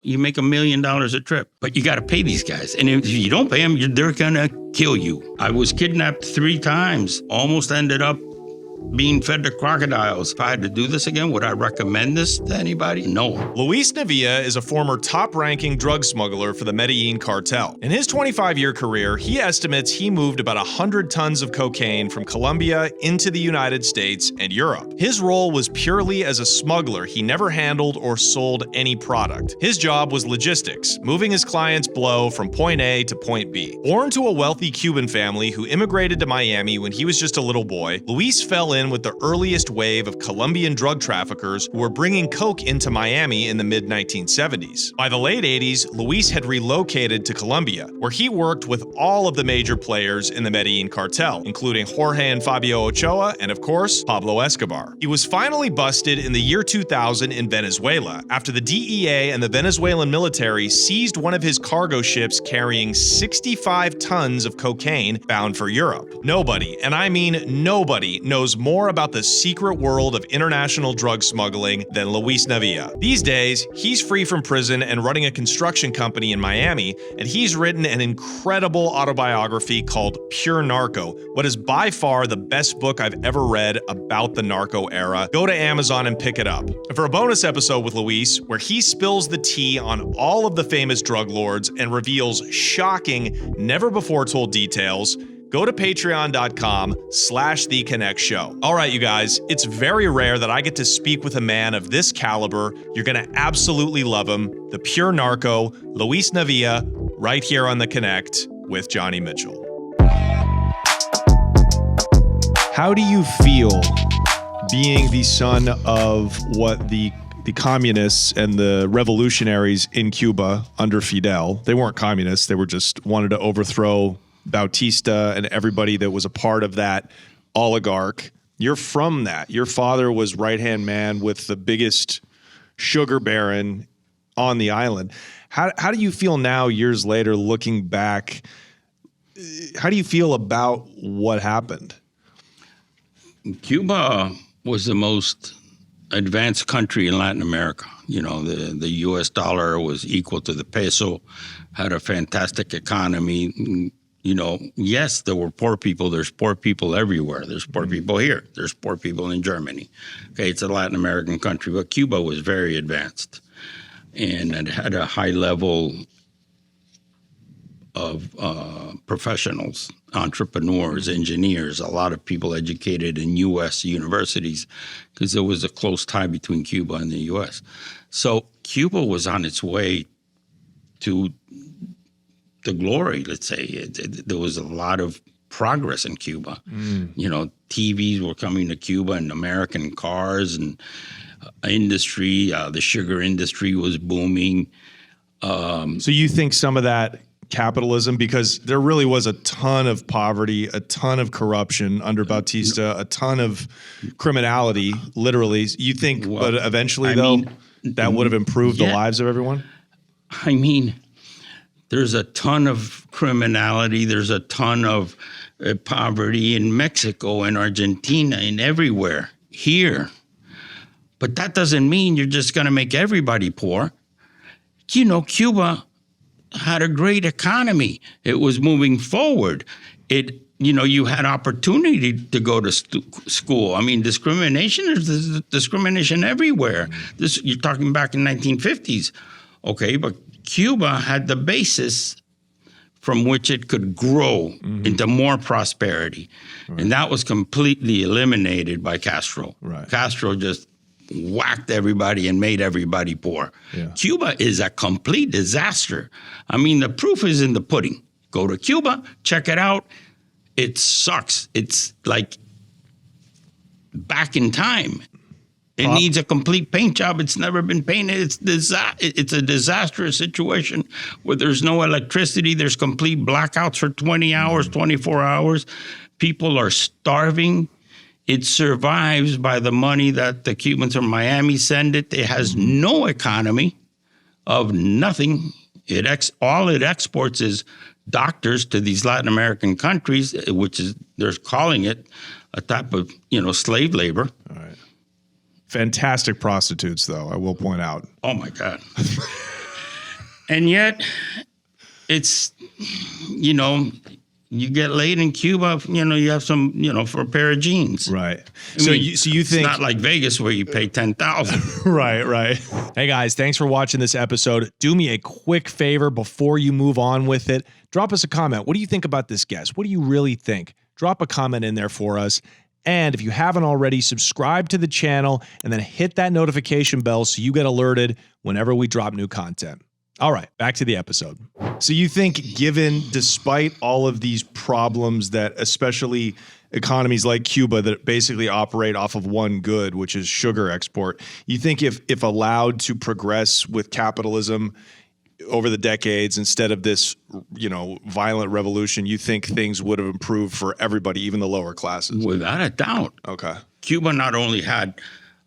You make $1 million a trip, but you got to pay these guys. And if you don't pay them, they're going to kill you. I was kidnapped 3 times, almost ended up being fed to crocodiles. If I had to do this again, would I recommend this to anybody? No. Luis Navia is a former top-ranking drug smuggler for the Medellín Cartel. In his 25-year career, he estimates he moved about 100 tons of cocaine from Colombia into the United States and Europe. His role was purely as a smuggler. He never handled or sold any product. His job was logistics, moving his clients' blow from point A to point B. Born to a wealthy Cuban family who immigrated to Miami when he was just a little boy, Luis fell in with the earliest wave of Colombian drug traffickers who were bringing coke into Miami in the mid-1970s. By the late 80s, Luis had relocated to Colombia, where he worked with all of the major players in the Medellín Cartel, including Jorge and Fabio Ochoa, and of course, Pablo Escobar. He was finally busted in the year 2000 in Venezuela, after the DEA and the Venezuelan military seized one of his cargo ships carrying 65 tons of cocaine bound for Europe. Nobody, and I mean nobody, knows more about the secret world of international drug smuggling than Luis Navia. These days, he's free from prison and running a construction company in Miami, and he's written an incredible autobiography called Pure Narco, what is by far the best book I've ever read about the narco era. Go to Amazon and pick it up. And for a bonus episode with Luis, where he spills the tea on all of the famous drug lords and reveals shocking, never-before-told details, go to patreon.com/theconnectshow. All right, you guys, it's very rare that I get to speak with a man of this caliber. You're gonna absolutely love him. The Pure Narco, Luis Navia, right here on The Connect with Johnny Mitchell. How do you feel being the son of what the communists and the revolutionaries in Cuba under Fidel? They weren't communists, they were just wanted to overthrow Bautista and everybody that was a part of that oligarch. You're from that. Your father was right-hand man with the biggest sugar baron on the island. How do you feel now, years later, looking back? How do you feel about what happened? Cuba was the most advanced country in Latin America. You know, the U.S. dollar was equal to the peso, had a fantastic economy. You know, yes, there were poor people. There's poor people everywhere. There's poor people here. There's poor people in Germany. Okay, it's a Latin American country, but Cuba was very advanced. And it had a high level of professionals, entrepreneurs, engineers, a lot of people educated in U.S. universities, because there was a close tie between Cuba and the U.S. So Cuba was on its way to the glory, let's say. There was a lot of progress in Cuba. You know, TVs were coming to Cuba and American cars and industry. The sugar industry was booming. So you think some of that capitalism, because there really was a ton of poverty, a ton of corruption under Bautista, a ton of criminality, literally. You think, but eventually, that would have improved the lives of everyone? I mean, there's a ton of criminality. There's a ton of poverty in Mexico and Argentina and everywhere here. But that doesn't mean you're just going to make everybody poor. You know, Cuba had a great economy. It was moving forward. You know, you had opportunity to go to school. I mean, discrimination, there's discrimination everywhere. You're talking back in 1950s. Okay, but Cuba had the basis from which it could grow into more prosperity. Right. And that was completely eliminated by Castro. Right. Castro just whacked everybody and made everybody poor. Yeah. Cuba is a complete disaster. I mean, the proof is in the pudding. Go to Cuba, check it out. It sucks. It's like back in time. It needs a complete paint job. It's never been painted. It's a disastrous situation where there's no electricity. There's complete blackouts for 20 hours, 24 hours. People are starving. It survives by the money that the Cubans from Miami send it. It has no economy of nothing. All it exports is doctors to these Latin American countries, which is, they're calling it a type of, slave labor. All right. Fantastic prostitutes, though, I will point out. Oh, my God. And yet, it's, you know, you get laid in Cuba, you know, you have some, you know, for a pair of jeans. Right. I mean, you think it's not like Vegas where you pay 10,000. Right. Hey guys, thanks for watching this episode. Do me a quick favor before you move on with it. Drop us a comment. What do you think about this guest? What do you really think? Drop a comment in there for us. And if you haven't already, subscribe to the channel and then hit that notification bell so you get alerted whenever we drop new content. All right, back to the episode. So you think, given despite all of these problems that especially economies like Cuba that basically operate off of one good, which is sugar export, you think if allowed to progress with capitalism over the decades instead of this, you know, violent revolution, you think things would have improved for everybody, even the lower classes? Without a doubt. Okay. Cuba not only had,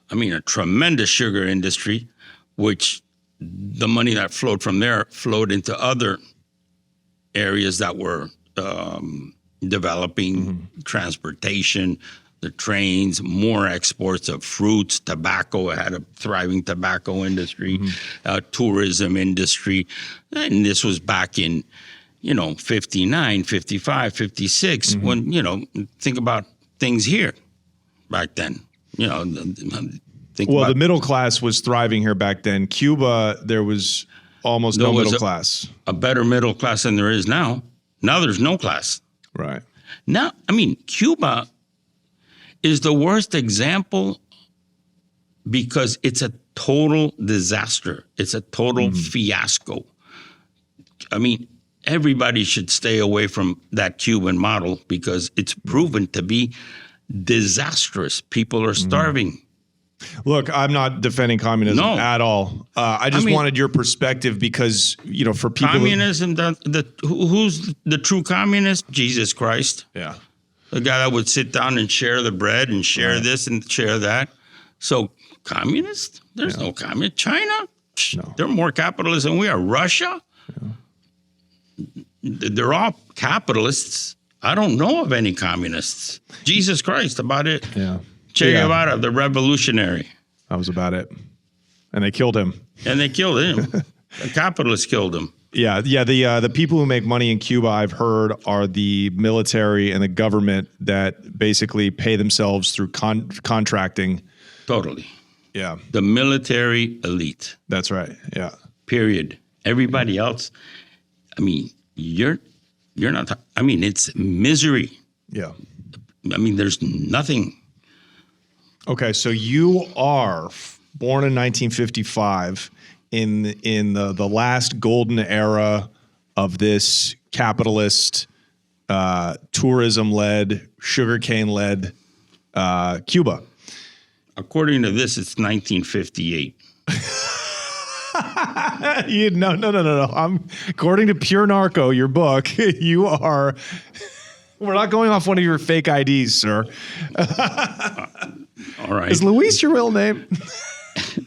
I mean, a tremendous sugar industry, which the money that flowed from there flowed into other areas that were developing, transportation, the trains, more exports of fruits, tobacco. It had a thriving tobacco industry, tourism industry. And this was back in, you know, 59, 55, 56, when, you know, think about things here back then. You know, the middle class was thriving here back then. Cuba, there was almost no middle class. A better middle class than there is now. Now there's no class. Right. Now, I mean, Cuba is the worst example because it's a total disaster. It's a total fiasco. I mean, everybody should stay away from that Cuban model because it's proven to be disastrous. People are starving. Look, I'm not defending communism at all. I just wanted your perspective because, you know, for people. Communism, who's the true communist? Jesus Christ. Yeah. The guy that would sit down and share the bread and share this and share that. So communist? There's no communist. China? No. They're more capitalist than we are. Russia? They're all capitalists. I don't know of any communists. Jesus Christ, about it. Yeah. Che Guevara, the revolutionary. That was about it. And they killed him. And they killed him. The capitalists killed him. Yeah. The people who make money in Cuba, I've heard, are the military and the government that basically pay themselves through contracting. Totally. Yeah. The military elite. That's right. Yeah. Period. Everybody else, I mean, you're not, I mean, it's misery. Yeah. I mean, there's nothing. Okay, so you are born in 1955 in the last golden era of this capitalist, tourism-led, sugarcane-led Cuba. According to this, it's 1958. No. According to Pure Narco, your book, you are. We're not going off one of your fake IDs, sir. All right. Is Luis your real name?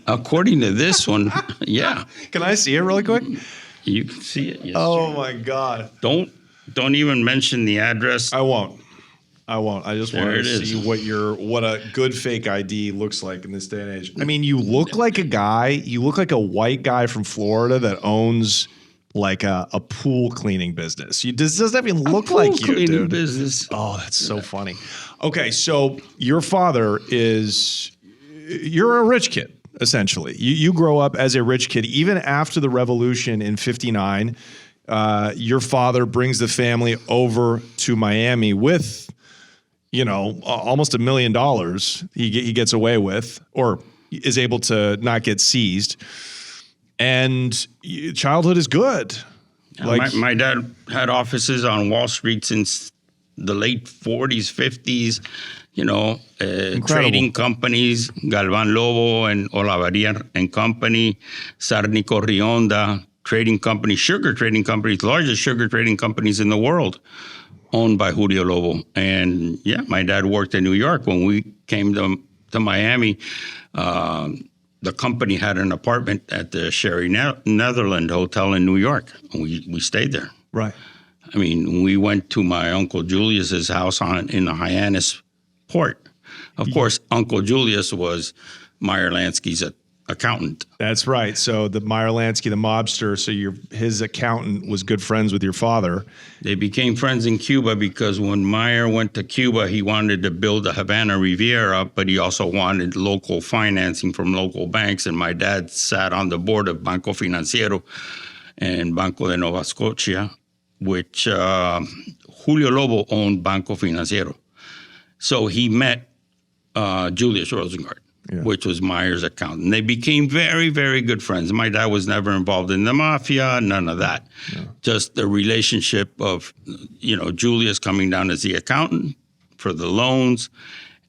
According to this one, yeah. Can I see it really quick? You can see it. Yes, Oh my God! Don't even mention the address. I won't. I just want to is. see what a good fake ID looks like in this day and age. I mean, you look like a guy. You look like a white guy from Florida that owns like a pool cleaning business. This doesn't even look like you, dude. Business. Oh, that's so funny. Okay, so your father you're a rich kid, essentially. You grow up as a rich kid. Even after the revolution in 59, your father brings the family over to Miami with, you know, almost $1 million he gets away with, or is able to not get seized. And childhood is good. Like my dad had offices on Wall Street since the late 40s, 50s, you know, trading companies, Galvan Lobo and Olavarria and Company, Sarnico Rionda, trading company, sugar trading companies, largest sugar trading companies in the world, owned by Julio Lobo. And yeah, my dad worked in New York. When we came to Miami, the company had an apartment at the Sherry Netherland Hotel in New York. And we stayed there. Right. I mean, we went to my Uncle Julius's house in the Hyannis port. Of course, Uncle Julius was Meyer Lansky's accountant. That's right. So the Meyer Lansky, the mobster, so his accountant was good friends with your father. They became friends in Cuba because when Meyer went to Cuba, he wanted to build a Havana Riviera, but he also wanted local financing from local banks. And my dad sat on the board of Banco Financiero and Banco de Nova Scotia, which Julio Lobo owned Banco Financiero. So he met Julius Rosengart, which was Meyer's accountant. They became very, very good friends. My dad was never involved in the mafia, none of that. Just the relationship of, Julius coming down as the accountant for the loans,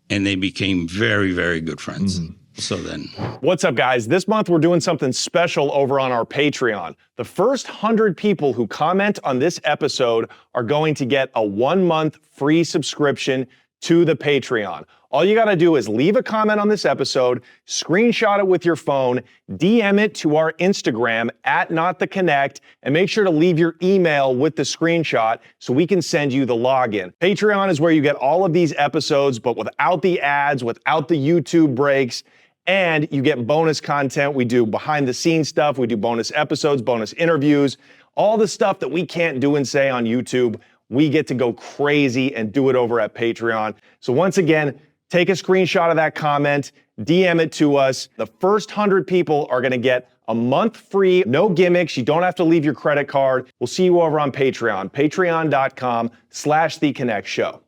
and they became very, very good friends. So then. What's up, guys? This month we're doing something special over on our Patreon. The first 100 people who comment on this episode are going to get a 1-month free subscription to the Patreon. All you got to do is leave a comment on this episode, screenshot it with your phone, DM it to our Instagram @NotTheConnect, and make sure to leave your email with the screenshot so we can send you the login. Patreon is where you get all of these episodes, but without the ads, without the YouTube breaks, and you get bonus content. We do behind the scenes stuff. We do bonus episodes, bonus interviews, all the stuff that we can't do and say on YouTube. We get to go crazy and do it over at Patreon. So once again, take a screenshot of that comment, DM it to us. The first 100 people are gonna get a month free, no gimmicks. You don't have to leave your credit card. We'll see you over on Patreon, patreon.com/TheConnectShow.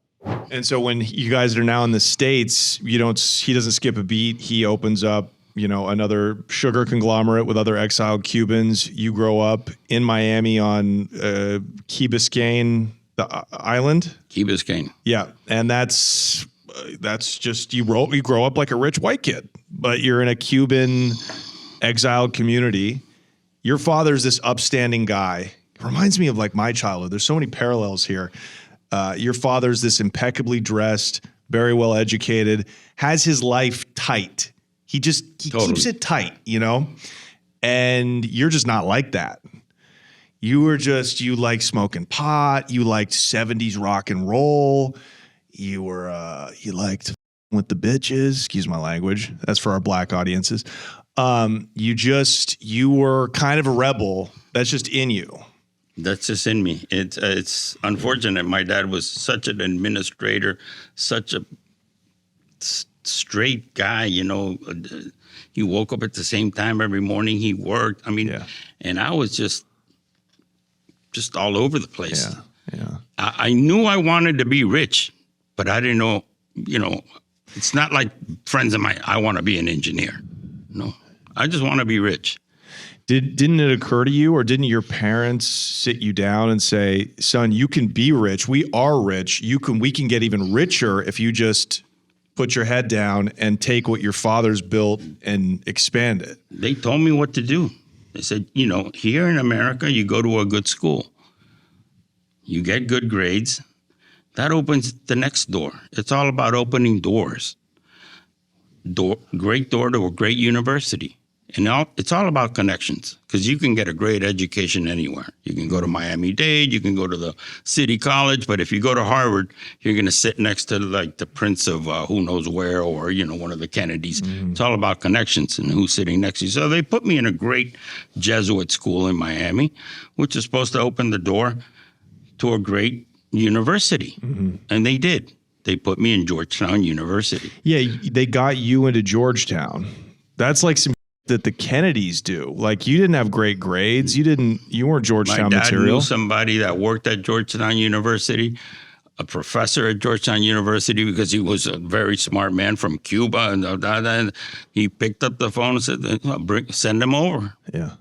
And so when you guys are now in the States, he doesn't skip a beat. He opens up, another sugar conglomerate with other exiled Cubans. You grow up in Miami on Key Biscayne, the island. Key Biscayne. Yeah, and that's just you grow up like a rich white kid, but you're in a Cuban exiled community. Your father's this upstanding guy. It reminds me of like my childhood. There's so many parallels here. Your father's this impeccably dressed, very well educated, has his life tight. He keeps it tight, and you're just not like that. You like smoking pot. You liked 70s rock and roll. You liked with the bitches. Excuse my language. That's for our black audiences. You were kind of a rebel. That's just in you. That's just in me. It's unfortunate. My dad was such an administrator, such a straight guy, He woke up at the same time every morning. He worked. And I was just all over the place. Yeah. I knew I wanted to be rich, but I didn't know, it's not like friends of mine, I want to be an engineer. No, I just want to be rich. Didn't it occur to you, or didn't your parents sit you down and say, son, you can be rich. We are rich. We can get even richer if you just put your head down and take what your father's built and expand it. They told me what to do. They said, here in America, you go to a good school. You get good grades. That opens the next door. It's all about opening doors. Great door to a great university. And it's all about connections, because you can get a great education anywhere. You can go to Miami-Dade, you can go to the City College, but if you go to Harvard, you're going to sit next to like the prince of who knows where, or, one of the Kennedys. It's all about connections and who's sitting next to you. So they put me in a great Jesuit school in Miami, which is supposed to open the door to a great university. And they did. They put me in Georgetown University. Yeah, they got you into Georgetown. That's like some that the Kennedys do. Like, you didn't have great grades. You weren't Georgetown material. My dad material. knew somebody that worked at Georgetown University, a professor at Georgetown University, because he was a very smart man from Cuba. And he picked up the phone and said, send him over. Yeah.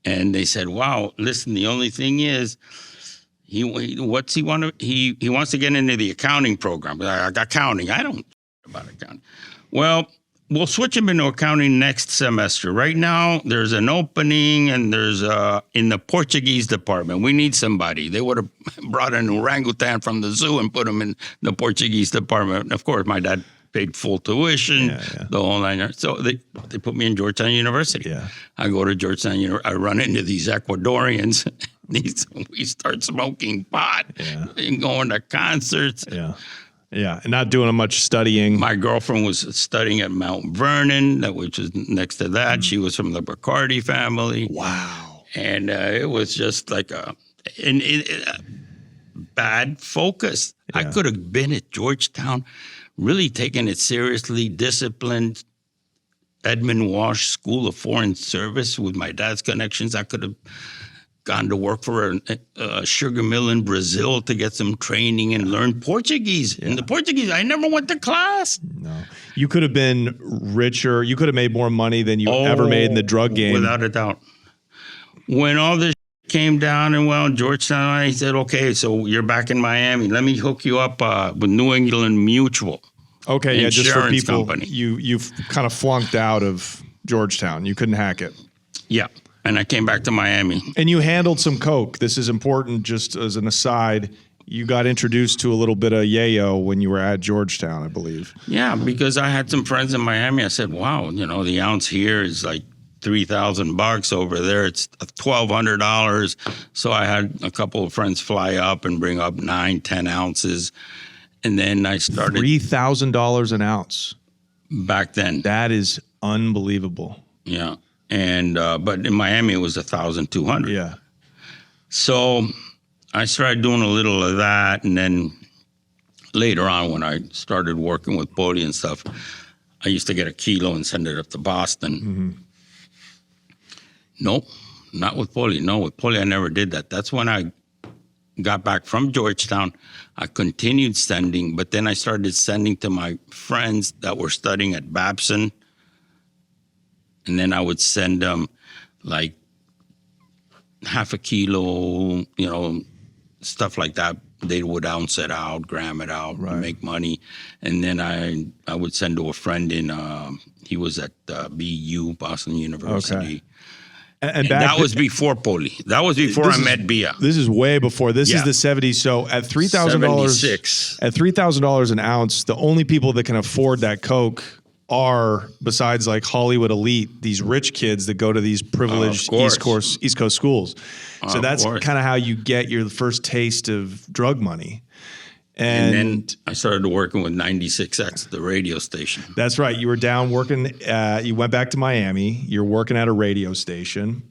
And they said, wow, listen, the only thing is, he wants to get into the accounting program. Accounting, I don't know about accounting. Well, we'll switch him into accounting next semester. Right now, there's an opening, and there's in the Portuguese department. We need somebody. They would have brought an orangutan from the zoo and put him in the Portuguese department. Of course, my dad paid full tuition, the whole 9 yards. So they put me in Georgetown University. Yeah. I go to Georgetown University. I run into these Ecuadorians. We start smoking pot and going to concerts. Yeah. Yeah, and not doing much studying. My girlfriend was studying at Mount Vernon, which is next to that. She was from the Bacardi family. Wow. And it was just like a bad focus. I could have been at Georgetown, really taking it seriously, disciplined. Edmund Walsh School of Foreign Service with my dad's connections. I could have gone to work for a sugar mill in Brazil to get some training and learn Portuguese. And the Portuguese, I never went to class. No. You could have been richer. You could have made more money than you ever made in the drug game. Without a doubt. When all this came down in Georgetown, I said, okay, so you're back in Miami. Let me hook you up with New England Mutual. Okay, yeah, just for people, company. You've kind of flunked out of Georgetown. You couldn't hack it. Yeah, and I came back to Miami. And you handled some coke. This is important, just as an aside. You got introduced to a little bit of yayo when you were at Georgetown, I believe. Yeah, because I had some friends in Miami. I said, wow, the ounce here is like $3,000. Over there it's $1,200. So I had a couple of friends fly up and bring up 9-10 ounces. And then I started $3,000 an ounce back then. That is unbelievable. Yeah, and but in Miami it was $1,200. Yeah. So I started doing a little of that, and then later on when I started working with Poli and stuff, I used to get a kilo and send it up to Boston. Mm-hmm. Nope, not with Poli. No, with Poli I never did that. That's when I got back from Georgetown. I continued sending, but then I started sending to my friends that were studying at Babson. And then I would send them like half a kilo, stuff like that. They would ounce it out, gram it out, make money. And then I would send to a friend he was at BU, Boston University. Okay. And that was before Poli. That was before I met Bia. This is way before. This is the 70s. So at $3,000, at $3,000 an ounce, the only people that can afford that coke are, besides like Hollywood elite, these rich kids that go to these privileged East Coast schools. So that's kind of how you get your first taste of drug money. And then I started working with 96X, the radio station. That's right. You were down working. You went back to Miami. You're working at a radio station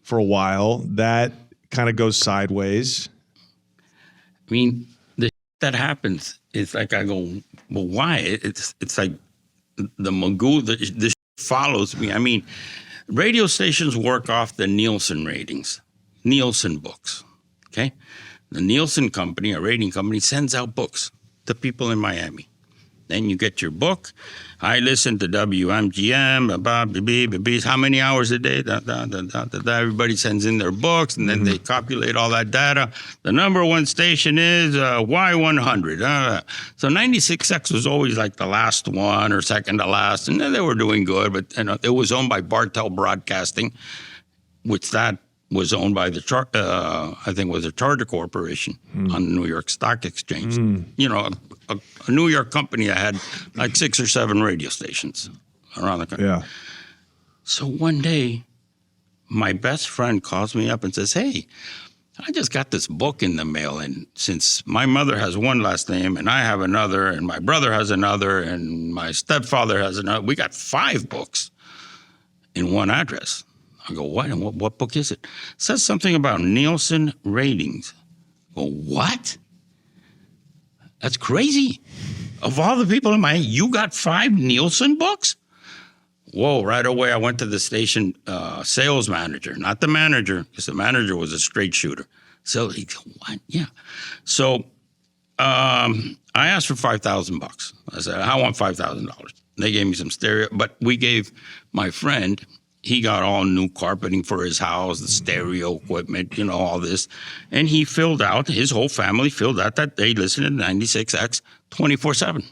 for a while. That kind of goes sideways. I mean, the that happens, it's like I go, well, why? It's like the magoo, the follows me. I mean, radio stations work off the Nielsen ratings, Nielsen books, okay? The Nielsen company, a rating company, sends out books to people in Miami. Then you get your book. I listen to WMGM, how many hours a day? Everybody sends in their books, and then they populate all that data. The number one station is Y100. So 96X was always like the last one or second to last, and then they were doing good, but it was owned by Bartel Broadcasting, which that was owned by the I think was a Charter Corporation on the New York Stock Exchange. You know, a New York company that had like 6 or 7 radio stations around the country. Yeah. So one day, my best friend calls me up and says, "Hey, I just got this book in the mail, and since my mother has one last name and I have another, and my brother has another, and my stepfather has another, we got 5 books in one address." I go, "What? And what book is it?" It says something about Nielsen ratings. I go, "What? That's crazy. Of all the people in my, you got 5 Nielsen books?" Whoa, right away I went to the station sales manager, not the manager, because the manager was a straight shooter. So he goes, "What?" Yeah. So I asked for $5,000. I said, "I want $5,000. They gave me some stereo, but we gave my friend, he got all new carpeting for his house, the stereo equipment, all this. And he filled out, his whole family filled out that they listened to 96X 24/7.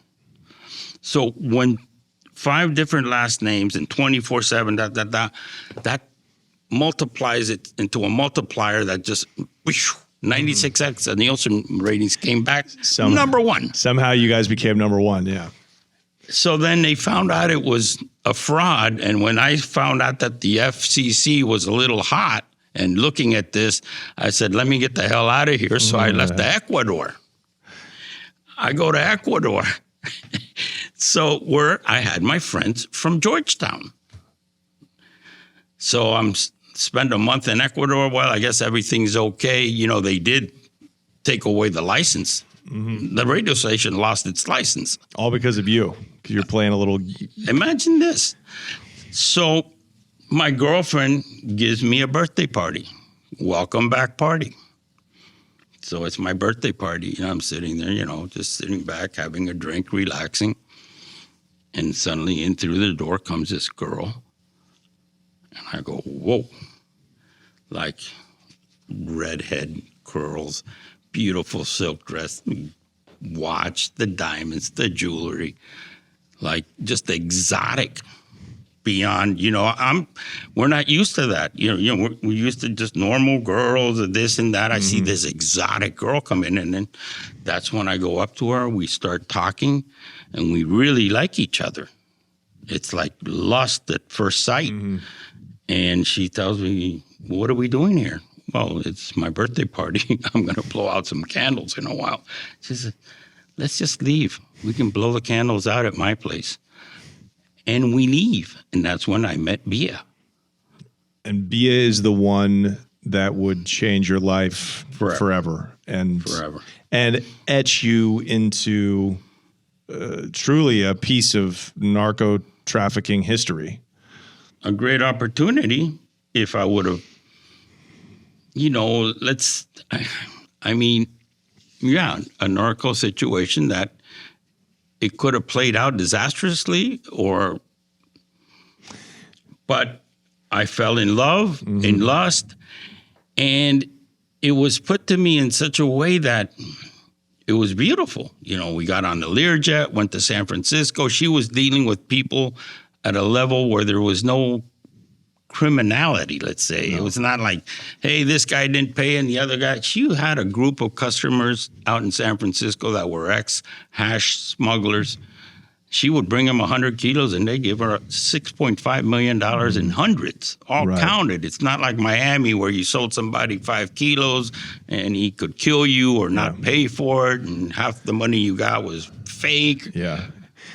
So when 5 different last names and 24/7, that multiplies it into a multiplier that just, 96X, the Nielsen ratings came back number 1. Somehow you guys became number 1, yeah. So then they found out it was a fraud. And when I found out that the FCC was a little hot and looking at this, I said, let me get the hell out of here. So I left Ecuador. I go to Ecuador. So I had my friends from Georgetown. So spend a month in Ecuador. Well, I guess everything's okay. You know, they did take away the license. Mm-hmm. The radio station lost its license. All because of you, because you're playing a little... Imagine this. So my girlfriend gives me a birthday party. Welcome back party. So it's my birthday party. You know, I'm sitting there, you know, just sitting back, having a drink, relaxing. And suddenly in through the door comes this girl. And I go, whoa. Like redhead curls, beautiful silk dress, watch, the diamonds, the jewelry. Like just exotic beyond, you know, we're not used to that. You know, we're used to just normal girls and this and that. I see this exotic girl come in, and then that's when I go up to her. We start talking, and we really like each other. It's like lust at first sight. Mm-hmm. And she tells me, what are we doing here? Well, it's my birthday party. I'm going to blow out some candles in a while. She said, let's just leave. We can blow the candles out at my place. And we leave. And that's when I met Bia. And Bia is the one that would change your life forever. And etch you into truly a piece of narco trafficking history. A great opportunity if I would have, you know, a narco situation that it could have played out disastrously, but I fell in love, in lust, and it was put to me in such a way that it was beautiful. You know, we got on the Learjet, went to San Francisco. She was dealing with people at a level where there was no criminality, let's say. No. It was not like, hey, this guy didn't pay and the other guy. She had a group of customers out in San Francisco that were ex-hash smugglers. She would bring them 100 kilos and they give her $6.5 million in hundreds, all counted. It's not like Miami where you sold somebody 5 kilos and he could kill you or not pay for it, and half the money you got was fake. Yeah.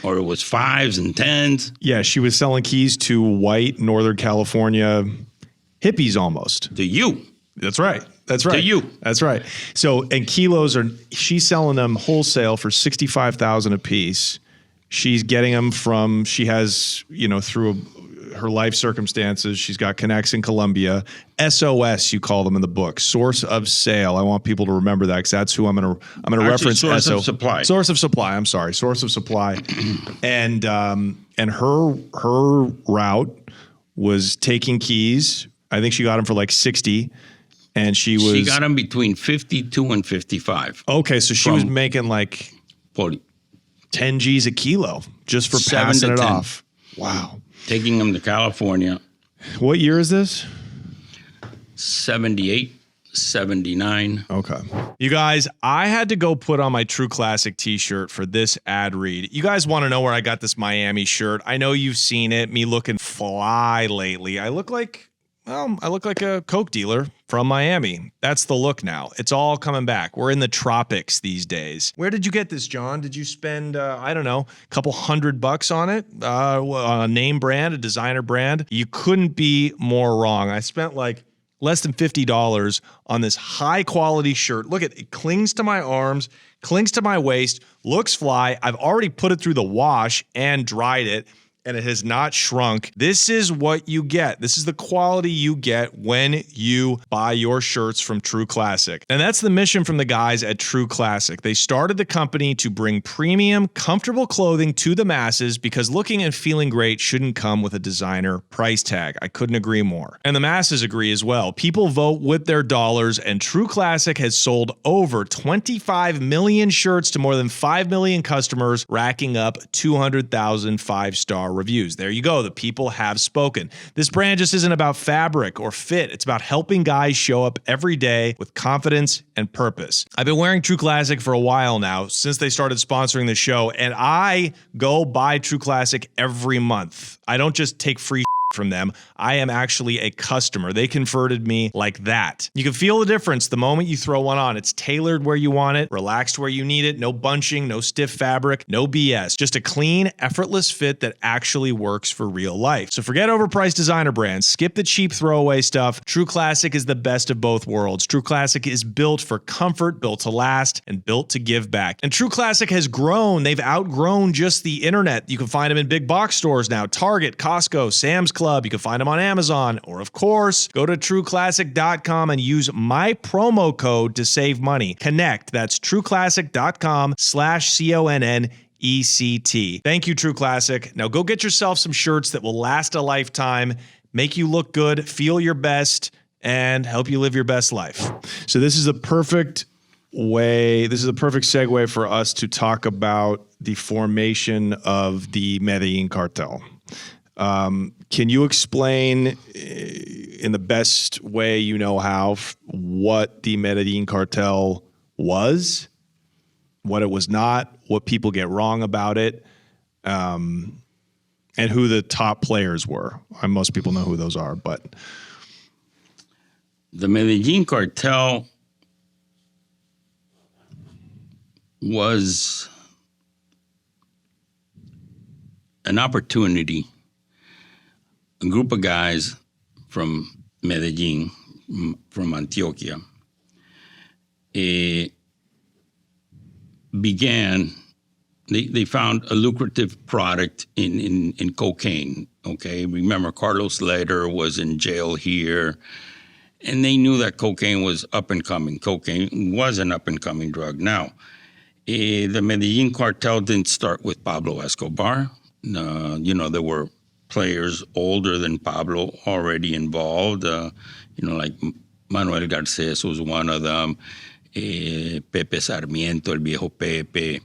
Or it was 5s and 10s. Yeah, she was selling keys to white Northern California hippies almost. To you. That's right. That's right. To you. That's right. So, and kilos she's selling them wholesale for $65,000 a piece. She's getting them she has, you know, through her life circumstances, she's got connects in Colombia. SOS, you call them in the book, source of sale. I want people to remember that because that's who I'm going to reference. Source of supply. Source of supply. I'm sorry, source of supply. And her route was taking keys. I think she got them for like 60, and she got them between 52 and 55. Okay, so she was making like 10 G's a kilo just for passing it off. Wow. Taking them to California. What year is this? 78, 79. Okay. You guys, I had to go put on my True Classic t-shirt for this ad read. You guys want to know where I got this Miami shirt? I know you've seen it, me looking fly lately. I look like a Coke dealer from Miami. That's the look now. It's all coming back. We're in the tropics these days. Where did you get this, John? Did you spend, I don't know, a couple $100 on it? On a name brand, a designer brand? You couldn't be more wrong. I spent like less than $50 on this high quality shirt. Look at it. It clings to my arms, clings to my waist, looks fly. I've already put it through the wash and dried it, and it has not shrunk. This is what you get. This is the quality you get when you buy your shirts from True Classic. And that's the mission from the guys at True Classic. They started the company to bring premium, comfortable clothing to the masses because looking and feeling great shouldn't come with a designer price tag. I couldn't agree more. And the masses agree as well. People vote with their dollars, and True Classic has sold over 25 million shirts to more than 5 million customers, racking up 200,000 5-star reviews. There you go. The people have spoken. This brand just isn't about fabric or fit. It's about helping guys show up every day with confidence and purpose. I've been wearing True Classic for a while now, since they started sponsoring the show, and I go buy True Classic every month. I don't just take free from them. I am actually a customer. They converted me like that. You can feel the difference the moment you throw one on. It's tailored where you want it, relaxed where you need it, no bunching, no stiff fabric, no BS. Just a clean, effortless fit that actually works for real life. So forget overpriced designer brands. Skip the cheap throwaway stuff. True Classic is the best of both worlds. True Classic is built for comfort, built to last, and built to give back. And True Classic has grown. They've outgrown just the internet. You can find them in big box stores now. Target, Costco, Sam's Club. You can find them on Amazon. Or of course, go to trueclassic.com and use my promo code to save money. Connect. That's trueclassic.com/CONNECT. Thank you, True Classic. Now go get yourself some shirts that will last a lifetime, make you look good, feel your best, and help you live your best life. So this is a perfect segue for us to talk about the formation of the Medellín Cartel. Can you explain in the best way you know how what the Medellín Cartel was, what it was not, what people get wrong about it, and who the top players were? Most people know who those are, but... The Medellín Cartel was an opportunity. A group of guys from Medellin, from Antioquia, they found a lucrative product in cocaine, okay? Remember, Carlos Leder was in jail here, and they knew that cocaine was up and coming. Cocaine was an up and coming drug. Now, the Medellin Cartel didn't start with Pablo Escobar. There were players older than Pablo already involved, like Manuel Garcés was one of them, Pepe Sarmiento, el viejo Pepe,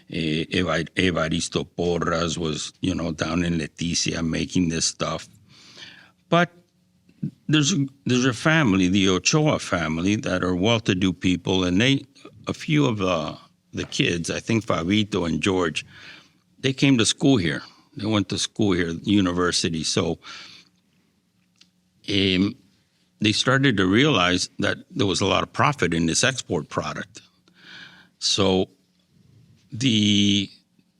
Evaristo Porras was, down in Leticia making this stuff. But there's a family, the Ochoa family, that are well-to-do people, and a few of the kids, I think Fabito and George, they came to school here. They went to school here, university. So they started to realize that there was a lot of profit in this export product. So the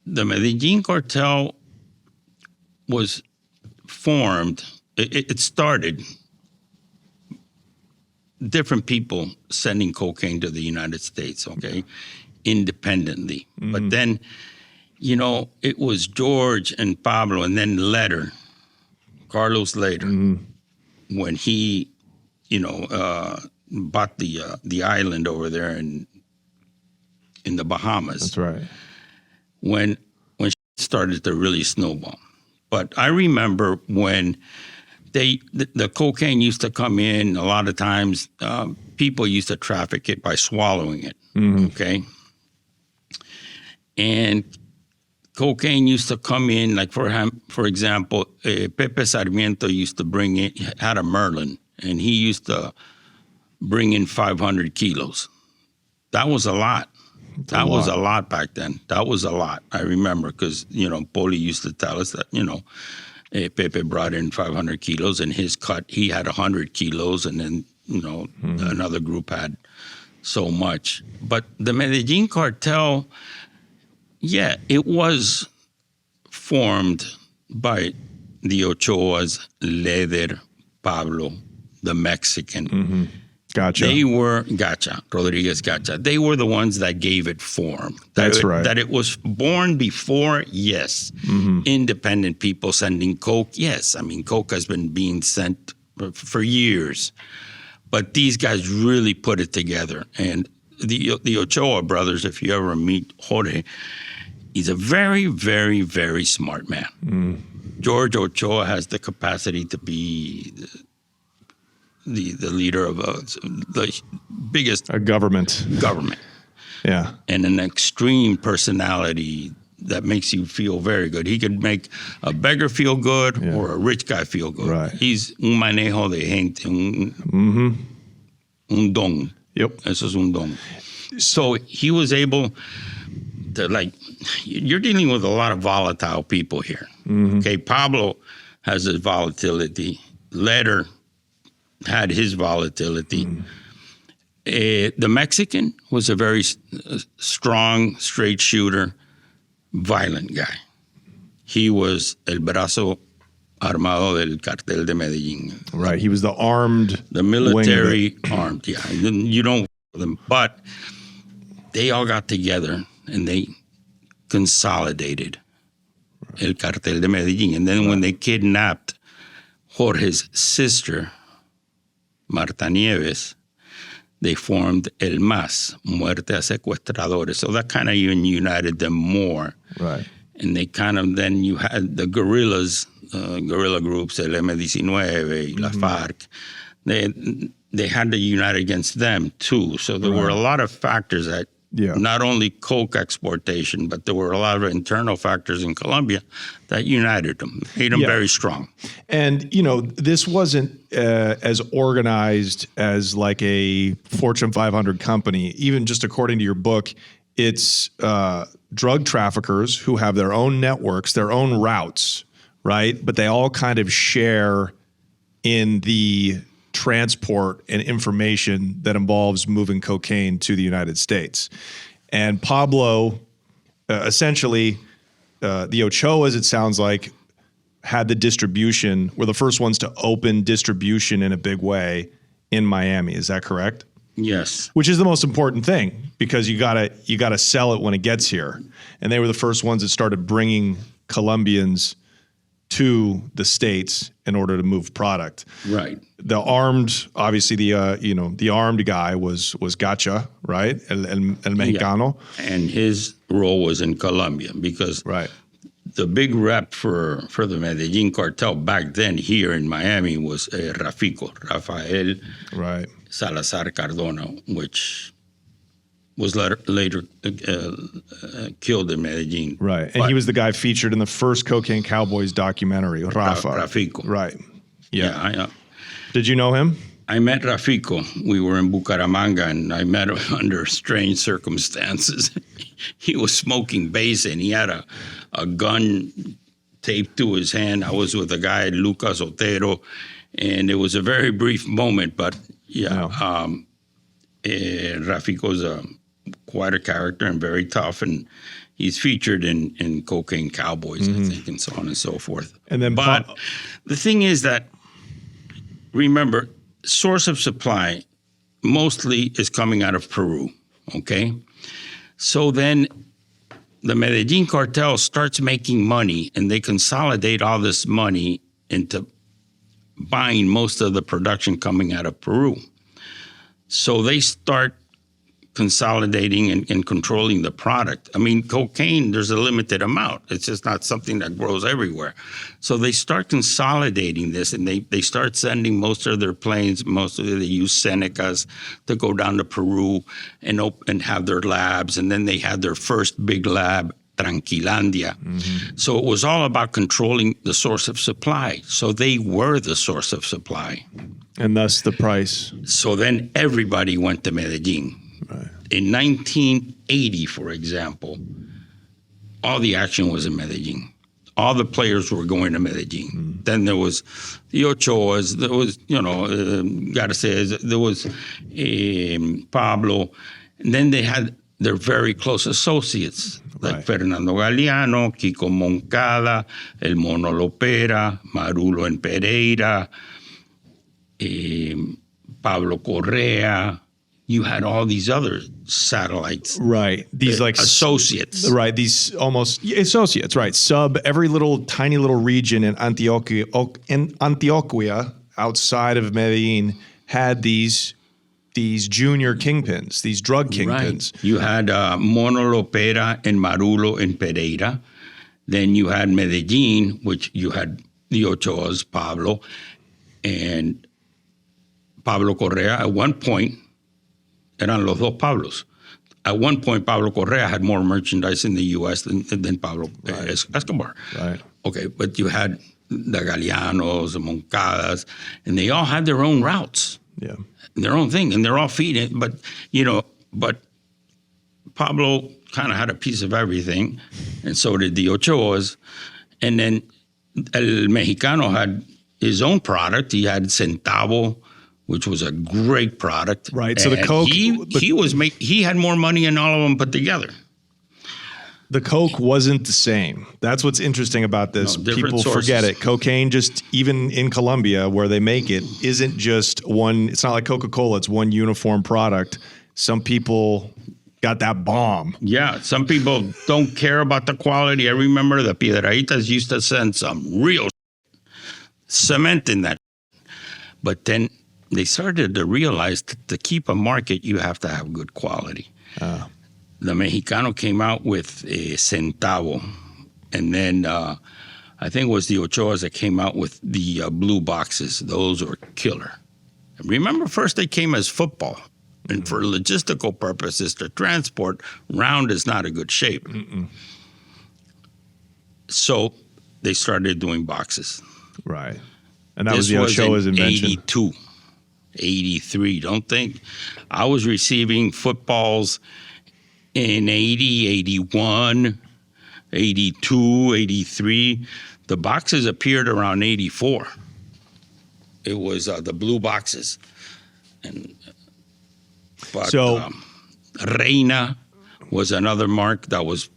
Medellin Cartel was formed. It started different people sending cocaine to the United States, okay, independently. Mm-hmm. But then, it was George and Pablo, and then Leder, Carlos Leder, when he, bought the island over there in the Bahamas. That's right. When started to really snowball. But I remember when the cocaine used to come in, a lot of times people used to traffic it by swallowing it, okay? And cocaine used to come in, like for example, Pepe Sarmiento used to bring in, had a Merlin, and he used to bring in 500 kilos. That was a lot. That was a lot back then. That was a lot. I remember because, Poli used to tell us that, Pepe brought in 500 kilos, and his cut, he had 100 kilos, and then, another group had so much. But the Medellin Cartel, yeah, it was formed by the Ochoas, Leder, Pablo, the Mexican. Gotcha. Rodriguez Gacha. They were the ones that gave it form. That's right. That it was born before, yes. Independent people sending coke, yes. I mean, coke has been being sent for years. But these guys really put it together. And the Ochoa brothers, if you ever meet Jorge, he's a very, very, very smart man. George Ochoa has the capacity to be the leader of the biggest government. Yeah. And an extreme personality that makes you feel very good. He could make a beggar feel good or a rich guy feel good. Right. He's un manejo de gente, un don. Yep. Eso es un don. So he was able to, you're dealing with a lot of volatile people here. Okay, Pablo has its volatility. Letter had his volatility. The Mexican was a very strong, straight shooter, violent guy. He was el brazo armado del cartel de Medellín. Right. He was the armed, the military armed. Yeah, you don't them, but they all got together and they consolidated el cartel de Medellín. And then when they kidnapped Jorge's sister, Marta Nieves, they formed El MAS, Muerte a Secuestradores. So that kind of even united them more. Right. And they kind of, then you had the guerrillas, guerrilla groups, El M-19, La FARC. They had to unite against them too. So there were a lot of factors that not only coke exportation, but there were a lot of internal factors in Colombia that united them, made them very strong. And, you know, this wasn't as organized as like a Fortune 500 company. Even just according to your book, it's drug traffickers who have their own networks, their own routes, right? But they all kind of share in the transport and information that involves moving cocaine to the United States. And Pablo, essentially, the Ochoas, it sounds like, had the distribution, were the first ones to open distribution in a big way in Miami. Is that correct? Yes. Which is the most important thing, because you gotta sell it when it gets here. And they were the first ones that started bringing Colombians to the States in order to move product. Right. The armed, obviously the armed guy was Gacha, right? El Mexicano. Yeah. And his role was in Colombia because the big rep for the Medellín Cartel back then here in Miami was Rafael Salazar Cardona, which was later killed in Medellin. Right. And he was the guy featured in the first Cocaine Cowboys documentary, Rafa. Rafico. Right. Yeah. I Did you know him? I met Rafico. We were in Bucaramanga, and I met him under strange circumstances. He was smoking base, and he had a gun taped to his hand. I was with a guy, Lucas Otero, and it was a very brief moment, but Rafico's quite a character and very tough, and he's featured in Cocaine Cowboys, I think, and so on and so forth. And then, but the thing is that, remember, source of supply mostly is coming out of Peru, okay? So then the Medellín Cartel starts making money, and they consolidate all this money into buying most of the production coming out of Peru. So they start consolidating and controlling the product. I mean, cocaine, there's a limited amount. It's just not something that grows everywhere. So they start consolidating this, and they start sending most of their planes, mostly they use Senecas to go down to Peru and have their labs. And then they had their first big lab, Tranquilandia. So it was all about controlling the source of supply. So they were the source of supply. And thus the price. So then everybody went to Medellin. Right. In 1980, for example, all the action was in Medellin. All the players were going to Medellin. Then there was the Ochoas, there was, gotta say, there was Pablo. And then they had their very close associates, like Fernando Galeano, Kiko Moncada, El Mono Lopera, Marulo and Pereira, Pablo Correa. You had all these other satellites. Right. These like associates. Right. These almost associates, right. Every tiny little region in Antioquia outside of Medellin had these junior kingpins, these drug kingpins. Right. You had Mono Lopera and Marulo and Pereira. Then you had Medellin, which you had the Ochoas, Pablo, and Pablo Correa. At one point, eran los dos Pablos. At one point, Pablo Correa had more merchandise in the U.S. than Pablo Escobar. Right. Okay, but you had the Galeanos, the Moncadas, and they all had their own routes. Yeah. Their own thing, and they're all feeding. But Pablo kind of had a piece of everything, and so did the Ochoas. And then El Mexicano had his own product. He had Centavo, which was a great product. Right. So the And Coke, he had more money than all of them put together. the Coke wasn't the same. That's what's interesting about this. No, different People sources. forget it. Cocaine, just even in Colombia where they make it, isn't just one. It's not like Coca-Cola. It's one uniform product. Some people got that bomb. Yeah, some people don't care about the quality. I remember the Piedrahitas used to send some real cement in that. But then they started to realize that to keep a market, you have to have good quality. The Mexicano came out with a Centavo. And then I think it was the Ochoas that came out with the blue boxes. Those were killer. Remember, first they came as football. And for logistical purposes, to transport, round is not a good shape. So they started doing boxes. Right. And that was the Ochoa's invention. 82, 83. Don't think. I was receiving footballs in 80, 81, 82, 83. The boxes appeared around 84. It was the blue boxes. But So- Reina was another mark that was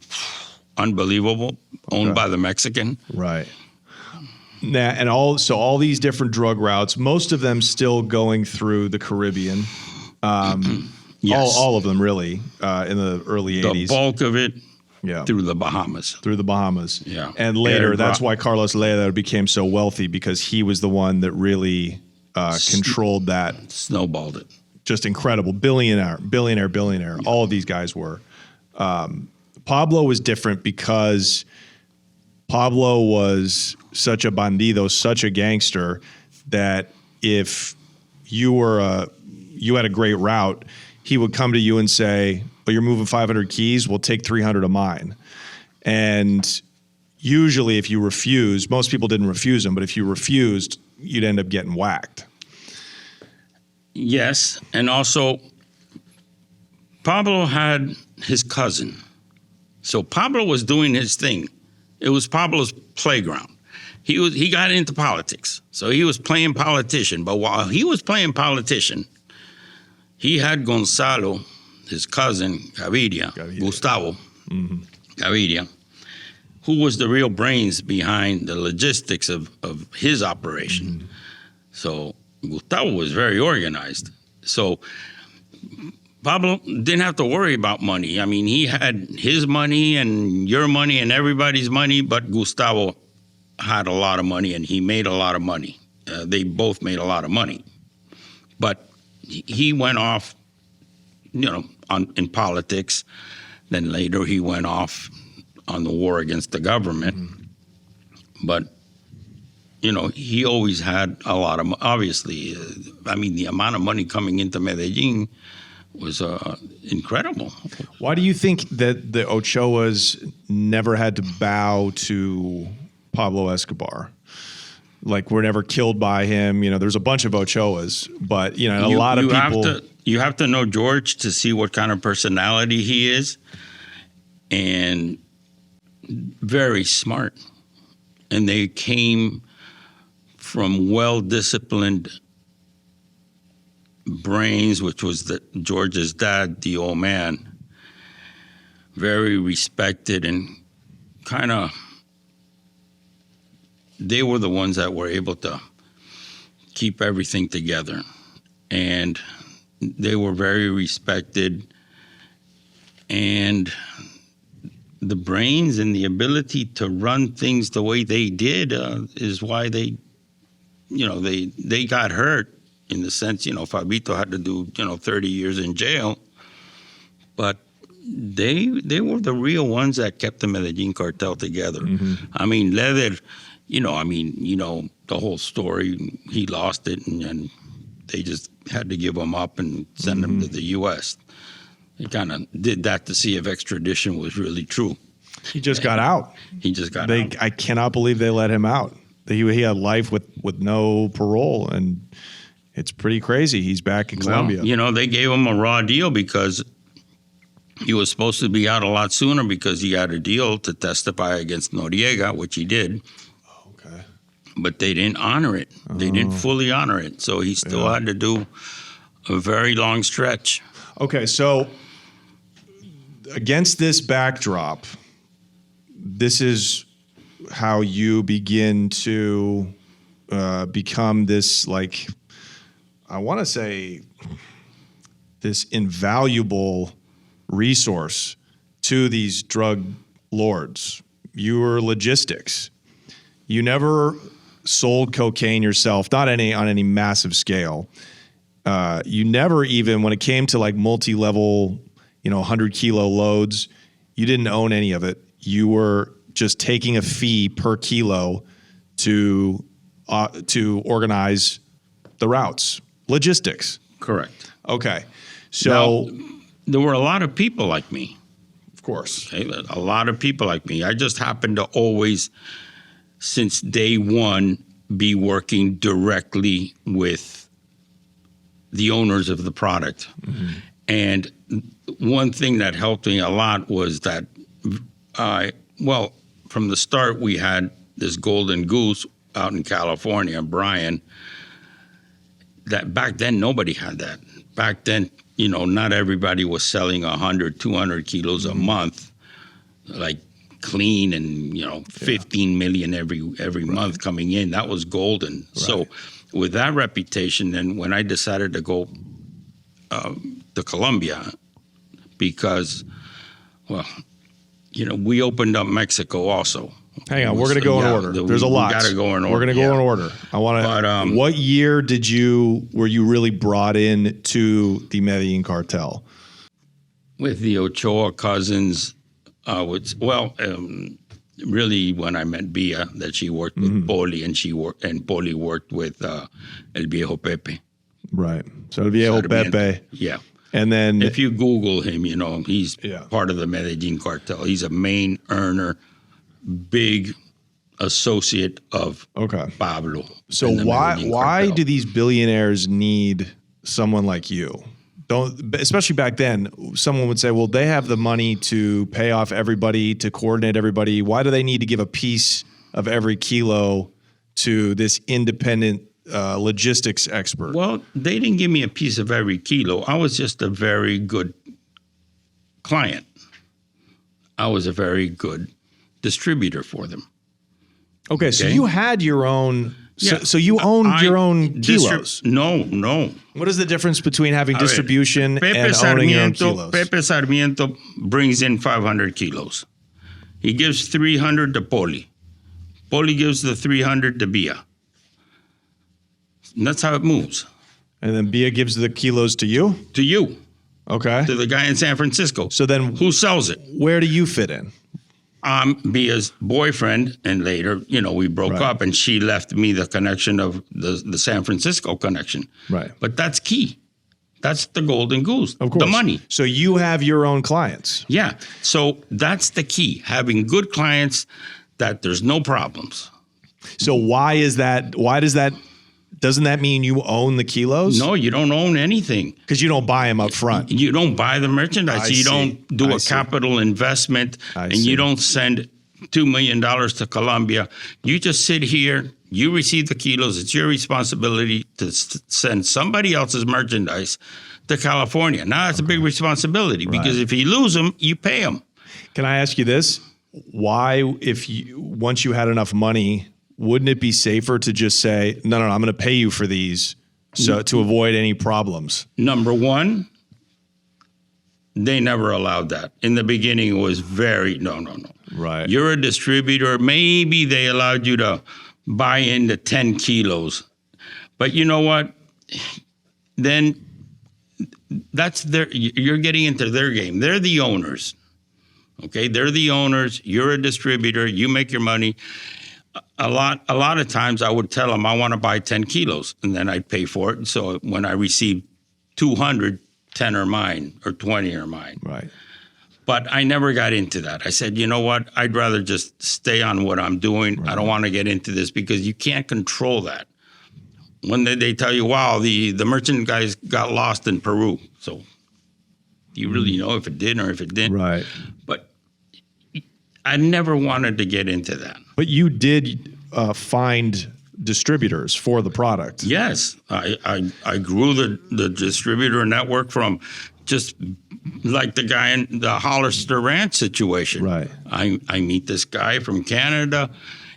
unbelievable, owned by the Mexican. Right. Now, and all these different drug routes, most of them still going through the Caribbean. Yes. All of them really in the early The 80s. bulk of it Yeah. through the Bahamas. Through the Bahamas. Yeah. And later, Airdrop. that's why Carlos Lehder became so wealthy, because he was the one that really controlled that. Snowballed it. Just incredible. Billionaire. All of these guys were. Pablo was different because Pablo was such a bandido, such a gangster, that if you had a great route, he would come to you and say, "Oh, you're moving 500 keys? We'll take 300 of mine." And usually if you refuse, most people didn't refuse him, but if you refused, you'd end up getting whacked. Yes, and also Pablo had his cousin. So Pablo was doing his thing. It was Pablo's playground. He got into politics. So he was playing politician. But while he was playing politician, he had Gonzalo, his cousin, Gaviria. Gustavo Gaviria, who was the real brains behind the logistics of his operation. So Gustavo was very organized. So Pablo didn't have to worry about money. I mean, he had his money and your money and everybody's money, but Gustavo had a lot of money and he made a lot of money. They both made a lot of money. But he went off, in politics. Then later he went off on the war against the government. But he always had a lot of, obviously, the amount of money coming into Medellin was incredible. Why do you think that the Ochoas never had to bow to Pablo Escobar? Like, we're never killed by him. There's a bunch of Ochoas, but, a lot of people. You have to know George to see what kind of personality he is, and very smart. And they came from well-disciplined brains, which was George's dad, the old man. Very respected and kind of, they were the ones that were able to keep everything together. And they were very respected. And the brains and the ability to run things the way they did is why they got hurt, in the sense, Fabito had to do, 30 years in jail. But they were the real ones that kept the Medellin Cartel together. I mean, Lehder, the whole story, he lost it, and they just had to give him up and send him to the U.S. They kind of did that to see if extradition was really true. He just got out. He just got out. I cannot believe they let him out. He had life with no parole, and it's pretty crazy. He's back in Colombia. Well, they gave him a raw deal because he was supposed to be out a lot sooner, because he had a deal to testify against Noriega, which he did. Okay. but they didn't honor it. They didn't fully honor it. So he still had to do a very long stretch. Okay, so against this backdrop, this is how you begin to become this, like, I want to say, this invaluable resource to these drug lords. You were logistics. You never sold cocaine yourself, not on any massive scale. You never even, when it came to like multi-level, 100-kilo loads, you didn't own any of it. You were just taking a fee per kilo to organize the routes. Logistics. Correct. Okay. So now, there were a lot of people like me. Of course. Okay? A lot of people like me. I just happened to always, since day one, be working directly with the owners of the product. Mm-hmm. And one thing that helped me a lot was that, from the start, we had this golden goose out in California, Brian, that back then nobody had that. Back then, not everybody was selling 100, 200 kilos a month, like clean and, 15 million every month coming in. That was golden. Right. So with that reputation, then when I decided to go to Colombia, because, we opened up Mexico also. Hang on, we're going to go in order. There's a lot. We got to go in order. We're going to go in order. I want to. What year were you really brought in to the Medellin Cartel? With the Ochoa cousins, really when I met Bia, that she worked with Poli, and Poli worked with El Viejo Pepe. Right. So El Viejo Pepe. Yeah. And then if you Google him, he's part of the Medellin Cartel. He's a main earner, big associate of Pablo. So why do these billionaires need someone like you? Especially back then, someone would say, well, they have the money to pay off everybody, to coordinate everybody. Why do they need to give a piece of every kilo to this independent logistics expert? Well, they didn't give me a piece of every kilo. I was just a very good client. I was a very good distributor for them. Okay, so you had your own. So you owned your own kilos. No. What is the difference between having distribution and owning your own kilos? Pepe Sarmiento brings in 500 kilos. He gives 300 to Poli. Poli gives the 300 to Bia. And that's how it moves. And then Bia gives the kilos to you? To you. Okay. To the guy in San Francisco. So then who sells it? Where do you fit in? I'm Bia's boyfriend, and later, we broke up, and she left me the connection of the San Francisco connection. Right. But that's key. That's the golden goose. Of course. The money. So you have your own clients. Yeah. So that's the key. Having good clients that there's no problems. So why is that? Why does that? Doesn't that mean you own the kilos? No, you don't own anything. Because you don't buy them up front. You don't buy the merchandise. You don't do a capital investment, and you don't send $2 million to Colombia. You just sit here. You receive the kilos. It's your responsibility to send somebody else's merchandise to California. Now, that's a big responsibility because if you lose them, you pay them. Can I ask you this? Why, once you had enough money, wouldn't it be safer to just say, no, I'm going to pay you for these to avoid any problems? Number one, they never allowed that. In the beginning, it was no. Right. You're a distributor. Maybe they allowed you to buy into 10 kilos. But you know what? Then you're getting into their game. They're the owners. Okay? They're the owners. You're a distributor. You make your money. A lot of times I would tell them I want to buy 10 kilos, and then I'd pay for it. So when I received 200, 10 are mine, or 20 are mine. Right. But I never got into that. I said, you know what? I'd rather just stay on what I'm doing. Right. I don't want to get into this because you can't control that. When they tell you, wow, the merchant guys got lost in Peru. So do you really know if it did or if it didn't? Right. But I never wanted to get into that. But you did find distributors for the product. Yes, I grew the distributor network from just like the guy in the Hollister Ranch situation. Right. I meet this guy from Canada,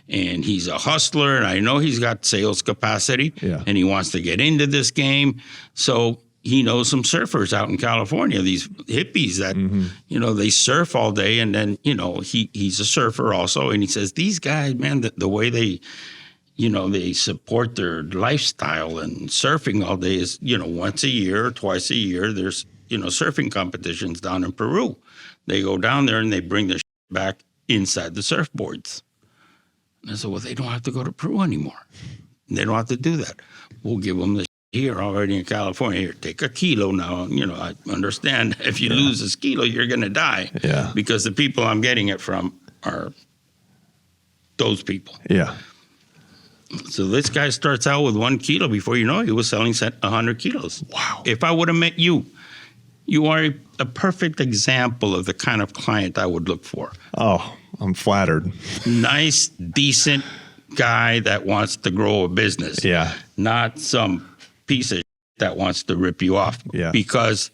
and he's a hustler, and I know he's got sales capacity, Yeah. and he wants to get into this game. So he knows some surfers out in California, these hippies that, they surf all day, and then, he's a surfer also, and he says, these guys, man, the way they support their lifestyle and surfing all day is, once a year or twice a year, there's, surfing competitions down in Peru. They go down there and they bring their back inside the surfboards. And I said, well, they don't have to go to Peru anymore. They don't have to do that. We'll give them the here already in California. Here, take a kilo now. I understand if you lose this kilo, you're going to die. Yeah. Because the people I'm getting it from are those people. Yeah. So this guy starts out with 1 kilo. Before you know it, he was selling 100 kilos. Wow. If I would have met you, you are a perfect example of the kind of client I would look for. Oh, I'm flattered. Nice, decent guy that wants to grow a business. Yeah. Not some piece of that wants to rip you off. Yeah. Because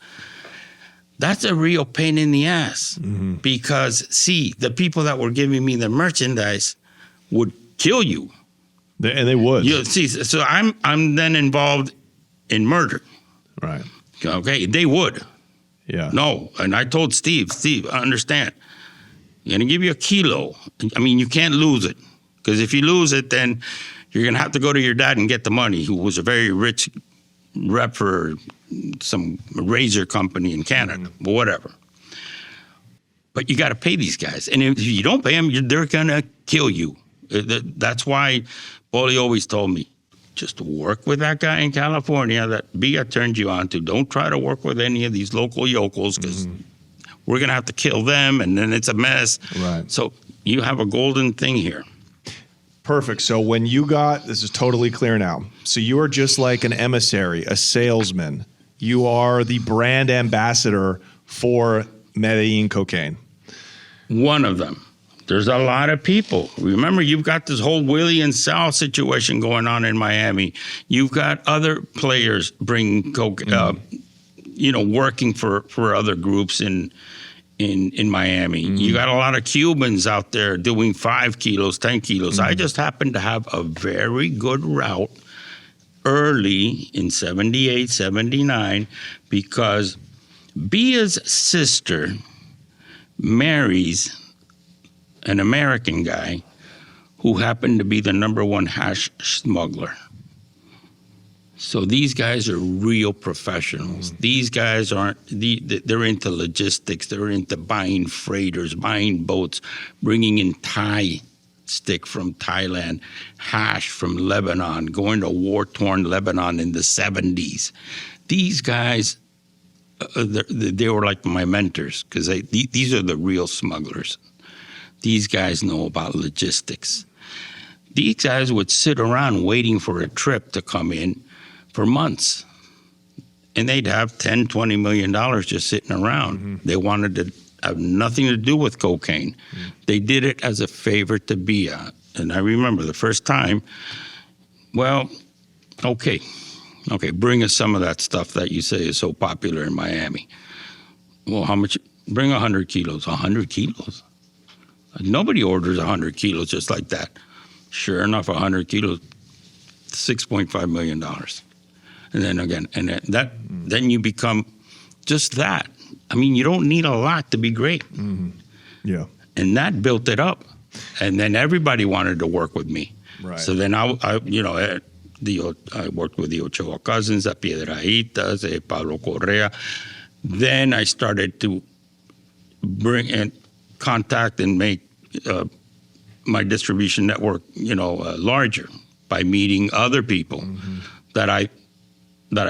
that's a real pain in the ass. Because, see, the people that were giving me the merchandise would kill you. And they would. You see, so I'm then involved in murder. Right. Okay, they would. Yeah. No, and I told Steve, understand, I'm going to give you a kilo. I mean, you can't lose it. Because if you lose it, then you're going to have to go to your dad and get the money, who was a very rich rep for some razor company in Canada, or whatever. But you got to pay these guys. And if you don't pay them, they're going to kill you. That's why Paulie always told me, just work with that guy in California that Bia turned you on to. Don't try to work with any of these local yokels, because we're going to have to kill them, and then it's a mess. Right. So you have a golden thing here. Perfect. So when you this is totally clear now. So you are just like an emissary, a salesman. You are the brand ambassador for Medellin cocaine. One of them. There's a lot of people. Remember, you've got this whole Willie and Sal situation going on in Miami. You've got other players bringing coke, working for other groups in Miami. You got a lot of Cubans out there doing 5 kilos, 10 kilos. I just happened to have a very good route early in 78, 79, because Bia's sister marries an American guy who happened to be the #1 hash smuggler. So these guys are real professionals. These guys they're into logistics. They're into buying freighters, buying boats, bringing in Thai stick from Thailand, hash from Lebanon, going to war-torn Lebanon in the 70s. These guys, they were like my mentors, because these are the real smugglers. These guys know about logistics. These guys would sit around waiting for a trip to come in for months. And they'd have $10, $20 million just sitting around. They wanted to have nothing to do with cocaine. They did it as a favor to Bia. And I remember the first time, well, okay, bring us some of that stuff that you say is so popular in Miami. Well, how much? Bring 100 kilos. 100 kilos? Nobody orders 100 kilos just like that. Sure enough, 100 kilos, $6.5 million. And then again, then you become just that. I mean, you don't need a lot to be great. Yeah. And that built it up. And then everybody wanted to work with me. Right. So then I worked with the Ochoa cousins, the Piedrahitas, Pablo Correa. Then I started to bring in contact and make my distribution network, larger by meeting other people that I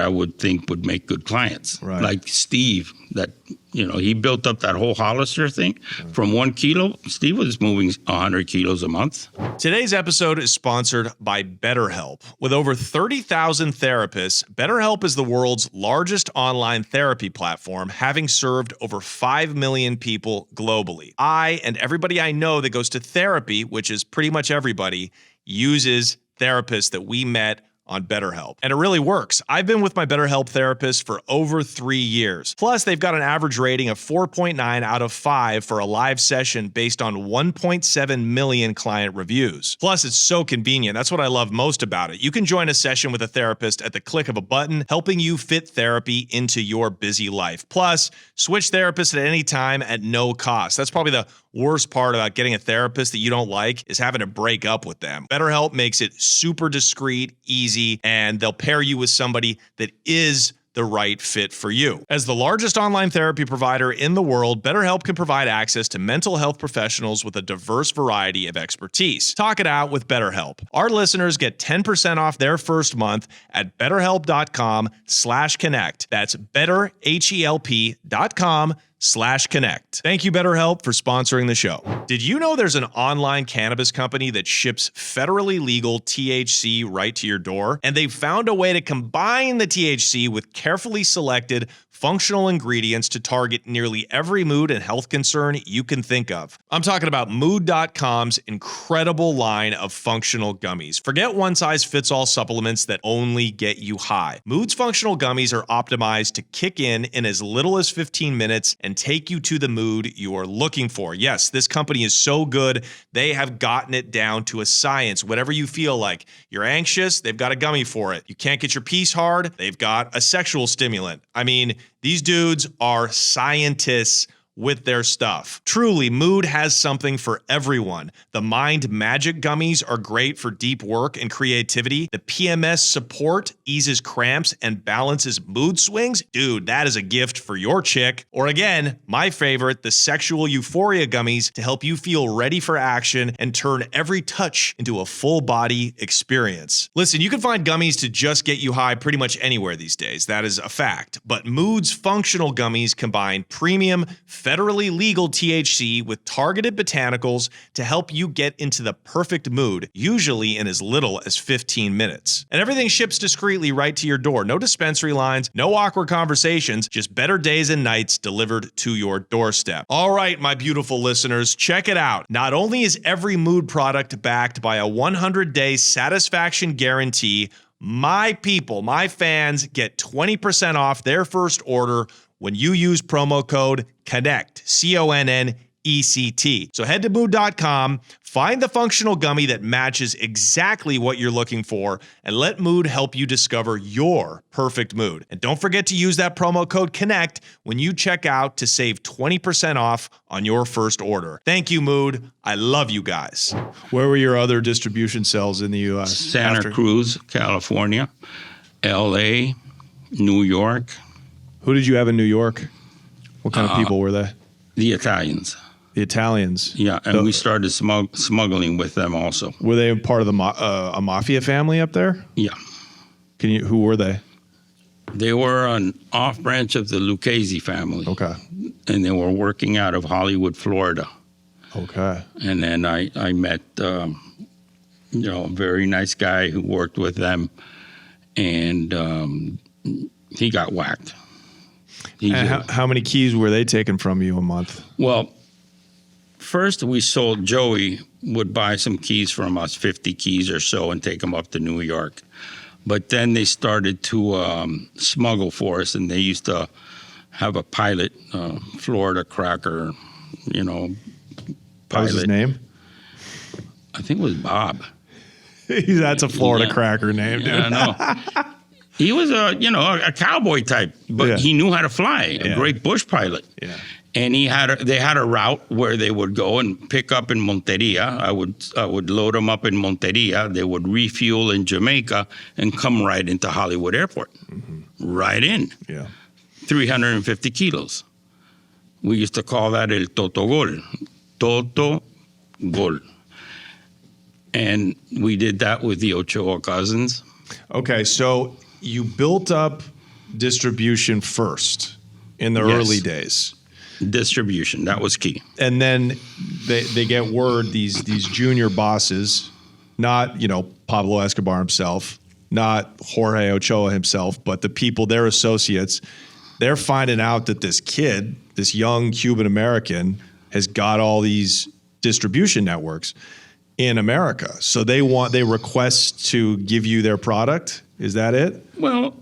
would think would make good clients. Right. Like Steve, that, he built up that whole Hollister thing from 1 kilo. Steve was moving 100 kilos a month. Today's episode is sponsored by Betterhelp. With over 30,000 therapists, Betterhelp is the world's largest online therapy platform, having served over 5 million people globally. I and everybody I know that goes to therapy, which is pretty much everybody, uses therapist that we met on Betterhelp. And it really works. I've been with my Betterhelp therapist for over 3 years. Plus, they've got an average rating of 4.9 out of 5 for a live session based on 1.7 million client reviews. Plus, it's so convenient. That's what I love most about it. You can join a session with a therapist at the click of a button, helping you fit therapy into your busy life. Plus, switch therapists at any time at no cost. That's probably the worst part about getting a therapist that you don't like is having to break up with them. BetterHelp makes it super discreet, easy, and they'll pair you with somebody that is the right fit for you. As the largest online therapy provider in the world, BetterHelp can provide access to mental health professionals with a diverse variety of expertise. Talk it out with BetterHelp. Our listeners get 10% off their first month at betterhelp.com/connect. That's betterhelp.com/connect. Thank you, BetterHelp, for sponsoring the show. Did you know there's an online cannabis company that ships federally legal THC right to your door? And they've found a way to combine the THC with carefully selected functional ingredients to target nearly every mood and health concern you can think of. I'm talking about Mood.com's incredible line of functional gummies. Forget one-size-fits-all supplements that only get you high. Mood's functional gummies are optimized to kick in as little as 15 minutes and take you to the mood you are looking for. Yes, this company is so good, they have gotten it down to a science. Whatever you feel like, you're anxious, they've got a gummy for it. You can't get your piece hard, they've got a sexual stimulant. I mean, these dudes are scientists with their stuff. Truly, Mood has something for everyone. The Mind Magic gummies are great for deep work and creativity. The PMS support eases cramps and balances mood swings. Dude, that is a gift for your chick. Or again, my favorite, the Sexual Euphoria gummies to help you feel ready for action and turn every touch into a full body experience. Listen, you can find gummies to just get you high pretty much anywhere these days. That is a fact. But Mood's functional gummies combine premium, federally legal THC with targeted botanicals to help you get into the perfect mood, usually in as little as 15 minutes. And everything ships discreetly right to your door. No dispensary lines, no awkward conversations, just better days and nights delivered to your doorstep. All right, my beautiful listeners, check it out. Not only is every Mood product backed by a 100-day satisfaction guarantee, my people, my fans get 20% off their first order when you use promo code CONNECT, CONNECT. So head to Mood.com, find the functional gummy that matches exactly what you're looking for, and let Mood help you discover your perfect mood. And don't forget to use that promo code CONNECT when you check out to save 20% off on your first order. Thank you, Mood. I love you guys. Where were your other distribution cells in the U.S.? Santa Cruz, California, L.A., New York. Who did you have in New York? What kind of people were they? The Italians. The Italians. Yeah, and we started smuggling with them also. Were they part of the a mafia family up there? Yeah. Who were they? They were an off branch of the Lucchese family. Okay. And they were working out of Hollywood, Florida. Okay. And then I met, a very nice guy who worked with them, and he got whacked. How many keys were they taking from you a month? Well, first we sold, Joey would buy some keys from us, 50 keys or so, and take them up to New York. But then they started to smuggle for us, and they used to have a pilot, Florida Cracker, pilot. What was his name? I think it was Bob. That's a Florida Cracker name, dude. Yeah, I know. He was a cowboy type, but he knew how to fly, a great bush pilot. Yeah. And they had a route where they would go and pick up in Monteria. I would load them up in Monteria. They would refuel in Jamaica and come right into Hollywood Airport. Mm-hmm. Right in. Yeah. 350 kilos. We used to call that el Totogol. Totogol. And we did that with the Ochoa cousins. Okay, so you built up distribution first in the early days. Distribution, that was key. And then they get word, these junior bosses, not, Pablo Escobar himself, not Jorge Ochoa himself, but the people, their associates, they're finding out that this kid, this young Cuban American, has got all these distribution networks. in America. So they request to give you their product. Is that it? Well,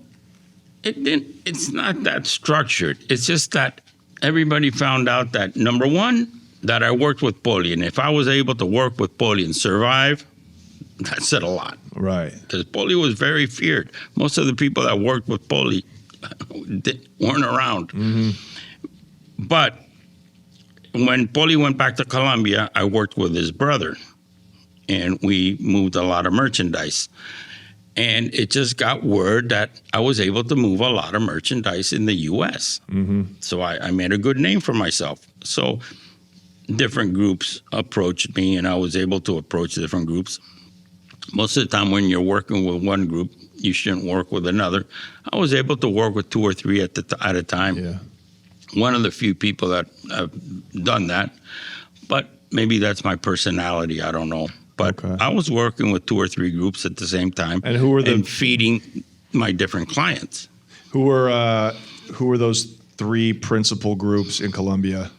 it's not that structured. It's just that everybody found out that, number one, that I worked with Poli. And if I was able to work with Poli and survive, that said a lot. Right. Because Poli was very feared. Most of the people that worked with Poli weren't around. Mm-hmm. But when Poli went back to Colombia, I worked with his brother. And we moved a lot of merchandise. And it just got word that I was able to move a lot of merchandise in the U.S. Mm-hmm. So I made a good name for myself. So different groups approached me, and I was able to approach different groups. Most of the time when you're working with one group, you shouldn't work with another. I was able to work with 2 or 3 at a time. Yeah. One of the few people that have done that. But maybe that's my personality. I don't know. But Okay. I was working with 2 or 3 groups at the same time, And who were feeding my different clients. Who were those 3 principal groups in Colombia?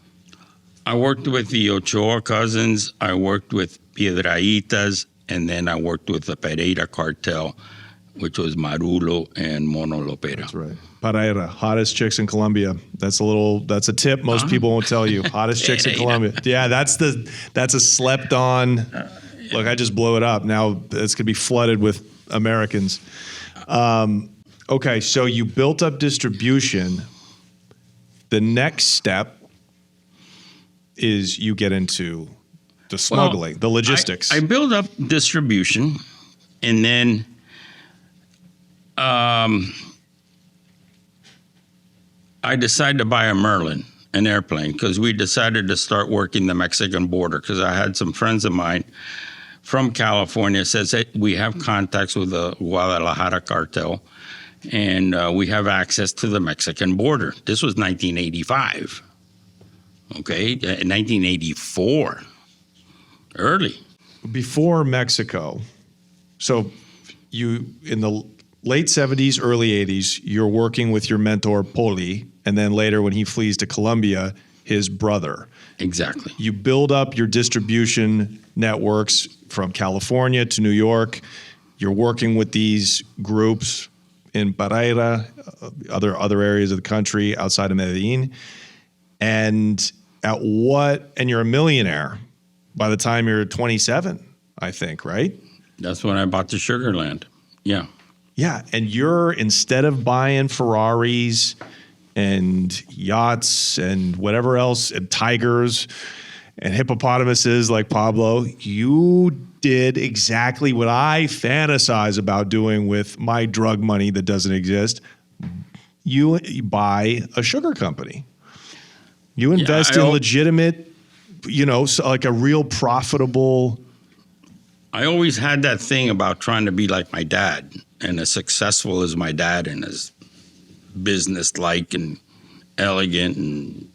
I worked with the Ochoa cousins. I worked with Piedrahitas, and then I worked with the Pereira cartel, which was Marulo and Mono Lopera. That's right. Pereira, hottest chicks in Colombia. That's a tip most people won't tell you. Hottest chicks in Colombia. Yeah, that's a slept on. Look, I just blow it up. Now it's going to be flooded with Americans. Okay, so you built up distribution. The next step is you get into the smuggling, the logistics. I built up distribution, and then I decided to buy a Merlin, an airplane, because we decided to start working the Mexican border, because I had some friends of mine from California says, hey, we have contacts with the Guadalajara cartel, and we have access to the Mexican border. This was 1985. Okay, 1984, early. Before Mexico, so you, in the late 70s, early 80s, you're working with your mentor, Poli, and then later when he flees to Colombia, his brother. Exactly. You build up your distribution networks from California to New York. You're working with these groups in Pereira, other areas of the country outside of Medellin. And you're a millionaire by the time you're 27, I think, right? That's when I bought the Sugar Land. Yeah. Yeah, and instead of buying Ferraris and yachts and whatever else, and tigers and hippopotamuses like Pablo, you did exactly what I fantasize about doing with my drug money that doesn't exist. You buy a sugar company. You invest in legitimate, like a real profitable. I always had that thing about trying to be like my dad and as successful as my dad and as business-like and elegant and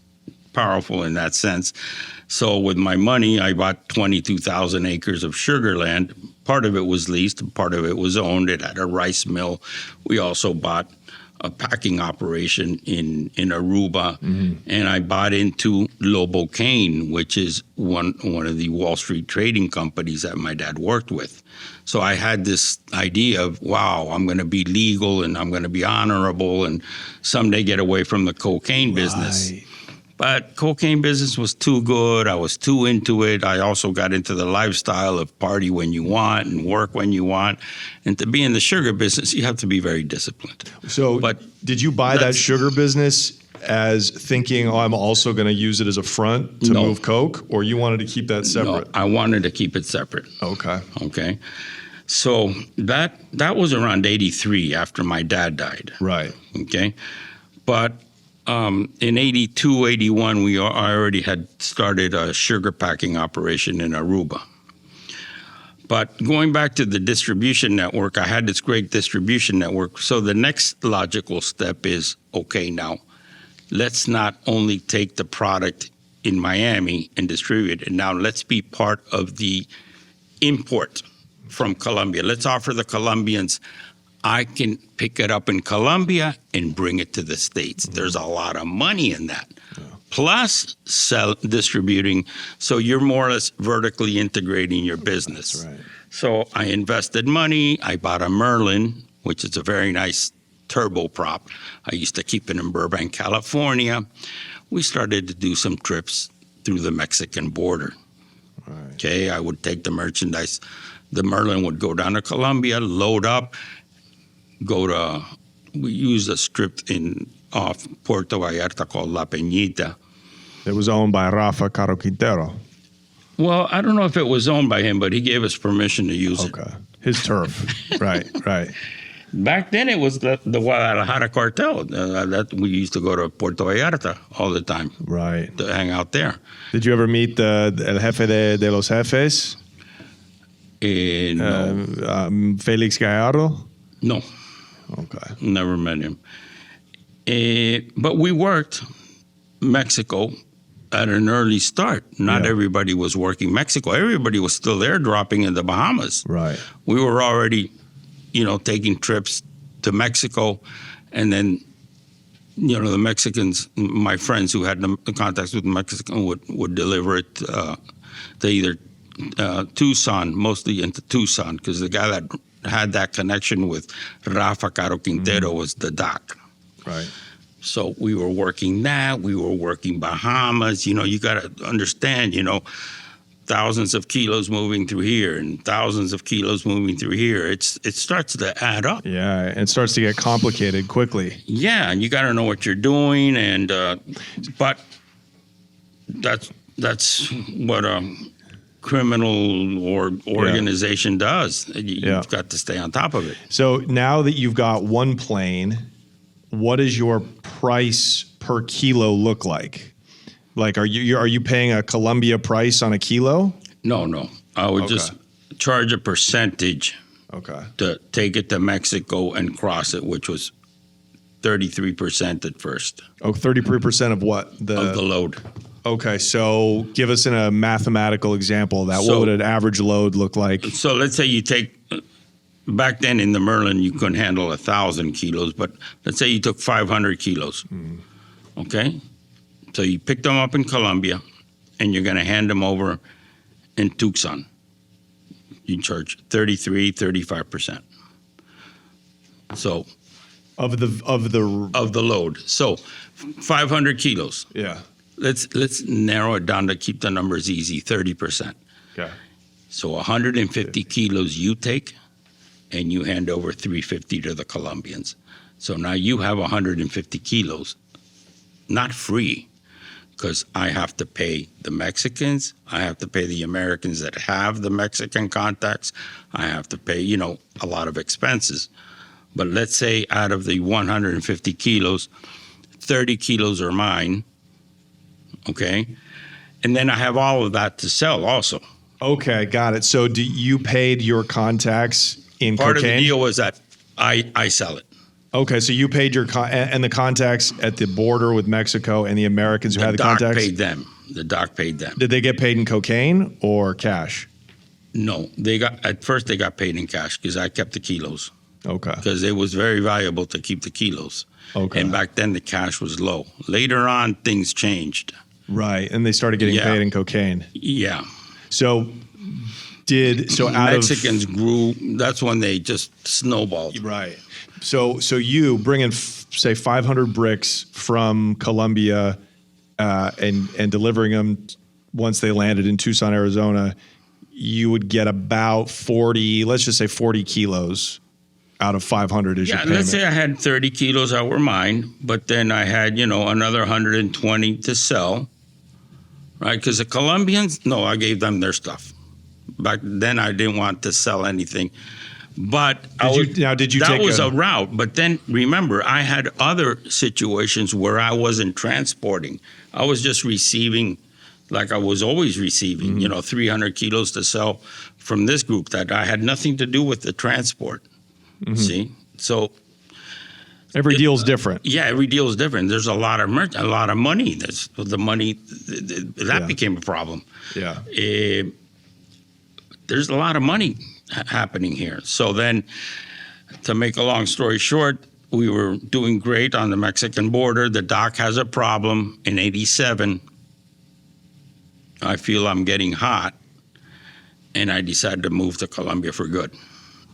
powerful in that sense. So with my money, I bought 22,000 acres of sugar land. Part of it was leased, part of it was owned. It had a rice mill. We also bought a packing operation in Aruba, and I bought into Lobocaine, which is one of the Wall Street trading companies that my dad worked with. So I had this idea of, wow, I'm going to be legal and I'm going to be honorable and someday get away from the cocaine business. Right. But cocaine business was too good. I was too into it. I also got into the lifestyle of party when you want and work when you want. And to be in the sugar business, you have to be very disciplined. So did you buy that sugar business as thinking, I'm also going to use it as a front to move coke, or you wanted to keep that separate? No, I wanted to keep it separate. Okay. So that was around 83 after my dad died. Right. Okay. But in 82, 81, I already had started a sugar packing operation in Aruba. But going back to the distribution network, I had this great distribution network. So the next logical step is, okay, now let's not only take the product in Miami and distribute it. Now let's be part of the import from Colombia. Let's offer the Colombians, I can pick it up in Colombia and bring it to the States. There's a lot of money in that. plus distributing. So you're more or less vertically integrating your business. That's right. So I invested money. I bought a Merlin, which is a very nice turboprop. I used to keep it in Burbank, California. We started to do some trips through the Mexican border. Right. Okay, I would take the merchandise. The Merlin would go down to Colombia, load up, we used a strip off Puerto Vallarta called La Peñita. It was owned by Rafa Caro Quintero. Well, I don't know if it was owned by him, but he gave us permission to use it. Okay. His turf. Right. Back then, it was the Guadalajara cartel. That we used to go to Puerto Vallarta all the time. Right. To hang out there. Did you ever meet el jefe de los jefes? No. Felix Gallardo? No. Okay. Never met him. But we worked Mexico at an early start. Not everybody was working Mexico. Everybody was still there dropping in the Bahamas. Right. We were already, taking trips to Mexico. And then, the Mexicans, my friends who had the contacts with Mexican would deliver it to either Tucson, mostly into Tucson, because the guy that had that connection with Rafa Caro Quintero was the doc. Right. So we were working that. We were working Bahamas. You got to understand, thousands of kilos moving through here and thousands of kilos moving through here. It starts to add up. Yeah, it starts to get complicated quickly. Yeah, and you got to know what you're doing. And but that's what a criminal or organization does. You've got to stay on top of it. So now that you've got one plane, what does your price per kilo look like? Like, are you paying a Colombia price on a kilo? No. I would just charge a percentage to take it to Mexico and cross it, which was 33% at first. Oh, 33% of what? Of the load. Okay, so give us a mathematical example of that. What would an average load look like? So let's say you take, back then in the Merlin, you couldn't handle 1,000 kilos, but let's say you took 500 kilos, okay? So you pick them up in Colombia, and you're going to hand them over in Tucson. You charge 35%. So of the load. So 500 kilos. Yeah. Let's narrow it down to keep the numbers easy. 30%. Okay. So 150 kilos you take, and you hand over 350 to the Colombians. So now you have 150 kilos, not free. Because I have to pay the Mexicans, I have to pay the Americans that have the Mexican contacts, I have to pay, a lot of expenses. But let's say out of the 150 kilos, 30 kilos are mine, okay? And then I have all of that to sell also. Okay, got it. So you paid your contacts in Part cocaine? of the deal was that I sell it. Okay, so you paid and the contacts at the border with Mexico and the Americans who had the contacts? The doc paid them. Did they get paid in cocaine or cash? No, at first they got paid in cash because I kept the kilos. Okay. Because it was very valuable to keep the kilos. Okay. And back then the cash was low. Later on, things changed. Right, and they started getting paid in cocaine. Yeah. So Mexicans grew. That's when they just snowballed. Right. So you bring in, say, 500 bricks from Colombia and delivering them once they landed in Tucson, Arizona, you would get about 40, let's just say 40 kilos out of 500 as your payment. Let's say I had 30 kilos that were mine, but then I had, another 120 to sell, right? Because the Colombians, I gave them their stuff. Back then I didn't want to sell anything. But that was a route. But then remember, I had other situations where I wasn't transporting. I was just receiving, like I was always receiving, 300 kilos to sell from this group that I had nothing to do with the transport. See? So every deal is different. Yeah, every deal is different. There's a lot of a lot of money. The money that became a problem. Yeah. There's a lot of money happening here. So then, to make a long story short, we were doing great on the Mexican border. The doc has a problem. In 87, I feel I'm getting hot, and I decided to move to Colombia for good.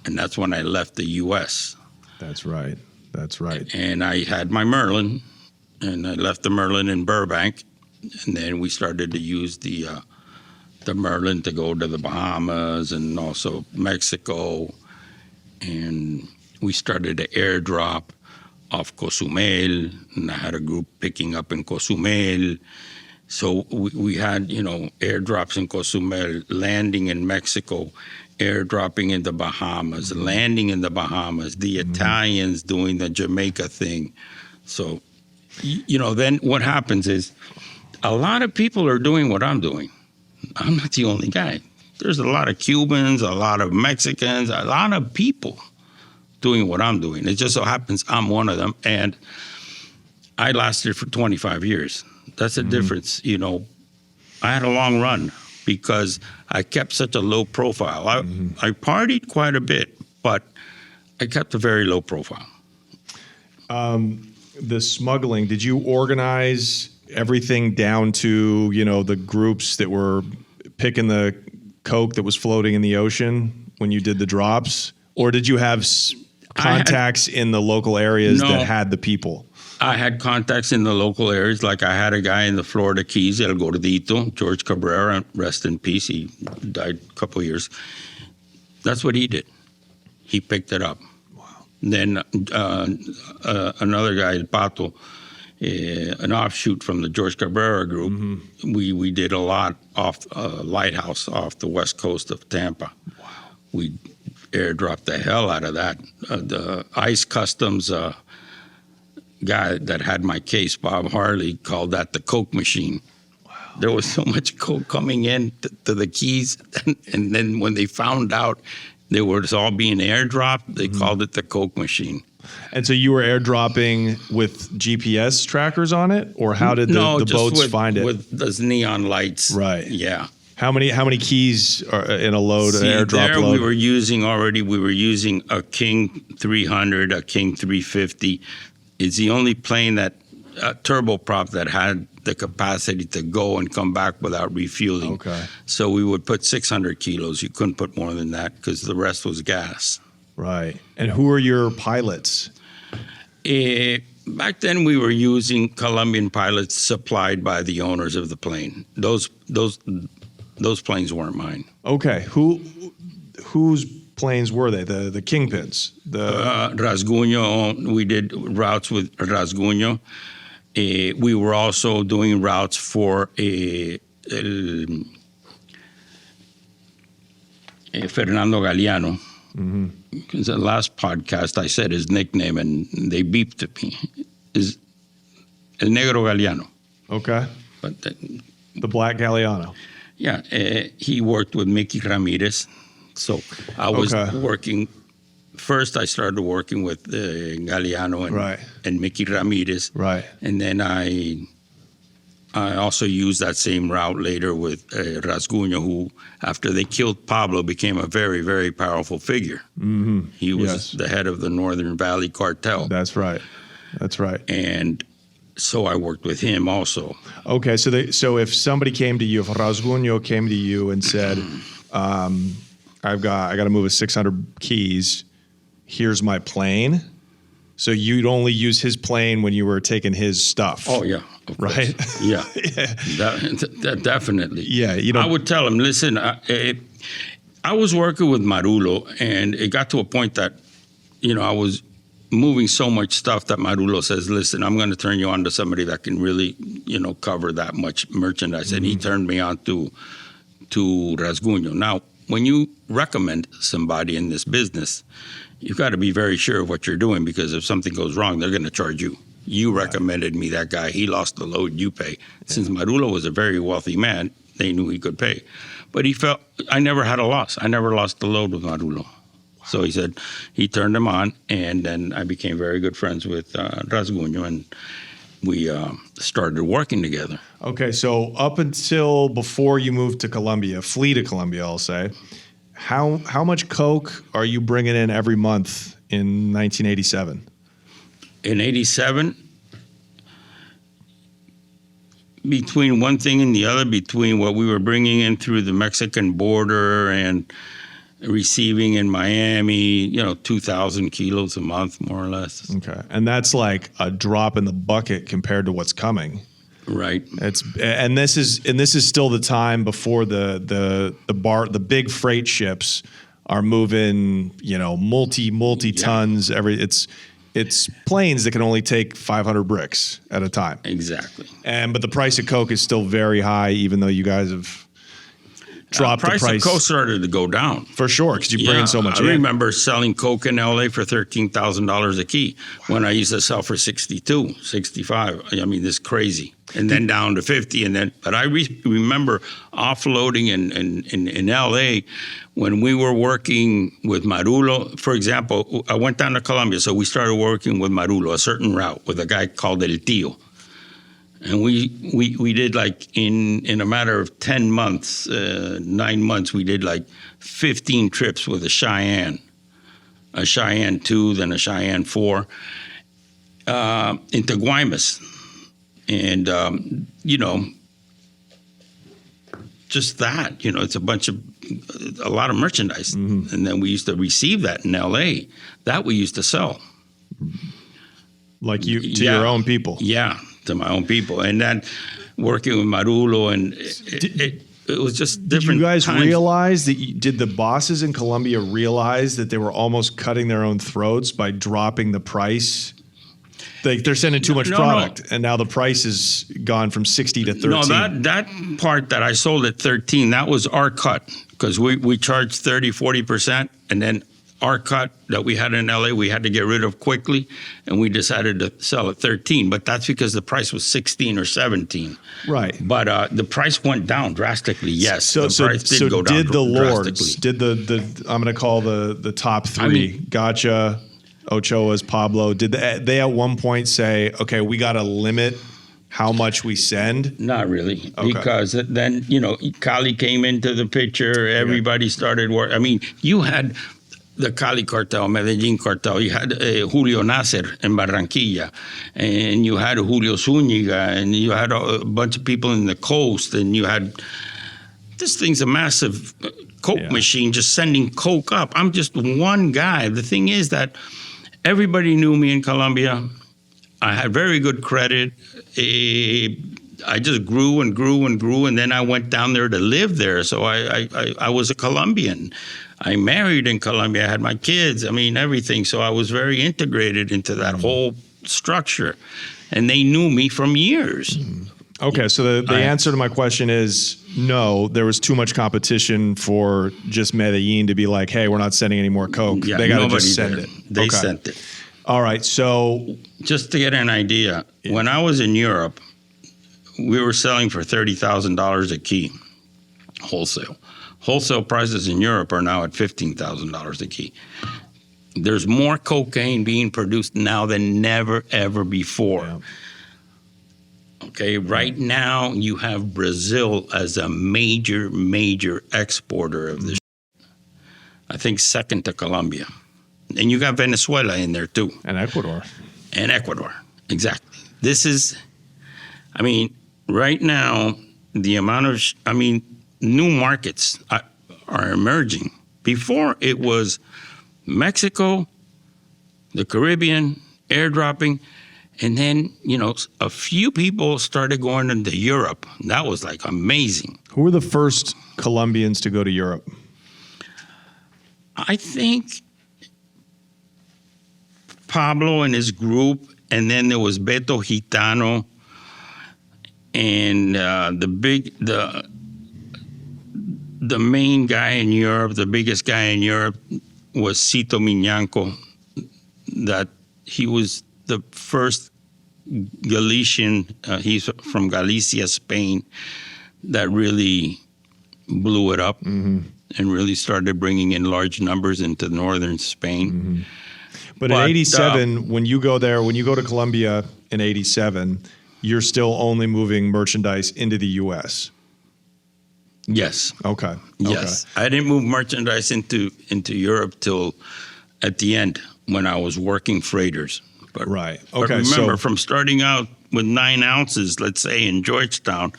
And that's when I left the U.S. That's right. That's right. And I had my Merlin, and I left the Merlin in Burbank, and then we started to use the Merlin to go to the Bahamas and also Mexico, and we started to airdrop off Cozumel, and I had a group picking up in Cozumel. So we had, airdrops in Cozumel, landing in Mexico, airdropping in the Bahamas, landing in the Bahamas, the Italians doing the Jamaica thing. So, then what happens is a lot of people are doing what I'm doing. I'm not the only guy. There's a lot of Cubans, a lot of Mexicans, a lot of people doing what I'm doing. It just so happens I'm one of them, and I lasted for 25 years. That's the difference. I had a long run because I kept such a low profile. I partied quite a bit, but I kept a very low profile. The smuggling, did you organize everything down to, the groups that were picking the coke that was floating in the ocean when you did the drops? Or did you have contacts in the local areas that had the people? I had contacts in the local areas. Like I had a guy in the Florida Keys, El Gordito, George Cabrera, rest in peace. He died a couple of years. That's what he did. He picked it up. Wow. Then another guy, El Pato, an offshoot from the George Cabrera group. We did a lot off Lighthouse off the west coast of Tampa. Wow. We airdropped the hell out of that. The ICE Customs guy that had my case, Bob Harley, called that the coke machine. Wow. There was so much coke coming in to the Keys, and then when they found out they were all being airdropped, they called it the coke machine. And so you were airdropping with GPS trackers on it, or how did the boats find it? With those neon lights. Right. Yeah. How many keys are in a load? An airdrop there load? We were using a King 300, a King 350. It's the only plane turboprop that had the capacity to go and come back without refueling. Okay. So we would put 600 kilos. You couldn't put more than that because the rest was gas. Right. And who are your pilots? Back then we were using Colombian pilots supplied by the owners of the plane. Those planes weren't mine. Okay. Whose planes were they? The Kingpins? Rasguño. We did routes with Rasguño. We were also doing routes for Fernando Galeano. Because the last podcast I said his nickname and they beeped at me. Is El Negro Galeano. Okay. But the Black Galeano. Yeah, he worked with Mickey Ramirez. So I was working. First, I started working with Galeano and Mickey Ramirez. Right. And then I also used that same route later with Rasguño, who, after they killed Pablo, became a very, very powerful figure. He was the head of the Northern Valley Cartel. That's right. That's right. And so I worked with him also. Okay, so if somebody came to you, if Rasguño came to you and said, I got to move 600 keys, here's my plane. So you'd only use his plane when you were taking his stuff. Oh, yeah. Right? Yeah. That definitely. Yeah. I would tell him, listen, I was working with Marulo, and it got to a point that, I was moving so much stuff that Marulo says, listen, I'm going to turn you on to somebody that can really, cover that much merchandise. And he turned me on to Rasguño. Now, when you recommend somebody in this business, you've got to be very sure of what you're doing, because if something goes wrong, they're going to charge you. You recommended me that guy. He lost the load, you pay. Since Marulo was a very wealthy man, they knew he could pay. But he felt, I never had a loss. I never lost the load with Marulo. Wow. So he said, he turned him on, and then I became very good friends with Rasguño, and we started working together. Okay, so up until before you moved to Colombia, flee to Colombia, I'll say, how much coke are you bringing in every month in 1987? In 87, between one thing and the other, between what we were bringing in through the Mexican border and receiving in Miami, 2,000 kilos a month, more or less. Okay. And that's like a drop in the bucket compared to what's coming. Right. This is still the time before the big freight ships are moving, multi tons it's planes that can only take 500 bricks at a time. Exactly. But the price of coke is still very high, even though you guys have dropped the price. Of coke started to go down. For sure, because you bring in so much I in. remember selling coke in LA for $13,000 a key when I used to sell for 62, 65. I mean, this is crazy. And then down to 50. But I remember offloading in LA when we were working with Marulo. For example, I went down to Colombia, so we started working with Marulo, a certain route with a guy called El Tío. And we did like in a matter of 10 months, 9 months, we did like 15 trips with a Cheyenne 2, then a Cheyenne 4, into Guaymas. And, just that, it's a lot of merchandise. Mm-hmm. And then we used to receive that in LA. That we used to sell. Like your own people. Yeah, to my own people. And then working with Marulo, and it was just different. Did you guys times. realize that? Did the bosses in Colombia realize that they were almost cutting their own throats by dropping the price? They're sending too much product, and now the price has gone from 60 to 13. No, that part that I sold at 13, that was our cut, because we charged 30, 40%, and then our cut that we had in LA, we had to get rid of quickly, and we decided to sell at 13. But that's because the price was 16 or 17. Right. But the price went down drastically. Yes. So did the lords, did the I'm going to call the top three, Gotcha, Ochoa's, Pablo, did they at one point say, okay, we got to limit how much we send? Not really, because then, Cali came into the picture. Everybody started work. I mean, you had the Cali cartel, Medellín cartel. You had Julio Nasser in Barranquilla, and you had Julio Zúñiga, and you had a bunch of people in the coast, and you had, this thing's a massive coke machine just sending coke up. I'm just one guy. The thing is that everybody knew me in Colombia. I had very good credit. I just grew and grew and grew, and then I went down there to live there. So I was a Colombian. I married in Colombia. I had my kids. I mean, everything. So I was very integrated into that whole structure, and they knew me from years. Okay, so the answer to my question is no. There was too much competition for just Medellin to be like, hey, we're not sending any more coke. Yeah, they got to just send it. They sent it. All right, so just to get an idea, when I was in Europe, we were selling for $30,000 a key, wholesale. Wholesale prices in Europe are now at $15,000 a key. There's more cocaine being produced now than never, ever before. Yeah. Okay, right now you have Brazil as a major, major exporter of this. I think second to Colombia. And you got Venezuela in there too. And Ecuador. And Ecuador, exactly. This is, right now, the amount of, new markets are emerging. Before it was Mexico, the Caribbean, airdropping, and then, a few people started going into Europe. That was like amazing. Who were the first Colombians to go to Europe? I think Pablo and his group, and then there was Beto Gitano, and the main guy in Europe, the biggest guy in Europe was Cito Miñanco, that he was the first Galician, he's from Galicia, Spain, that really blew it up and really started bringing in large numbers into northern Spain. Mm-hmm. But in 87, when you go to Colombia in 87, you're still only moving merchandise into the U.S. Yes. Okay. Yes. I didn't move merchandise into Europe till at the end when I was working freighters. But, Right. But Okay, remember, so- from starting out with 9 ounces, let's say in Georgetown,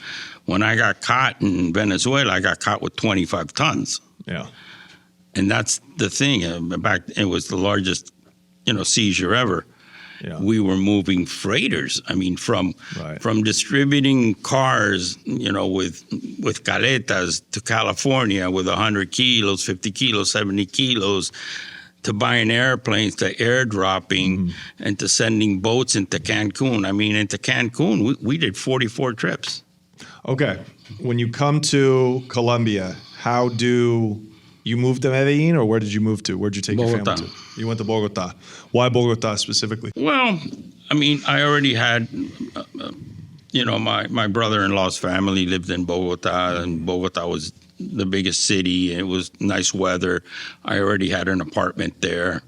when I got caught in Venezuela, I got caught with 25 tons. Yeah. And that's the thing. Back, it was the largest, seizure ever. Yeah. We were moving freighters. I mean, from Right. distributing cars, with caletas to California with 100 kilos, 50 kilos, 70 kilos, to buying airplanes, to airdropping, and to sending boats into Cancun. I mean, into Cancun, we did 44 trips. Okay. When you come to Colombia, how do you move to Medellin, or where did you move to? Where'd you take your Bogota. family to? You went to Bogota. Why Bogota specifically? Well, I mean, I already had, my brother-in-law's family lived in Bogota, and Bogota was the biggest city. It was nice weather. I already had an apartment there.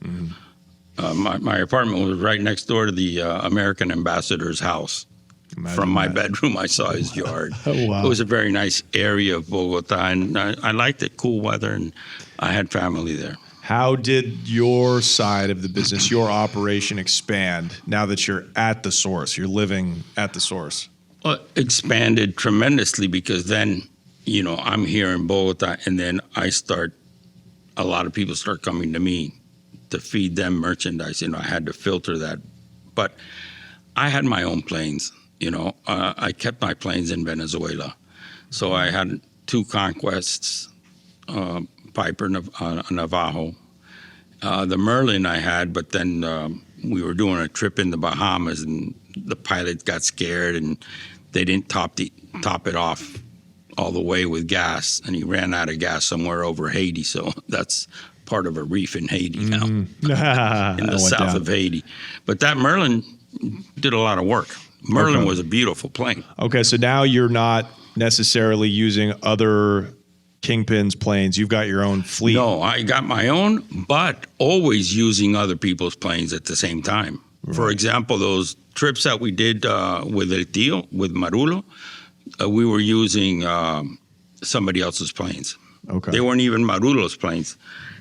My apartment was right next door to the American ambassador's house. Imagine From my that. bedroom, I saw his yard. Oh, wow. It was a very nice area of Bogota, and I liked it, cool weather, and I had family there. How did your side of the business, your operation expand now that you're at the source? You're living at the source. Well, expanded tremendously because then, I'm here in Bogota, and then a lot of people start coming to me to feed them merchandise. I had to filter that. But I had my own planes. I kept my planes in Venezuela. So I had 2 Conquests, Piper Navajo. The Merlin I had, but then we were doing a trip in the Bahamas, and the pilot got scared, and they didn't top it off all the way with gas, and he ran out of gas somewhere over Haiti. So that's part of a reef in Haiti now, in the south of Haiti. But that Merlin did a lot of work. Merlin was a beautiful plane. Okay, so now you're not necessarily using other Kingpin's planes. You've got your own fleet. No, I got my own, but always using other people's planes at the same time. Right. For example, those trips that we did with El Tío, with Marulo, we were using somebody else's planes. Okay. They weren't even Marulo's planes.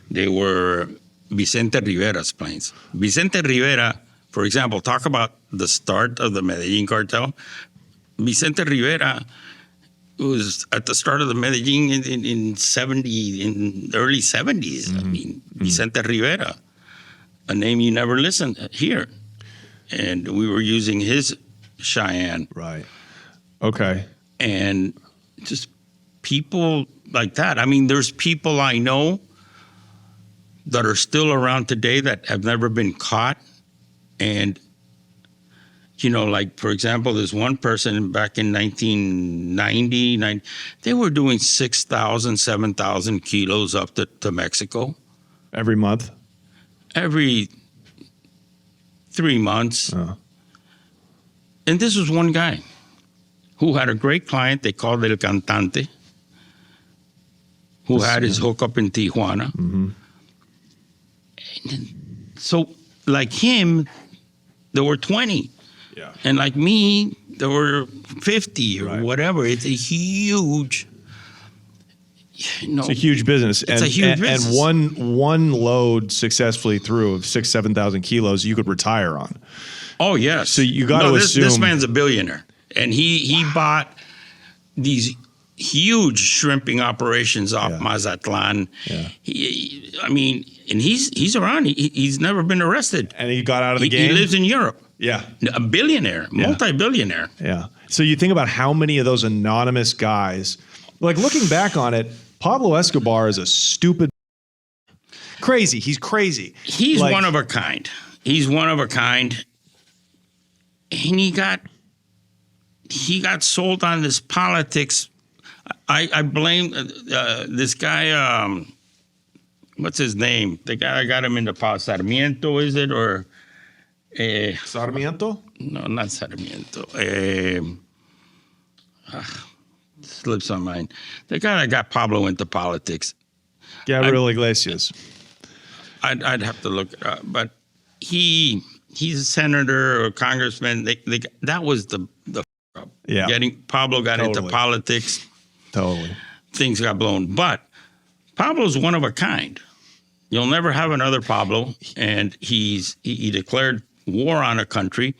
They were Vicente Rivera's planes. Vicente Rivera, for example, talk about the start of the Medellin Cartel. Vicente Rivera was at the start of the Medellin in the early 70s. I mean, Vicente Rivera, a name you never listened here. And we were using his Cheyenne. Right. Okay. And just people like that. I mean, there's people I know that are still around today that have never been caught. And, like, for example, there's one person back in 1990, they were doing 6,000, 7,000 kilos up to Mexico. Every month? Every 3 months. And this was one guy who had a great client. They called it El Cantante, who had his hookup in Tijuana. And so, like him, there were 20. Yeah. And like me, there were 50 or whatever. It's a huge, It's a huge business. It's a huge business. And one load successfully through of 6,000, 7,000 kilos, you could retire on. Oh, yes. So you got to assume this man's a billionaire. And he bought these huge shrimping operations off Mazatlan. Yeah. And he's around. He's never been arrested. And he got out of the game? He lives in Europe. Yeah. A billionaire, multi-billionaire. Yeah. So you think about how many of those anonymous guys, like looking back on it, Pablo Escobar is a stupid, crazy. He's crazy. He's one of a kind. He's one of a kind. And he got sold on this politics. I blame this guy, what's his name? The guy that got him into Sarmiento, is it? Or Sarmiento? No, not Sarmiento. Slips on mine. The guy that got Pablo into politics. Gabriel Iglesias. I'd have to look it up, but he's a senator or a congressman. That was the up. Yeah. Pablo got into politics. Totally. Things got blown, but Pablo's one of a kind. You'll never have another Pablo, and he declared war on a country.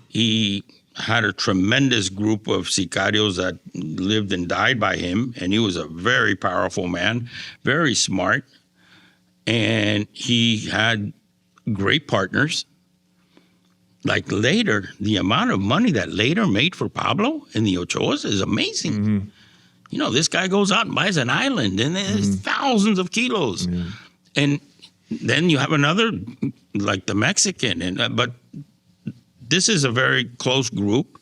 He had a tremendous group of sicarios that lived and died by him, and he was a very powerful man, very smart, and he had great partners. Like later, the amount of money that later made for Pablo and the Ochoas is amazing. Mm-hmm. You know, this guy goes out and buys an island, and there's thousands of kilos. And then you have another, like the Mexican, and but this is a very close group.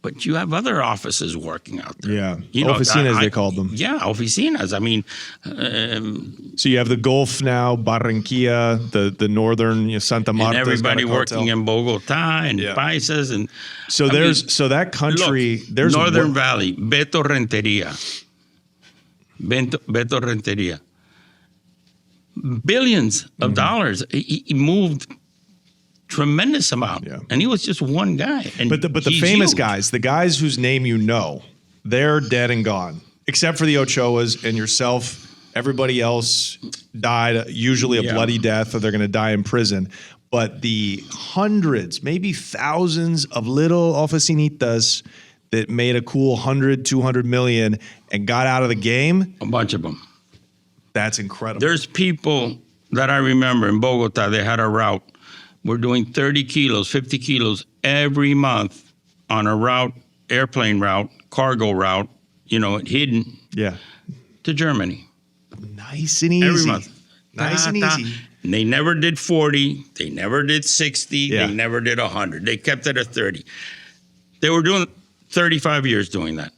But you have other offices working out there. Yeah, you know, oficinas they called them. Yeah, oficinas. I mean, So you have the Gulf now, Barranquilla, the northern Santa Marta. and everybody working in Bogota and Paisas, and So so that country, look, there's Northern Valley, Beto Renteria, billions of dollars. He moved tremendous amount, and he was just one guy. And But the he's famous huge. guys, the guys whose name you know, they're dead and gone, except for the Ochoas and yourself. Everybody else died, usually a bloody death, or they're going to die in prison. But the hundreds, maybe thousands of little oficinitas that made a cool 100, 200 million and got out of the game, A bunch of them. that's incredible. There's people that I remember in Bogota. They had a route. We're doing 30 kilos, 50 kilos every month on a route, airplane route, cargo route, you know, hidden to Germany. Nice and easy. Every month. Nice and easy. And they never did 40. They never did 60. They never did 100. They kept it at 30. They were doing 35 years doing that.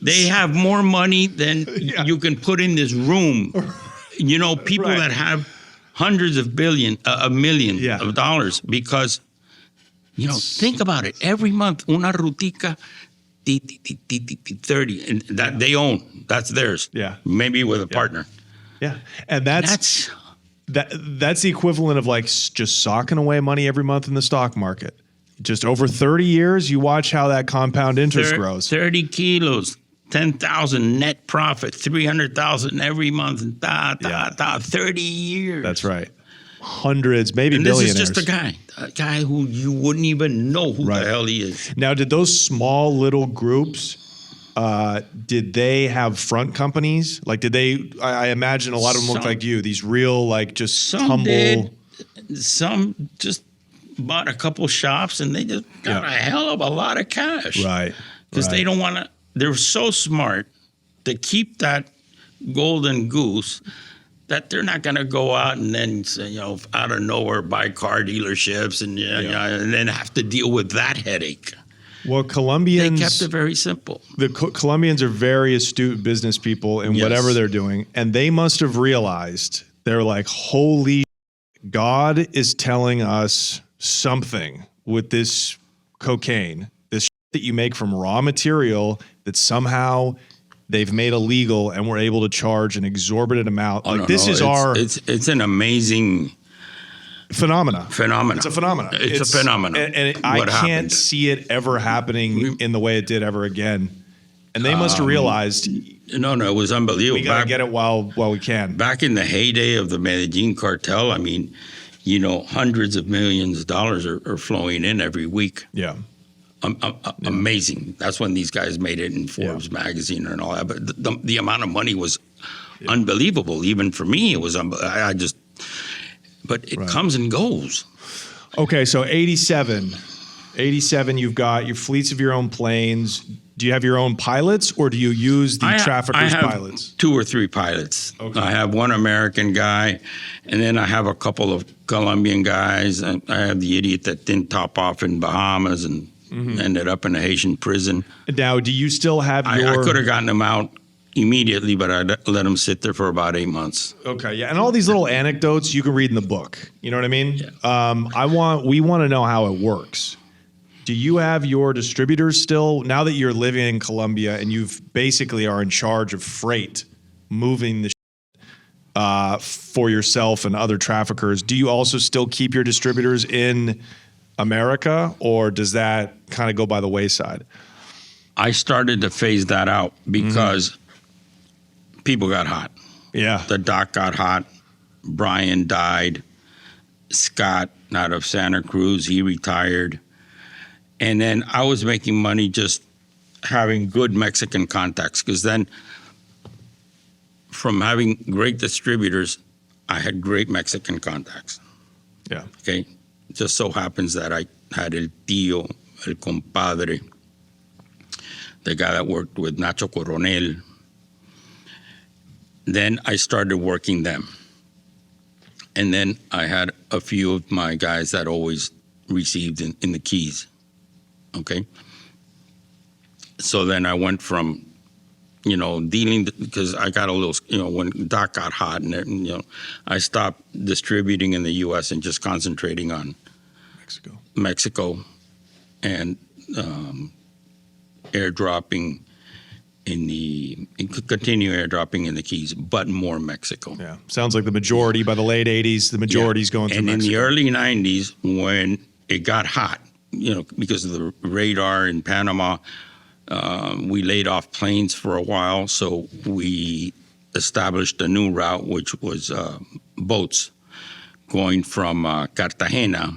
They have more money than you can put in this room. You know, people that have hundreds of millions of dollars because, you know, think about it. Every month, una rutica, 30, and that they own. That's theirs. Yeah. Maybe with a partner. Yeah. And that's the equivalent of like just socking away money every month in the stock market. Just over 30 years, you watch how that compound interest grows. 30 kilos, 10,000 net profit, 300,000 every month, 30 years. That's right. Hundreds, maybe and billionaires. This is just a guy who you wouldn't even know who the hell he is. Now, did those small little groups, did they have front companies? Like, did they, I imagine a lot of them looked like you, these real, like, just humble. Did. Some just bought a couple shops and they just got a hell of a lot of cash. Right. Because they don't want to, they're so smart to keep that golden goose that they're not going to go out and then, you know, out of nowhere buy car dealerships and, and then have to deal with that headache. Well, Colombians, they kept it very simple. The Colombians are very astute business people in whatever they're doing. And they must have realized, they're like, holy shit, God is telling us something with this cocaine, this shit that you make from raw material that somehow they've made illegal and we're able to charge an exorbitant amount. It's an amazing phenomena. It's a phenomenon. It's a phenomenon. And I can't see it ever happening in the way it did ever again. And they must have realized. No, it was unbelievable. We gotta get it while we can. Back in the heyday of the Medellín Cartel, I mean, you know, hundreds of millions of dollars are flowing in every week. Yeah. Amazing. That's when these guys made it in Forbes magazine and all that. But the amount of money was unbelievable. Even for me, it was but it comes and goes. Okay, so 87, you've got your fleets of your own planes. Do you have your own pilots or do you use the traffickers' pilots? 2 or 3 pilots. Okay. I have one American guy, and then I have a couple of Colombian guys. I have the idiot that didn't top off in Bahamas and ended up in a Haitian prison. Now, do you still have your... I could have gotten him out immediately, but I let him sit there for about 8 months. Okay, yeah. And all these little anecdotes you can read in the book. You know what I mean? Yeah. We want to know how it works. Do you have your distributors still, now that you're living in Colombia and you've basically are in charge of freight, moving the for yourself and other traffickers, do you also still keep your distributors in America, or does that kind of go by the wayside? I started to phase that out because people got hot. Yeah. The doc got hot. Brian died. Scott, out of Santa Cruz. He retired. And then I was making money just having good Mexican contacts, because then from having great distributors, I had great Mexican contacts. Yeah. Okay. It just so happens that I had el tío, el compadre, the guy that worked with Nacho Coronel. Then I started working them. And then I had a few of my guys that always received in the Keys. Okay. So then I went from, dealing, because I got a little, when Doc got hot and, I stopped distributing in the U.S. and just concentrating on Mexico and airdropping continue airdropping in the Keys, but more Mexico. Yeah. Sounds like the majority by the late 80s, the majority's going through Mexico. And in the early 90s, when it got hot, because of the radar in Panama, we laid off planes for a while, so we established a new route, which was boats going from Cartagena,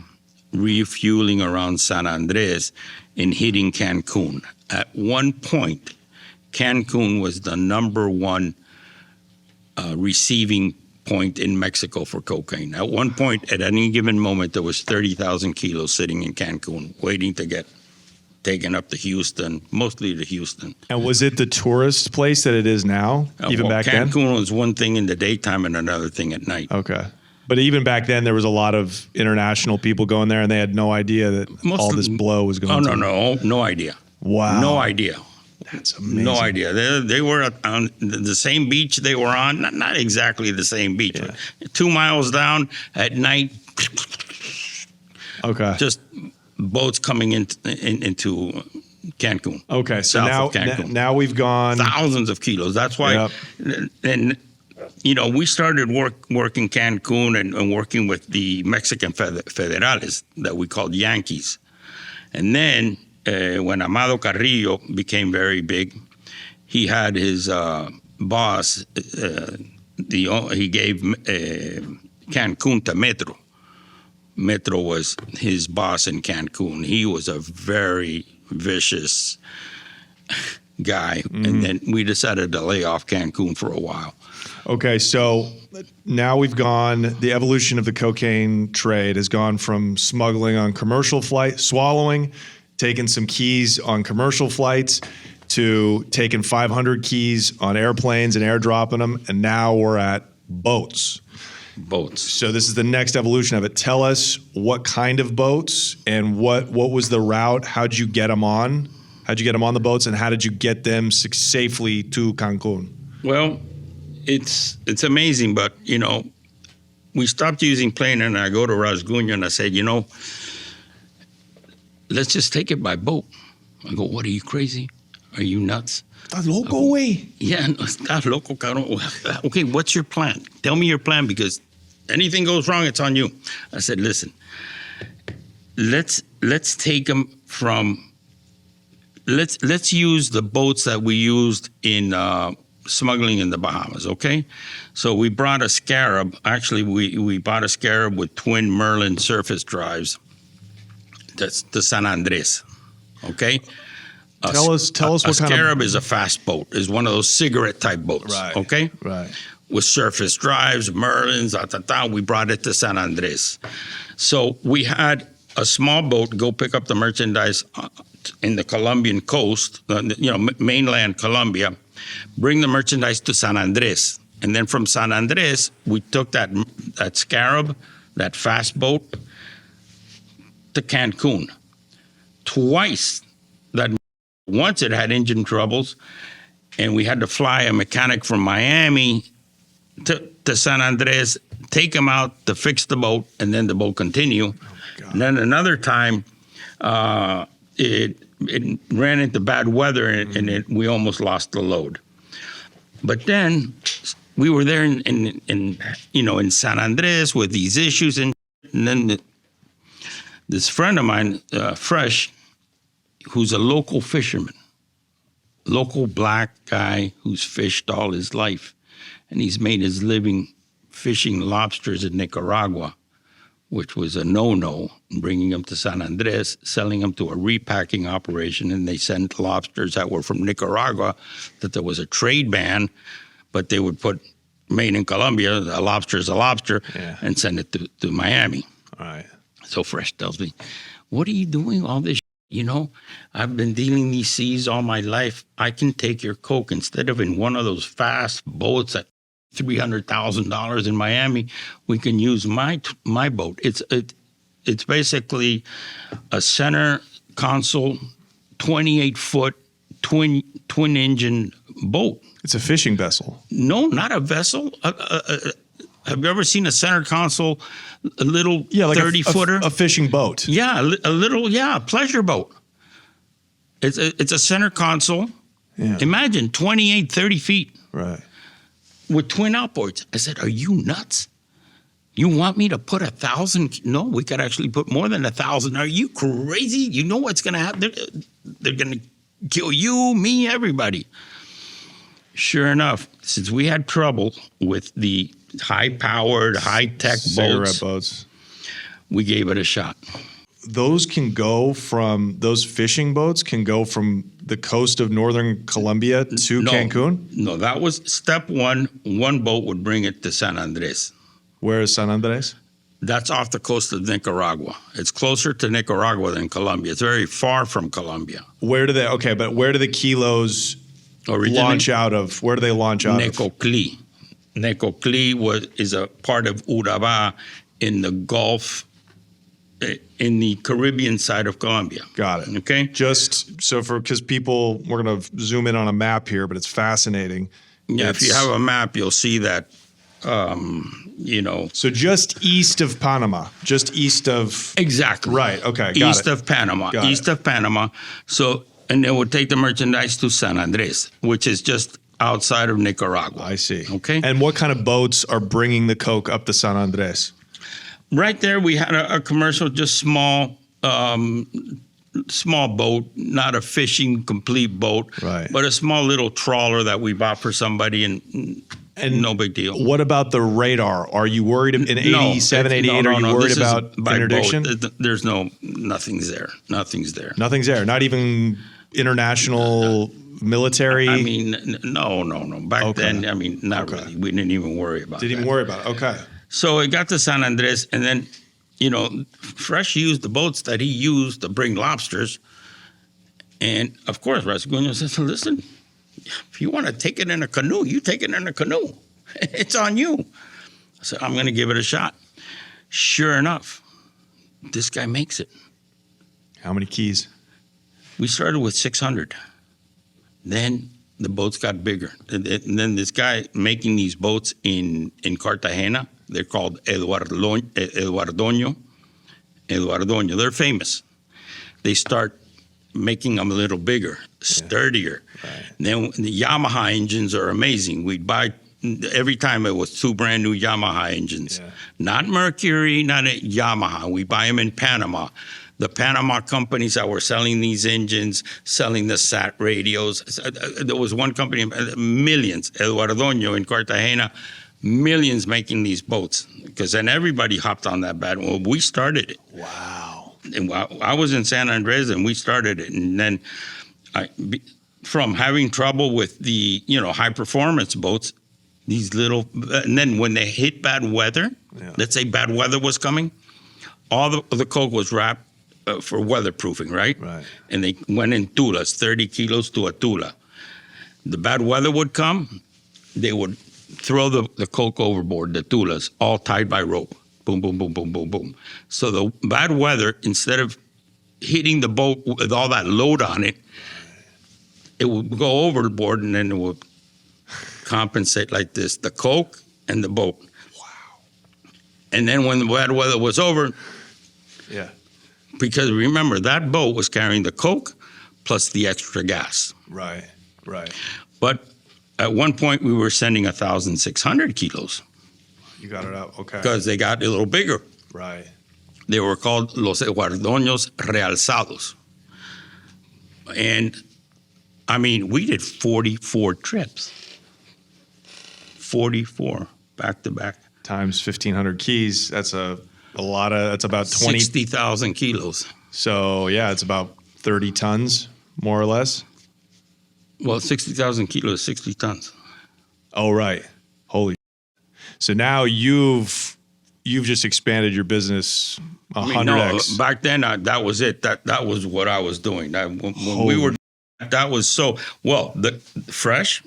refueling around San Andres, and hitting Cancun. At one point, Cancun was the number one receiving point in Mexico for cocaine. At one point, at any given moment, there was 30,000 kilos sitting in Cancun, waiting to get taken up to Houston, mostly to Houston. And was it the tourist place that it is now, even back then? Cancun was one thing in the daytime and another thing at night. Okay. But even back then, there was a lot of international people going there, and they had no idea that all this blow was going on. No idea. Wow. No idea. That's amazing. No idea. They were on the same beach they were on, not exactly the same beach, but 2 miles down at night. Okay. Just boats coming into Cancun. Okay, so now we've gone thousands of kilos. That's why, and we started working Cancun and working with the Mexican federales that we called Yankees, and then when Amado Carrillo became very big, he had his boss. He gave Cancun to Metro. Metro was his boss in Cancun. He was a very vicious guy. Mm-hmm. And then we decided to lay off Cancun for a while. Okay, so now the evolution of the cocaine trade has gone from smuggling on commercial flight, swallowing, taking some keys on commercial flights, to taking 500 keys on airplanes and airdropping them, and now we're at boats. So this is the next evolution of it. Tell us what kind of boats and what was the route? How'd you get them on? How'd you get them on the boats, and how did you get them safely to Cancun? Well, it's amazing, but we stopped using plane, and I go to Rasguño and I said, let's just take it by boat. I go, what, are you crazy? Are you nuts? Estás loco, güey. Yeah, estás loco, cabrón. Okay, what's your plan? Tell me your plan, because anything goes wrong, it's on you. I said, listen, let's take them from, let's use the boats that we used in smuggling in the Bahamas, okay? So we brought a Scarab. Actually, we bought a Scarab with twin Merlin surface drives. That's the San Andres, okay? Tell us what kind of... Scarab is a fast boat. Is one of those cigarette-type boats, okay? Right. With surface drives, Merlins, we brought it to San Andres. So we had a small boat go pick up the merchandise in the Colombian coast, mainland Colombia, bring the merchandise to San Andres. And then from San Andres, we took that Scarab, that fast boat, to Cancun. Twice. Once it had engine troubles, and we had to fly a mechanic from Miami to San Andres, take him out to fix the boat, and then the boat continue. And then another time, it ran into bad weather, and we almost lost the load. But then we were there in San Andres with these issues, and then this friend of mine, Fresh, who's a local fisherman, local black guy who's fished all his life, and he's made his living fishing lobsters in Nicaragua, which was a no-no, bringing them to San Andres, selling them to a repacking operation, and they sent lobsters that were from Nicaragua, that there was a trade ban, but they would put made in Colombia, a lobster is a lobster, and send it to Miami. All right. So Fresh tells me, what are you doing all this? You know, I've been dealing these seas all my life. I can take your coke instead of in one of those fast boats at $300,000 in Miami. We can use my boat. It's basically a center console, 28-foot twin engine boat. It's a fishing vessel. No, not a vessel. Have you ever seen a center console, a little 30-footer? A fishing boat. Yeah, a little, pleasure boat. It's a center console. Yeah. Imagine 28, 30 feet Right. with twin outboards. I said, are you nuts? You want me to put 1,000? No, we could actually put more than 1,000. Are you crazy? You know what's going to happen? They're going to kill you, me, everybody. Sure enough, since we had trouble with the high-powered, high-tech Cigarette boats. we gave it a shot. Those fishing boats can go from the coast of northern Colombia to Cancun? No, that was step one. One boat would bring it to San Andres. Where is San Andres? That's off the coast of Nicaragua. It's closer to Nicaragua than Colombia. It's very far from Colombia. Where do the kilos launch out of? Where do they launch out of? Necoclí. Necoclí is a part of Urabá in the Gulf, in the Caribbean side of Colombia. Got it. Okay? Just so because people, we're going to zoom in on a map here, but it's fascinating. Yeah, if you have a map, you'll see that, So just east of Panama, just east of. Exactly. Right, okay, got East it. of Panama. Got East it. of Panama. So, and they would take the merchandise to San Andres, which is just outside of Nicaragua. I see. Okay. And what kind of boats are bringing the coke up to San Andres? Right there, we had a commercial, just small boat, not a fishing complete boat, Right. but a small little trawler that we bought for somebody, and no big deal. What about the radar? Are you worried in 87, 88? No, are you no, worried this is about by interdiction? boat. There's nothing's there. Nothing's there. Nothing's there. Not even international military. I mean, no. Back then, I mean, not really. We didn't even worry about Didn't that. even worry about it. Okay. So it got to San Andres, and then, Fresh used the boats that he used to bring lobsters. And, of course, Rasguño says, listen, if you want to take it in a canoe, you take it in a canoe. It's on you. I said, I'm going to give it a shot. Sure enough, this guy makes it. How many keys? We started with 600. Then the boats got bigger. And then this guy making these boats in Cartagena, they're called Eduardoño. They're famous. They start making them a little bigger, sturdier. Right. Then the Yamaha engines are amazing. We'd buy, every time it was 2 brand new Yamaha engines. Yeah. Not Mercury, not a Yamaha. We buy them in Panama. The Panama companies that were selling these engines, selling the SAT radios. There was one company, millions, Eduardoño in Cartagena, millions making these boats. Because then everybody hopped on that bad. Well, we started it. Wow. And I was in San Andres and we started it. And then from having trouble with the, high performance boats, these little, and then when they hit bad weather, let's say bad weather was coming, all the coke was wrapped for weatherproofing, right? Right. And they went in tulas, 30 kilos to a tula. The bad weather would come, they would throw the coke overboard, the tulas, all tied by rope. Boom, boom, boom, boom, boom, boom. So the bad weather, instead of hitting the boat with all that load on it, it would go overboard and then it would compensate like this, the coke and the boat. Wow. And then when the bad weather was over, Yeah. because remember, that boat was carrying the coke plus the extra gas. Right. But at one point, we were sending 1,600 kilos You got it out. Okay. because they got a little bigger. Right. They were called Los Eduardoños Realzados. And, I mean, we did 44 trips. 44, back to back. Times 1,500 keys. That's a A lot of, that's about 20. 60,000 kilos. So yeah, it's about 30 tons, more or less. Well, 60,000 kilos, 60 tons. Oh, right. Holy. So now you've just expanded your business 100x. No, back then that was it. That was what I was doing. When we were, that was so well. The Fresh,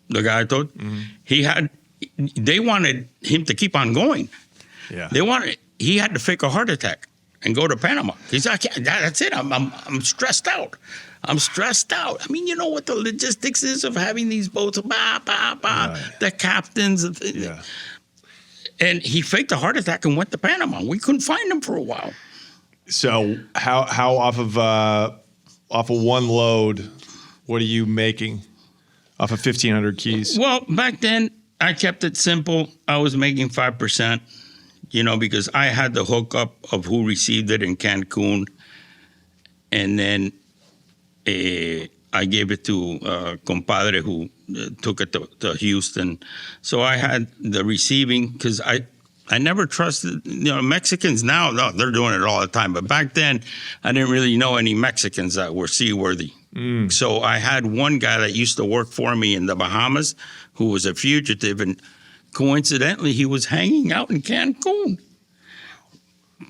the guy I told, they wanted him to keep on going. Yeah. He had to fake a heart attack and go to Panama. He's like, that's it. I'm stressed out. I'm stressed out. I mean, you know what the logistics is of having these boats, Right. the captains. Yeah. And he faked a heart attack and went to Panama. We couldn't find him for a while. So how off of one load, what are you making off of 1,500 keys? Well, back then I kept it simple. I was making 5%, because I had the hookup of who received it in Cancun. And then I gave it to compadre who took it to Houston. So I had the receiving because I never trusted, Mexicans now, no, they're doing it all the time. But back then, I didn't really know any Mexicans that were seaworthy. So I had one guy that used to work for me in the Bahamas who was a fugitive. And coincidentally, he was hanging out in Cancun.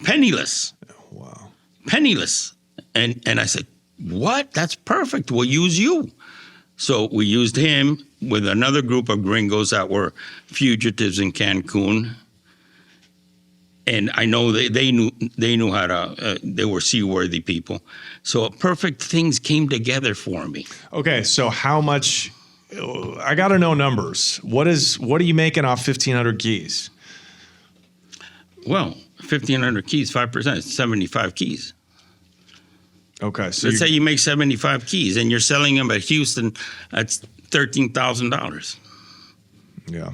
Penniless. Wow. Penniless. And I said, what? That's perfect. We'll use you. So we used him with another group of gringos that were fugitives in Cancun. And I know they knew how to, they were seaworthy people. So perfect things came together for me. Okay, so how much, I got to know numbers. What are you making off 1,500 keys? Well, 1,500 keys, 5%, 75 keys. Okay, so Let's say you make 75 keys and you're selling them at Houston, that's $13,000. Yeah.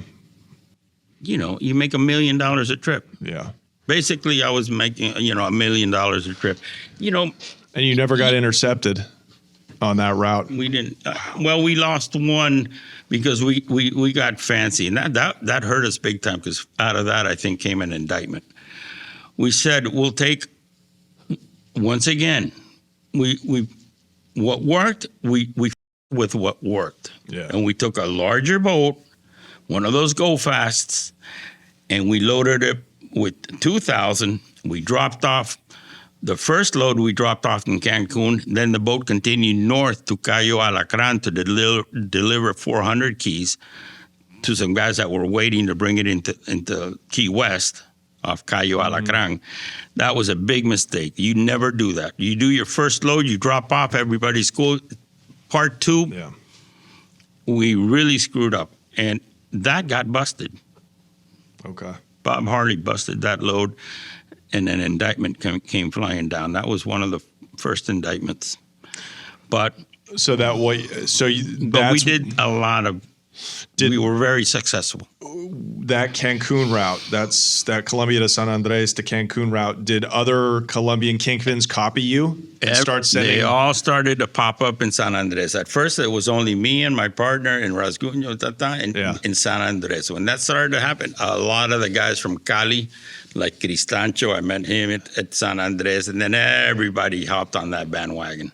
You make $1 million a trip. Yeah. Basically, I was making, $1 million a trip. And you never got intercepted on that route. We didn't. We lost one because we got fancy, and that hurt us big time because out of that, I think, came an indictment. We said we'll take, once again, what worked, we with what worked. Yeah. And we took a larger boat, one of those go fasts, and we loaded it with 2,000. We dropped off the first load we dropped off in Cancun. Then the boat continued north to Cayo Alacran to deliver 400 keys to some guys that were waiting to bring it into Key West off Cayo Alacran. That was a big mistake. You never do that. You do your first load, you drop off, everybody's cool. Part two, Yeah. we really screwed up. And that got busted. Okay. Bob Harley busted that load, and an indictment came flying down. That was one of the first indictments. But So that way, but we did a lot of. We were very successful. That Cancun route, that Colombia to San Andres to Cancun route, did other Colombian kingpins copy you and start sending? They all started to pop up in San Andres. At first, it was only me and my partner in Rasguño in San Andres. When that started to happen, a lot of the guys from Cali, like Cristancho, I met him at San Andres, and then everybody hopped on that bandwagon.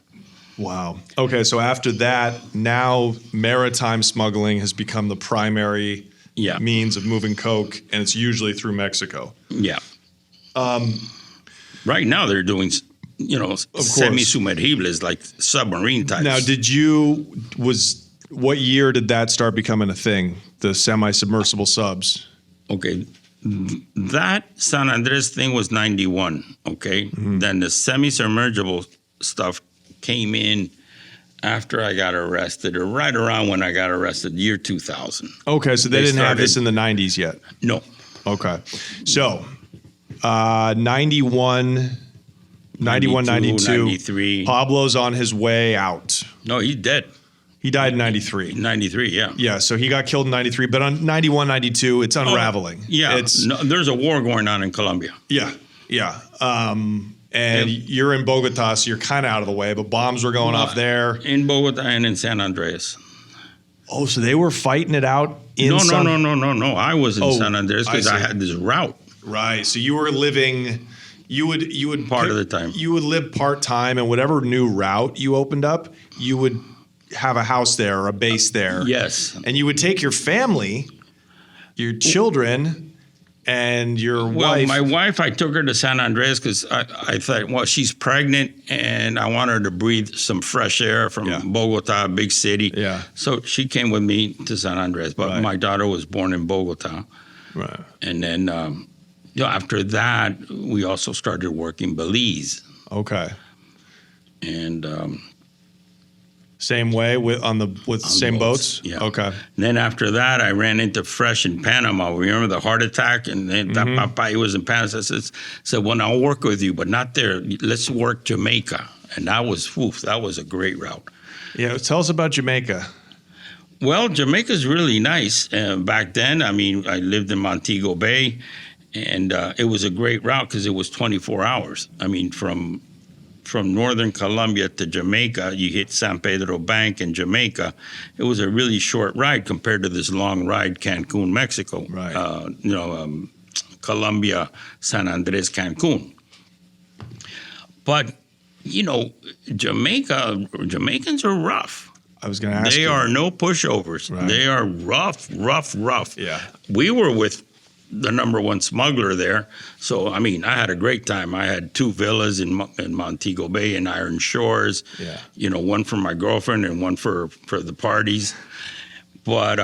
Wow. Okay, so after that, now maritime smuggling has become the primary means of moving coke, and it's usually through Mexico. Yeah. Right now they're doing, semi-sumergibles, like submarine types. Now, what year did that start becoming a thing, the semi-submersible subs? Okay. That San Andres thing was 91, okay? Then the semi-submergible stuff came in after I got arrested, or right around when I got arrested, year 2000. Okay, so they didn't have this in the 90s yet? No. Okay. So, 91, 92, 93. Pablo's on his way out. No, he's dead. He died in 93. 93, yeah. Yeah, so he got killed in 93, but on 91, 92, it's unraveling. There's a war going on in Colombia. Yeah. And you're in Bogota, so you're kind of out of the way, but bombs were going off there. In Bogota and in San Andres. Oh, so they were fighting it out in No. I was in San Andres because I had this route. Right. So you were living. You would Part of the time. You would live part time, and whatever new route you opened up, you would have a house there or a base there. Yes. And you would take your family, your children, and your Well, wife. my wife, I took her to San Andres because I thought, well, she's pregnant and I want her to breathe some fresh air from Yeah. Bogota, a big city. Yeah. So she came with me to San Andres, but Right. my daughter was born in Bogota. Right. And then after that, we also started working Belize. Okay. And Same way with same boats. Yeah. Okay. then after that, I ran into Fresh in Panama. Remember the heart attack? And then Papa, he was in Panama. So I said, well, I'll work with you, but not there. Let's work Jamaica. And that was a great route. Yeah. Tell us about Jamaica. Well, Jamaica's really nice. Back then, I mean, I lived in Montego Bay, and it was a great route because it was 24 hours. I mean, from northern Colombia to Jamaica, you hit San Pedro Bank in Jamaica. It was a really short ride compared to this long ride, Cancun, Mexico. Right. Colombia, San Andres, Cancun. But, Jamaicans are rough. I was going to ask They you. are no pushovers. Right. They are rough. Yeah. We were with the number one smuggler there. So, I mean, I had a great time. I had 2 villas in Montego Bay and Iron Shores. Yeah. One for my girlfriend and one for the parties. But,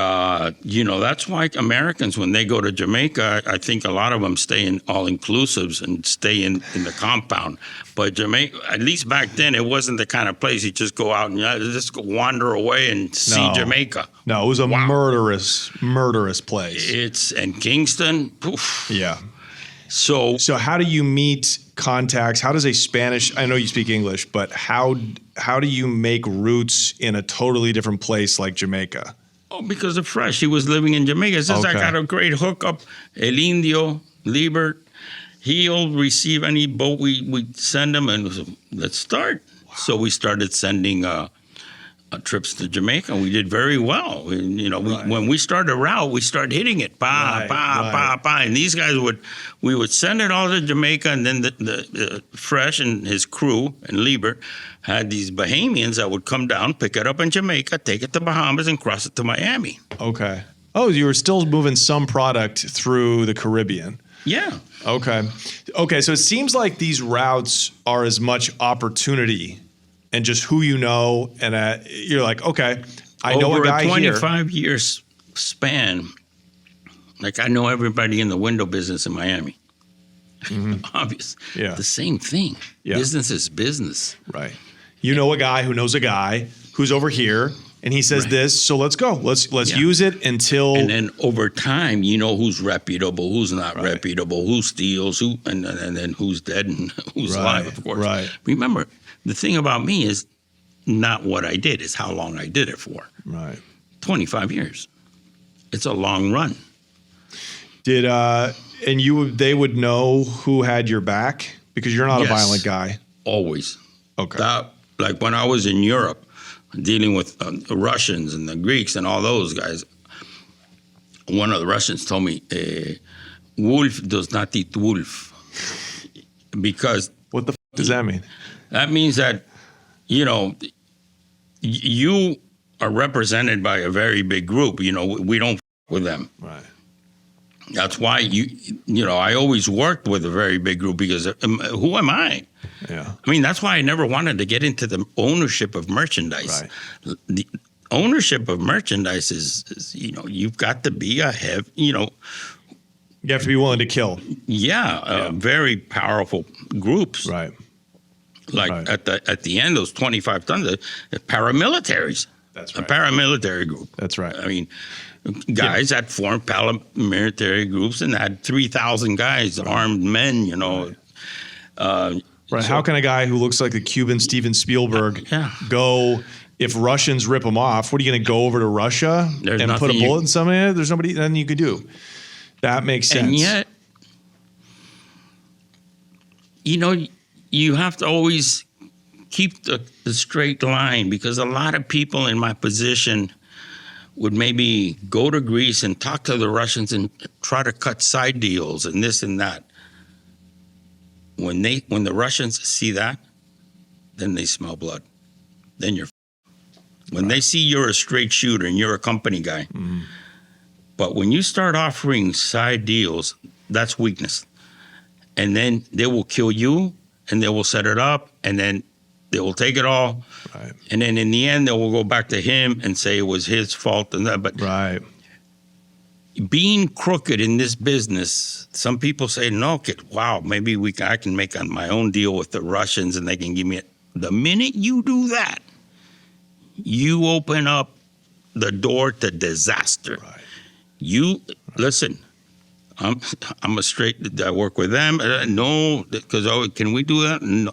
that's why Americans, when they go to Jamaica, I think a lot of them stay in all-inclusives and stay in the compound. But Jamaica, at least back then, it wasn't the kind of place you just go out and just go wander away and see No. Jamaica. No, it was a murderous place. And Kingston, oof. Yeah. So So how do you meet contacts? How does a Spanish, I know you speak English, but how do you make roots in a totally different place like Jamaica? because of Fresh, he was living in Jamaica. It says I Okay. got a great hookup. El Indio, Liebert, he'll receive any boat we send him, and let's start. So we started sending trips to Jamaica, and we did very well. When we started a route, we started hitting it, Right. and these guys we would send it all to Jamaica, and then the Fresh and his crew and Liebert had these Bahamians that would come down, pick it up in Jamaica, take it to Bahamas, and cross it to Miami. Okay. Oh, you were still moving some product through the Caribbean. Yeah. Okay. So it seems like these routes are as much opportunity and just who you know, and you're like, okay, I know a Over guy a here. 25 years span, like I know everybody in the window business in Miami. Obvious. Yeah. The same thing. Yeah. Business is business. Right. You know a guy who knows a guy who's over here, and he says Right. this, so let's go. Let's use it until. And then over time, you know who's reputable, who's not reputable, who steals, and then who's dead and who's alive, of course. Right. Remember, the thing about me is not what I did, it's how long I did it for. Right. 25 years. It's a long run. Did they would know who had your back because you're not a Yes. violent guy. Always. Okay. Like when I was in Europe, dealing with the Russians and the Greeks and all those guys, one of the Russians told me, wolf does not eat wolf. Because What the does that mean? that means that, you are represented by a very big group. We don't with them. Right. That's why I always worked with a very big group because who am I? Yeah. I mean, that's why I never wanted to get into the ownership of merchandise. Right. The ownership of merchandise is you've got to be You have to be willing to kill. very powerful groups. Right. Like Right. at the end, those 25 tons, the paramilitaries. That's A right. paramilitary group. That's right. I mean, guys that formed paramilitary groups and had 3,000 guys, armed men, Right. How can a guy who looks like the Cuban Steven Spielberg Yeah. go? If Russians rip him off, what are you going to go over to Russia There's and put a nothing bullet in somebody? There's nobody then you could do. That makes sense. And yet, you have to always keep the straight line because a lot of people in my position would maybe go to Greece and talk to the Russians and try to cut side deals and this and that. When the Russians see that, then they smell blood. Then you're when they see you're a straight shooter and you're a company guy. But when you start offering side deals, that's weakness. And then they will kill you and they will set it up and then they will take it all. Right. And then in the end, they will go back to him and say it was his fault and that. But Right. being crooked in this business, some people say, no, wow, maybe I can make my own deal with the Russians and they can give me it. The minute you do that, you open up the door to disaster. Right. Listen, I'm a straight, I work with them. No, because, can we do that? No.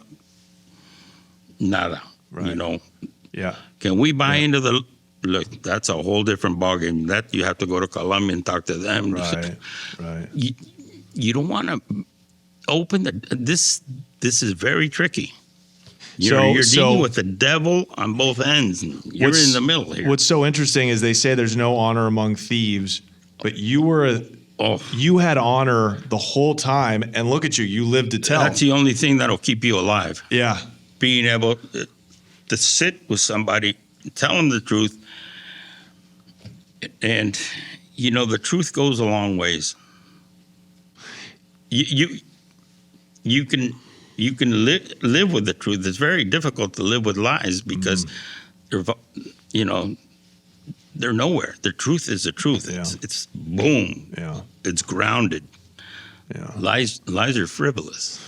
Nada. Right. You know, Yeah. can we buy into look, that's a whole different ballgame. That you have to go to Colombia and talk to them. Right. Right. You don't want to open this is very tricky. You're dealing with the devil on both ends. And you're in the middle here. What's so interesting is they say there's no honor among thieves, but you had honor the whole time, and look at you, you lived to tell. That's the only thing that'll keep you alive. Yeah. Being able to sit with somebody, tell them the truth, and the truth goes a long ways. You can live with the truth. It's very difficult to live with lies because they're nowhere. The truth is the truth. Yeah. It's boom. Yeah. It's grounded. Yeah. Lies are frivolous.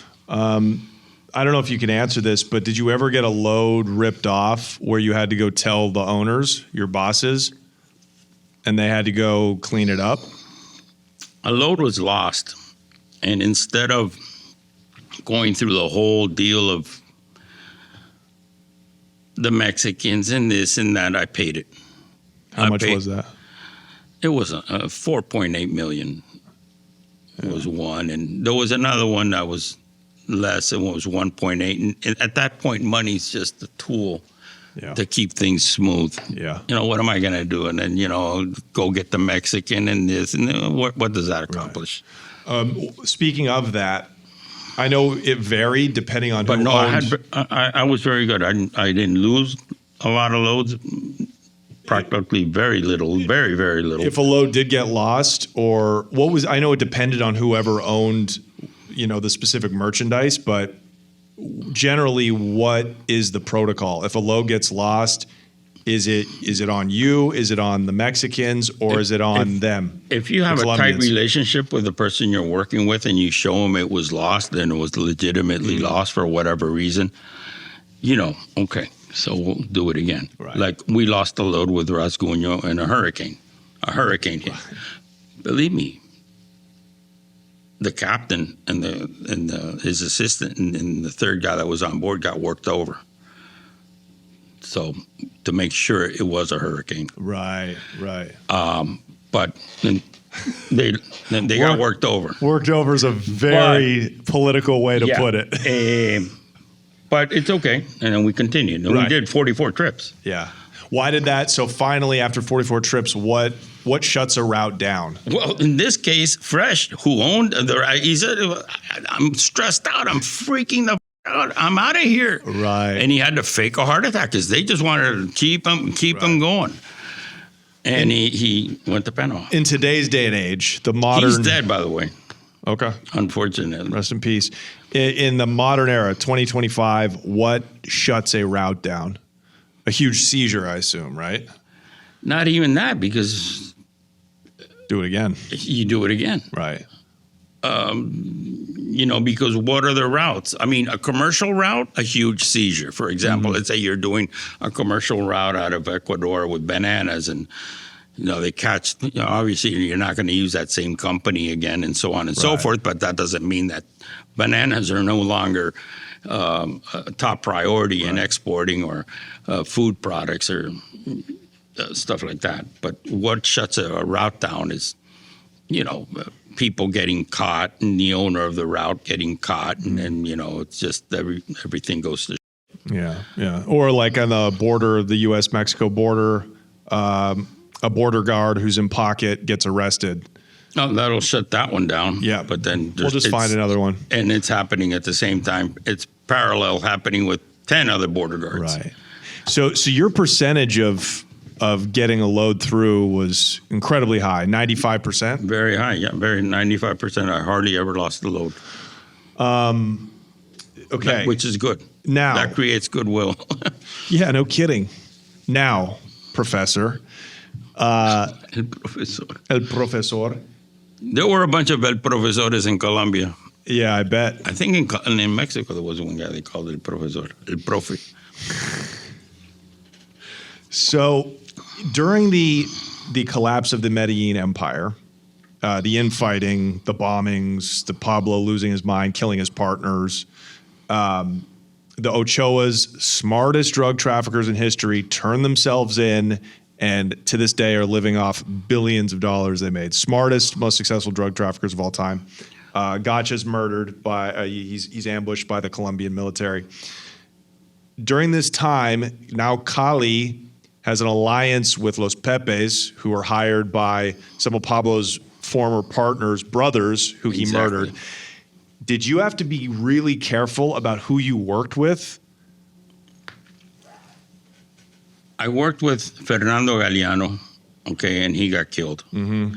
I don't know if you can answer this, but did you ever get a load ripped off where you had to go tell the owners, your bosses, and they had to go clean it up? A load was lost, and instead of going through the whole deal of the Mexicans and this and that, I paid it. How much was that? It was a 4.8 million. It was one, and there was another one that was less, and it was 1.8. And at that point, money's just a tool to keep things smooth. Yeah. What am I going to do? And then, go get the Mexican and this, and what does that accomplish? Right. Speaking of that, I know it varied depending on but who no, owned. I was very good. I didn't lose a lot of loads. Practically very little, very, very little. If a load did get lost, or I know it depended on whoever owned, the specific merchandise, but generally, what is the protocol? If a load gets lost, is it on you? Is it on the Mexicans, or is it on them? If you have a tight relationship with the person you're working with and you show them it was lost and it was legitimately lost for whatever reason, okay, so we'll do it again. Right. Like we lost a load with Rasguño in a hurricane. A hurricane hit. Believe me, the captain and his assistant and the third guy that was on board got worked over. So to make sure it was a hurricane. Right. But then they got worked over. Worked over is a very political way to put it. But it's okay. And then we continued. And we did 44 trips. Yeah. Why did that? So finally, after 44 trips, what shuts a route down? Well, in this case, Fresh, who owned he said, I'm stressed out. I'm freaking the out. I'm out of here. Right. And he had to fake a heart attack because they just wanted to keep him going. And he went to Panama. In today's day and age, the modern... He's dead, by the way. Okay. Unfortunately. Rest in peace. In the modern era, 2025, what shuts a route down? A huge seizure, I assume, right? Not even that, because... Do it again. You do it again. Right. Because what are the routes? I mean, a commercial route, a huge seizure. For example, let's say you're doing a commercial route out of Ecuador with bananas and, they catch, obviously you're not going to use that same company again and so on and so forth, but that doesn't mean that bananas are no longer a top priority in exporting or food products or stuff like that. But what shuts a route down is, people getting caught and the owner of the route getting caught and it's just everything goes to shit. Yeah. Or like on the border of the U.S.-Mexico border, a border guard who's in pocket gets arrested. No, that'll shut that one down. Yeah. But then We'll just find another one. And it's happening at the same time. It's parallel happening with 10 other border guards. Right. So your percentage of getting a load through was incredibly high, 95%? Very high, yeah, very 95%. I hardly ever lost the load. Okay. Which is good. Now. That creates goodwill. Yeah, no kidding. Now, Professor. El profesor. El Profesor. There were a bunch of El Profesores in Colombia. Yeah, I bet. I think in Mexico there was one guy they called El Profesor, El Profe. So during the collapse of the Medellin Empire, the infighting, the bombings, the Pablo losing his mind, killing his partners, the Ochoa's smartest drug traffickers in history turned themselves in and to this day are living off billions of dollars they made. Smartest, most successful drug traffickers of all time. Gotcha's murdered by, he's ambushed by the Colombian military. During this time, now Cali has an alliance with Los Pepes, who are hired by some of Pablo's former partners' brothers, who he murdered. Did you have to be really careful about who you worked with? I worked with Fernando Galeano, okay, and he got killed. Mm-hmm.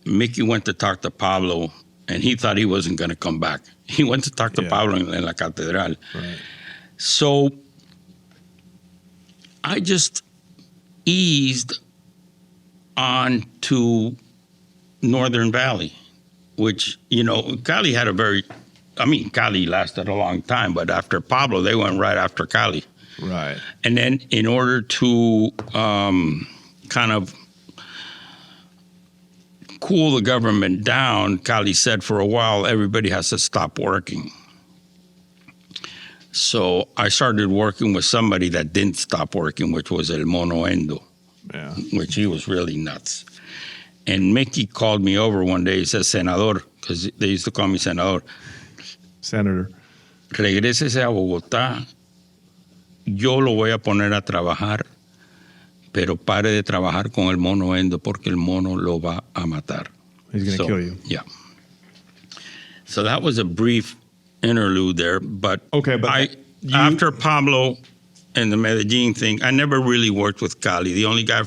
Mickey went to talk to Pablo, and he thought he wasn't going to come back. He went to talk to Pablo in La Catedral. Right. So I just eased on to Northern Valley, which, Cali had Cali lasted a long time, but after Pablo, they went right after Cali. Right. And then in order to kind of cool the government down, Cali said for a while, everybody has to stop working. So I started working with somebody that didn't stop working, which was El Mono Endo, which he was really nuts. And Mickey called me over one day. He says, Senador, because they used to call me Senador. Senator. Regrésese a Bogotá. Yo lo voy a poner a trabajar, pero pare de trabajar con el Mono Endo porque el mono lo va a matar. He's going to kill you. Yeah. So that was a brief interlude there, but after Pablo and the Medellin thing, I never really worked with Cali. The only guy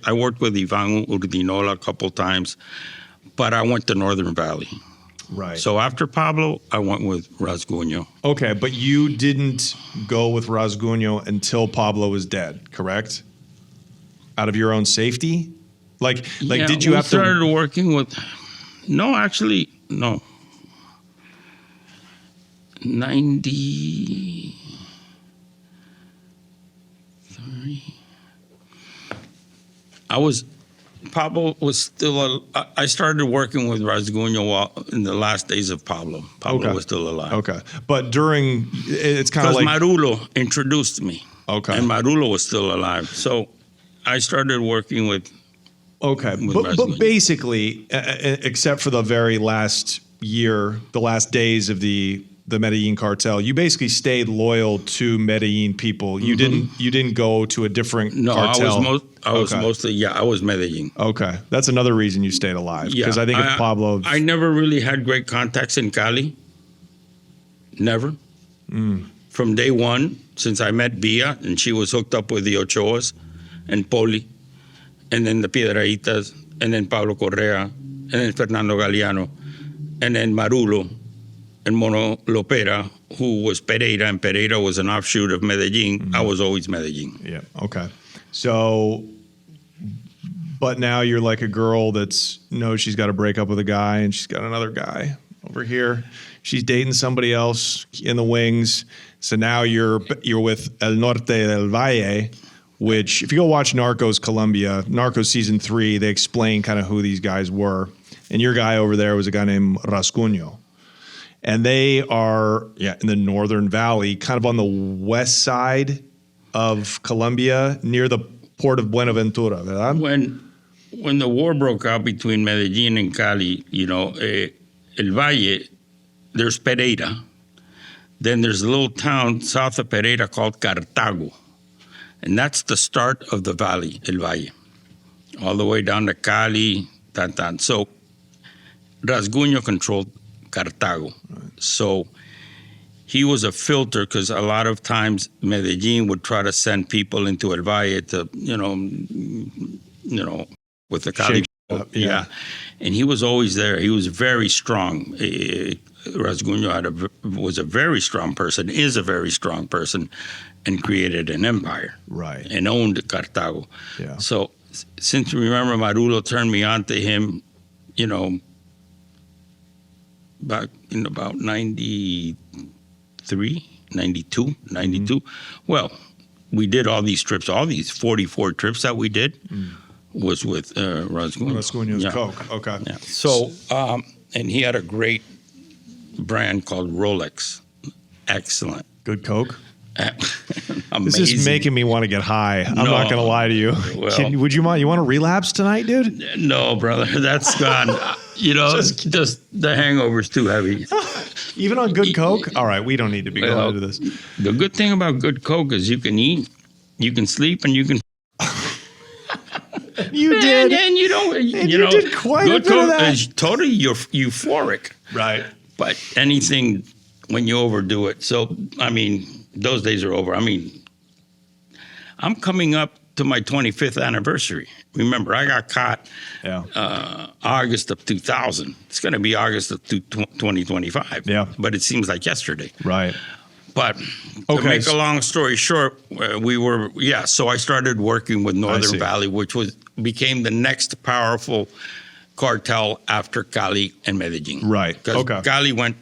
I worked with Ivan Urdinola a couple times, but I went to Northern Valley. Right. So after Pablo, I went with Rasguño. Okay, but you didn't go with Rasguño until Pablo was dead, correct? Out of your own safety? Did you have to... We started working with... No, actually, no. 93. Pablo was still. I started working with Rasguño in the last days of Pablo. Pablo was still alive. Okay, but during it's kind of like Marulo introduced me. Okay, and Marulo was still alive, so I started working with. Okay, but basically, except for the very last year, the last days of the Medellin Cartel, you basically stayed loyal to Medellin people. You didn't go to a different cartel. I was mostly I was Medellin. Okay, that's another reason you stayed alive. Because I think of Pablo. I never really had great contacts in Cali. Never. From day one, since I met Villa and she was hooked up with the Ochoas and Poli, and then the Piedrahitas, and then Pablo Correa, and then Fernando Galeano, and then Marulo, and Mono Lopera, who was Pereira, and Pereira was an offshoot of Medellin. Mm-hmm. I was always Medellin. Yeah, okay. So, but now you're like a girl knows she's got to break up with a guy, and she's got another guy over here. She's dating somebody else in the wings. So now you're with El Norte del Valle, which if you go watch Narcos Colombia, Narcos season 3, they explain kind of who these guys were. And your guy over there was a guy named Rasguño. And they are in the Northern Valley, kind of on the west side of Colombia, near the port of Buenaventura, ¿verdad? When the war broke out between Medellin and Cali, El Valle, there's Pereira. Then there's a little town south of Pereira called Cartago. And that's the start of the valley, El Valle. all the way down to Cali, tan. So Rasguño controlled Cartago. So he was a filter because a lot of times Medellin would try to send people into El Valle to, with the Cali. Yeah. And he was always there. He was very strong. Rasguño was a very strong person, is a very strong person, and created an empire. Right. And owned Cartago. Yeah. So since you remember, Marulo turned me on to him, back in about 93, 92. Well, we did all these trips, all these 44 trips that we did was with Rasguño. Rasguño's coke. Okay. Yeah. So, and he had a great brand called Rolex. Excellent. Good coke. Amazing. This is making me want to get high. I'm not going to lie to you. Well, Would you mind? You want to relapse tonight, dude? No, brother. That's gone. Just the hangover's too heavy. Even on good coke? All right, we don't need to be going into this. The good thing about good coke is you can eat, you can sleep, and you can. You did. And you don't. You did quite a good bit of coke that. is totally euphoric. Right. But anything when you overdo it. So, I mean, those days are over. I mean, I'm coming up to my 25th anniversary. Remember, I got caught August of 2000. It's going to be August of 2025. Yeah. But it seems like yesterday. Right. But to make a long story short, so I started working with Northern Valley, which became the next powerful cartel after Cali and Medellin. Right. Because Cali went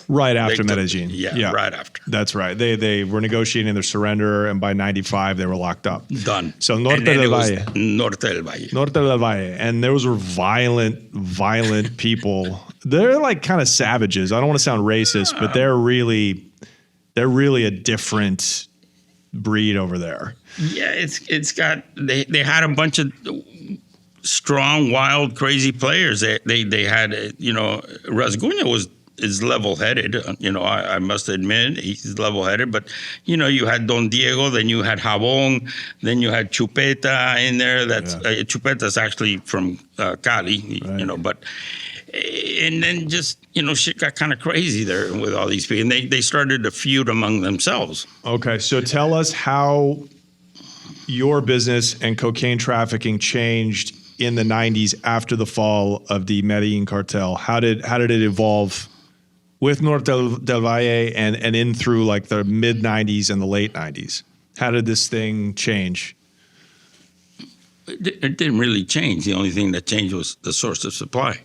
right after Medellin. Yeah, right after. That's right. They were negotiating their surrender, and by 95 they were locked up. Done. So Norte del Valle. Norte del Valle. Norte del Valle. And those were violent people. They're like kind of savages. I don't want to sound racist, but they're really a different breed over there. Yeah, it's got they had a bunch of strong, wild, crazy players. They had Rasguño is level-headed. I must admit he's level-headed. But you had Don Diego, then you had Jabón, then you had Chupeta in there. That's Chupeta's actually from Cali. Right. But. And then just, shit got kind of crazy there with all these people. And they started to feud among themselves. Okay, so tell us how your business and cocaine trafficking changed in the 90s after the fall of the Medellin Cartel. How did it evolve with Norte del Valle and in through like the mid-90s and the late 90s? How did this thing change? It didn't really change. The only thing that changed was the source of supply.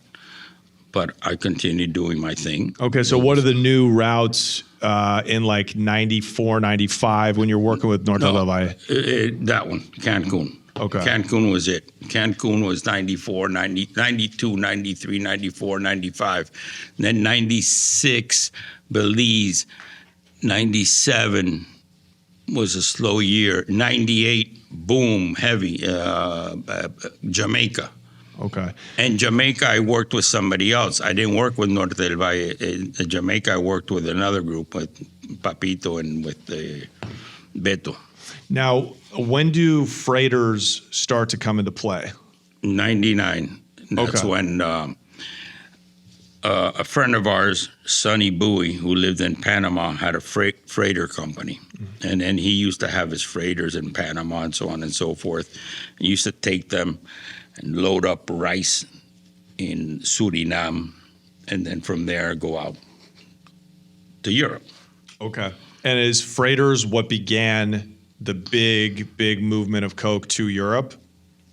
But I continued doing my thing. Okay, so what are the new routes in like 94, 95 when you're working with Norte del Valle? That one, Cancun. Okay. Cancun was it. Cancun was 94, 92, 93, 94, 95. Then 96, Belize. 97 was a slow year. 98, boom, heavy, Jamaica. Okay. And Jamaica, I worked with somebody else. I didn't work with Norte del Valle. In Jamaica, I worked with another group, with Papito and with Beto. Now, when do freighters start to come into play? 99. That's when a friend of ours, Sonny Bowie, who lived in Panama, had a freighter company. Mm-hmm. And then he used to have his freighters in Panama and so on and so forth. He used to take them and load up rice in Suriname, and then from there go out to Europe. Okay. And is freighters what began the big movement of coke to Europe?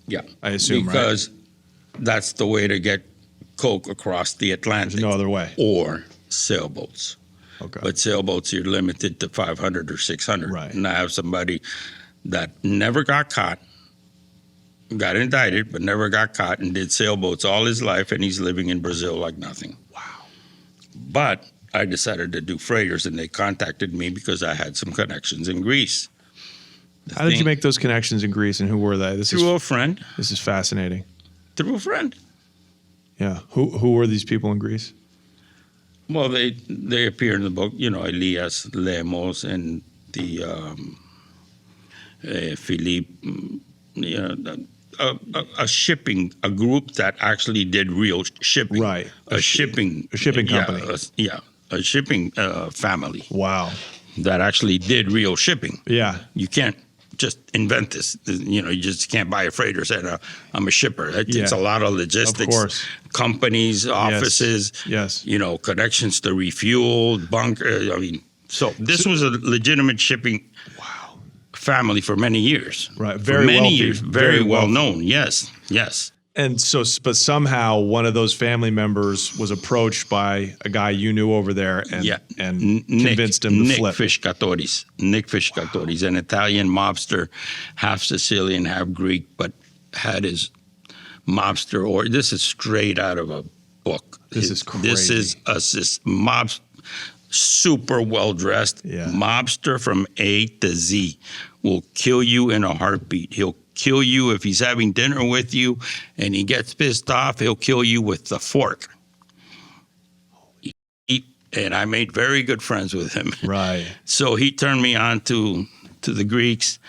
Yeah. I assume, because that's the way to get coke across the Atlantic. There's no other way. Or sailboats. Okay. But sailboats, you're limited to 500 or 600. Right. And I have somebody that never got caught, got indicted, but never got caught, and did sailboats all his life, and he's living in Brazil like nothing. Wow. But I decided to do freighters, and they contacted me because I had some connections in Greece. How did you make those connections in Greece, and who were they? Through a friend. This is fascinating. Through a friend. Yeah. Who were these people in Greece? Well, they appear in the book, Elias Lemos and the Philippe, a group that actually did real shipping. Right. A shipping company. A shipping family Wow. that actually did real shipping. Yeah. You can't just invent this. You know, you just can't buy a freighter and say, I'm a shipper. It takes a lot of logistics. Of course. Companies, offices, Yes. you know, connections to refuel, bunker. I mean, so this was a legitimate shipping family for many years. Right. For Very many wealthy. years. Very well wealthy. known. Yes. Yes. And so, but somehow one of those family members was approached by a guy you knew over there and convinced him to flip. Nick Fiscatoris, an Italian mobster, half Sicilian, half Greek, but had his mobster, or this is straight out of a book. This is crazy. This is super well-dressed mobster from A to Z. Will kill you in a heartbeat. He'll kill you if he's having dinner with you and he gets pissed off. He'll kill you with the fork. And I made very good friends with him. Right. So he turned me on to the Greeks,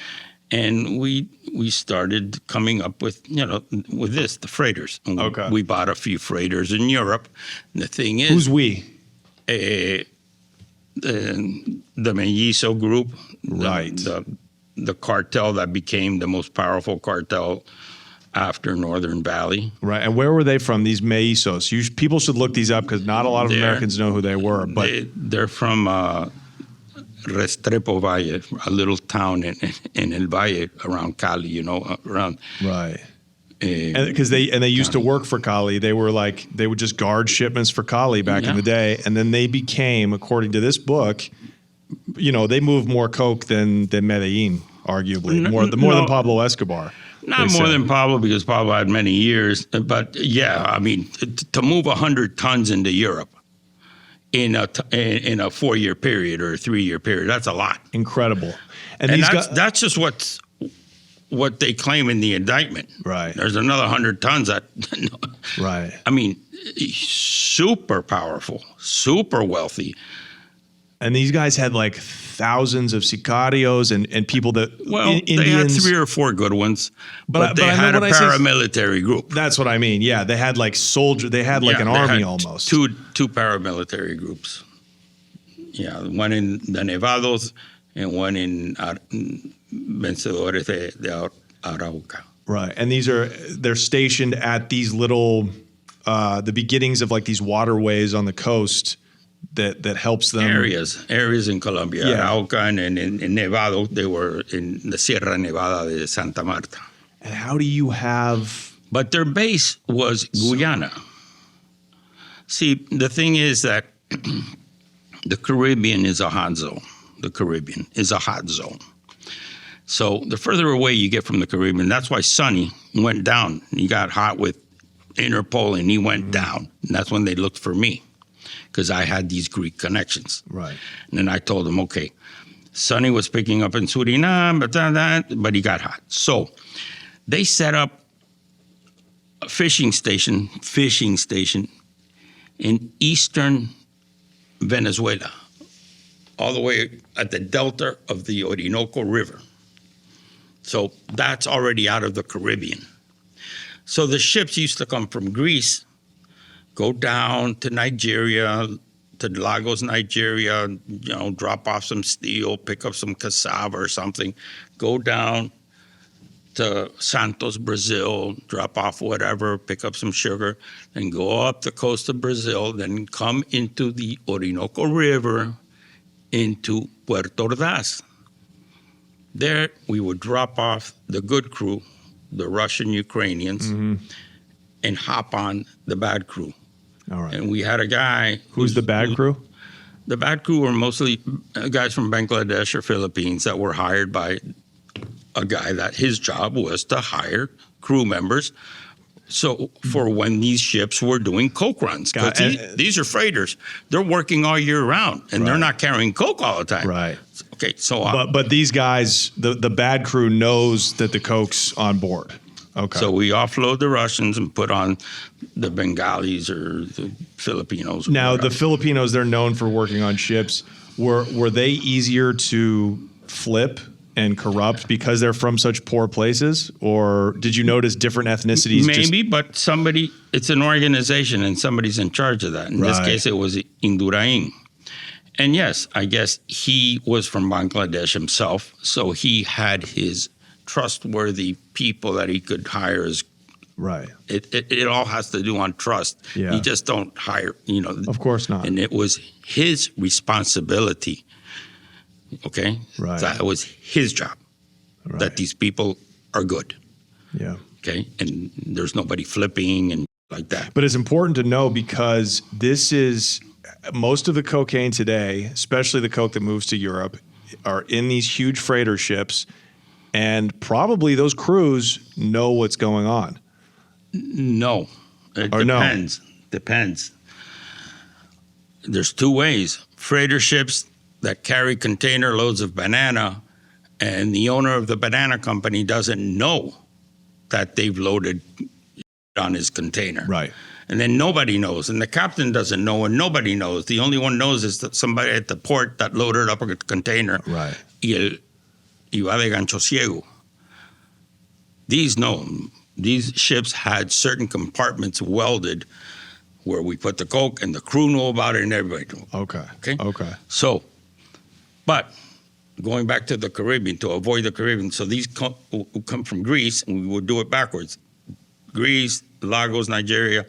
and we started coming up with, with the freighters. And Okay. We bought a few freighters in Europe. And the thing is, Who's we? the Mellizo group, Right. The cartel that became the most powerful cartel after Northern Valley. Right. And where were they from, these Mellizos? People should look these up because not a lot of Americans know who they were. But they're from Restrepo Valle, a little town in El Valle around Cali, around. Right. Because they used to work for Cali. They would just guard shipments for Cali back in the day. And then they became, according to this book, they moved more coke than Medellin, arguably. More than Pablo Escobar. Not more than Pablo, because Pablo had many years. But yeah, I mean, to move 100 tons into Europe in a 4-year period or a 3-year period, that's a lot. Incredible. And that's just what they claim in the indictment. Right. There's another 100 tons that. Right. I mean, super powerful, super wealthy. And these guys had like thousands of sicarios and people that Indians. They had 3 or 4 good ones, but they had a paramilitary group. That's what I mean. Yeah, they had like they had like an army almost. Two paramilitary groups. Yeah, one in the Nevados and one in Vencedores de Arauca. Right, and they're stationed at these little the beginnings of like these waterways on the coast. That helps them. Areas in Colombia. Arauca and in Nevado, they were in the Sierra Nevada de Santa Marta. And how do you have... But their base was Guyana. See, the thing is that the Caribbean is a hot zone. The Caribbean is a hot zone. So the further away you get from the Caribbean, that's why Sonny went down. He got hot with Interpol and he went down. And that's when they looked for me, because I had these Greek connections. Right. And then I told him, okay, Sonny was picking up in Suriname, but he got hot. So they set up a fishing station in eastern Venezuela, all the way at the delta of the Orinoco River. So that's already out of the Caribbean. So the ships used to come from Greece, go down to Nigeria, to Lagos, Nigeria, drop off some steel, pick up some cassava or something, go down to Santos, Brazil, drop off whatever, pick up some sugar, then go up the coast of Brazil, then come into the Orinoco River into Puerto Ordaz. There we would drop off the good crew, the Russian Ukrainians, and hop on the bad crew. All right. And we had a guy. Who's the bad crew? The bad crew were mostly guys from Bangladesh or Philippines that were hired by a guy that his job was to hire crew members. So for when these ships were doing coke runs, because these are freighters, they're working all year round and they're not carrying coke all the time. Right. Okay. So, but these guys, the bad crew knows that the coke's on board. Okay. So we offload the Russians and put on the Bengalis or the Filipinos. Now, the Filipinos, they're known for working on ships. Were they easier to flip and corrupt because they're from such poor places? Or did you notice different ethnicities? Maybe, but it's an organization and somebody's in charge of that. In this case, it was Indurain. And yes, I guess he was from Bangladesh himself, so he had his trustworthy people that he could hire as. Right. It all has to do on trust. Yeah. You just don't hire, Of course not. And it was his responsibility. Okay? Right. That was his job. Right. That these people are good. Yeah. Okay? And there's nobody flipping and like that. But it's important to know because this is most of the cocaine today, especially the coke that moves to Europe, are in these huge freighter ships, and probably those crews know what's going on. No. It Or no? depends. Depends. There's two ways. Freighter ships that carry container loads of banana, and the owner of the banana company doesn't know that they've loaded on his container. Right. And then nobody knows, and the captain doesn't know, and nobody knows. The only one knows is that somebody at the port that loaded up a container. Right. Y va de gancho ciego. These ships had certain compartments welded where we put the coke, and the crew knew about it, and everybody knew. Okay. So, but going back to the Caribbean, to avoid the Caribbean, so these come from Greece, and we would do it backwards. Greece, Lagos, Nigeria,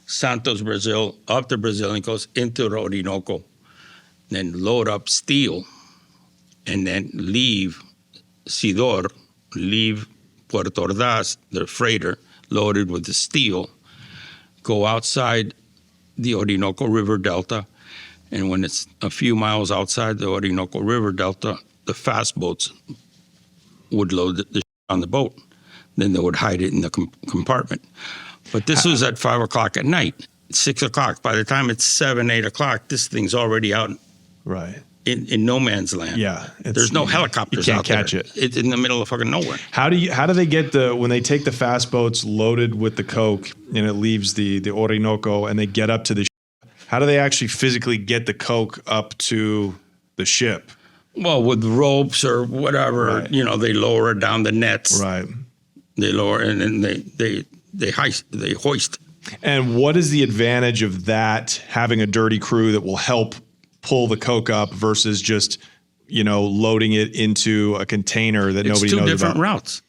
Santos, Brazil, up to Brazil, and goes into the Orinoco, then load up steel, and then leave Sidor, leave Puerto Ordaz, the freighter, loaded with the steel, go outside the Orinoco River Delta, and when it's a few miles outside the Orinoco River Delta, the fast boats would load the on the boat. Then they would hide it in the compartment. But this was at 5 o'clock at night, 6 o'clock. By the time it's 7, 8 o'clock, this thing's already out Right. in no man's land. Yeah. There's no helicopters You can't out there. catch it. It's in the middle of fucking nowhere. How do they get when they take the fast boats loaded with the coke and it leaves the Orinoco and they get up to the how do they actually physically get the coke up to the ship? Well, with ropes or whatever, Right. They lower it down the nets. Right. They lower and then they hoist. And what is the advantage of that, having a dirty crew that will help pull the coke up versus just, loading it into a container that nobody knows about? It's two different routes.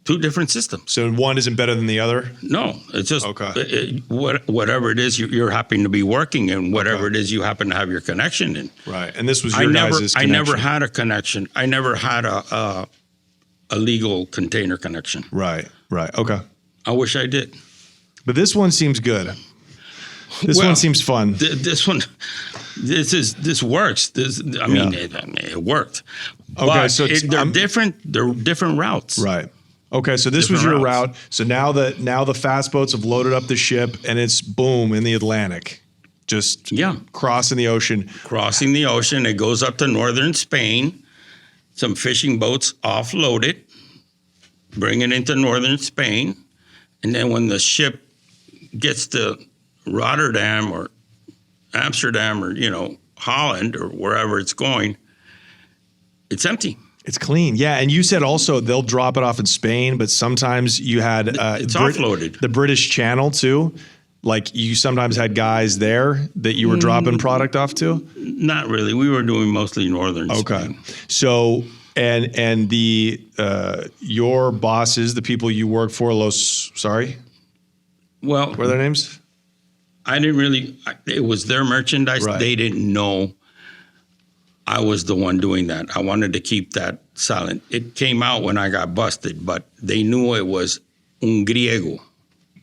Two different systems. So one isn't better than the other? No, it's just Okay. whatever it is you're happen to be working in, whatever it is you happen to have your connection in. Right. And this was your guys' connection. I never had a connection. I never had a legal container connection. Right. Okay. I wish I did. But this one seems good. This one seems fun. This works. It worked. Okay, But so they're different. They're different routes. Right. Okay, so this was Different your routes. route. So now the fast boats have loaded up the ship and it's boom in the Atlantic. Just crossing the ocean. Crossing the ocean. It goes up to northern Spain. Some fishing boats offload it, bring it into northern Spain, and then when the ship gets to Rotterdam or Amsterdam or Holland or wherever it's going, it's empty. It's clean. Yeah, and you said also they'll drop it off in Spain, but sometimes you had It's offloaded. The British Channel too. Like you sometimes had guys there that you were dropping product off to? Not really. We were doing mostly northern Spain. So and the your bosses, the people you work for, Well, what are their names? I didn't really. It was their merchandise. Right. They didn't know I was the one doing that. I wanted to keep that silent. It came out when I got busted, but they knew it was un griego,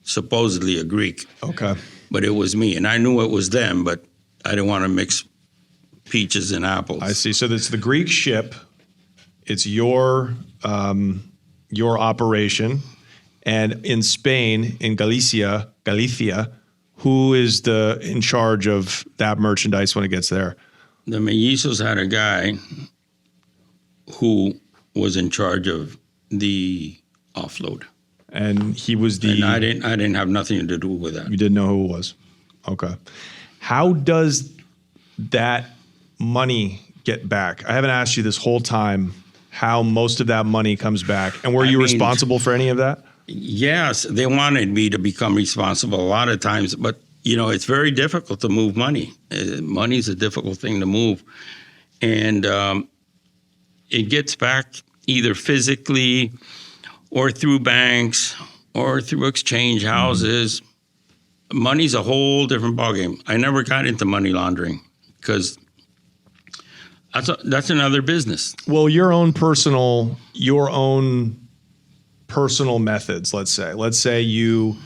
supposedly a Greek. Okay. But it was me, and I knew it was them, but I didn't want to mix peaches and apples. I see. So it's the Greek ship. It's your operation, and in Spain, in Galicia, who is in charge of that merchandise when it gets there? The mellizos had a guy who was in charge of the offload, and he was and I didn't have nothing to do with that. You didn't know who it was. Okay. How does that money get back? I haven't asked you this whole time how most of that money comes back? And were you responsible for any of that? Yes, they wanted me to become responsible a lot of times, but it's very difficult to move money. Money's a difficult thing to move. And it gets back either physically or through banks or through exchange houses. Money's a whole different ballgame. I never got into money laundering because that's another business. Well, your own personal methods, let's say you,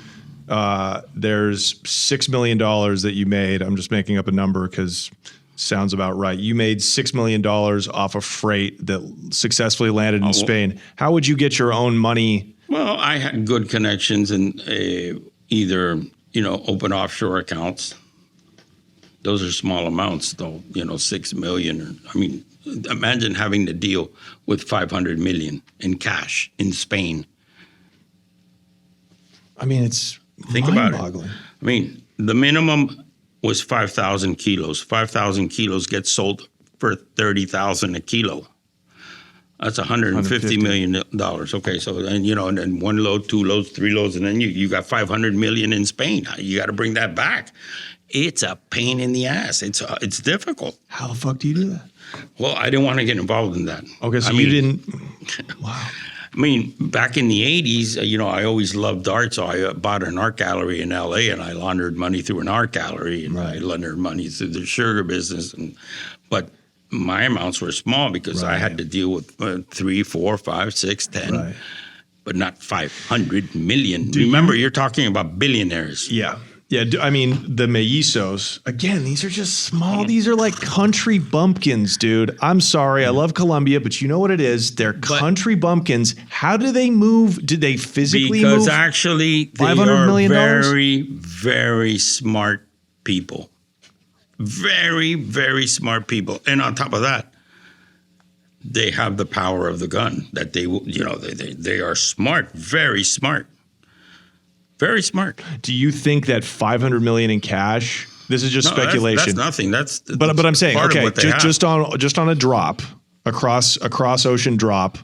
there's $6 million that you made. I'm just making up a number because sounds about right. You made $6 million off of freight that successfully landed in Spain. How would you get your own money? Well, I had good connections and either, open offshore accounts. Those are small amounts though, 6 million. Imagine having to deal with 500 million in cash in Spain. It's Think about mind-boggling. it. The minimum was 5,000 kilos. 5,000 kilos gets sold for 30,000 a kilo. That's $150 million. Okay, so and then 1 load, 2 loads, 3 loads, and then you got 500 million in Spain. You got to bring that back. It's a pain in the ass. It's difficult. How the fuck do you do that? Well, I didn't want to get involved in that. Okay, so you didn't. Wow. Back in the 80s, I always loved art, so I bought an art gallery in L.A. and I laundered money through an art gallery, and I laundered money through the sugar business. But my amounts were small because I had to deal with 3, 4, 5, 6, 10, but not 500 million. Remember, you're talking about billionaires. Yeah. Yeah, the mellizos, again, these are just small. These are like country bumpkins, dude. I'm sorry. I love Colombia, but you know what it is? They're country bumpkins. How do they move? Did they physically move? Because actually, they $500 are million? very, very smart people. Very, very smart people. And on top of that, they have the power of the gun. That they are smart, very smart. Very smart. Do you think that 500 million in cash? This is just speculation. That's nothing. But I'm saying, okay, just on a drop, across ocean drop,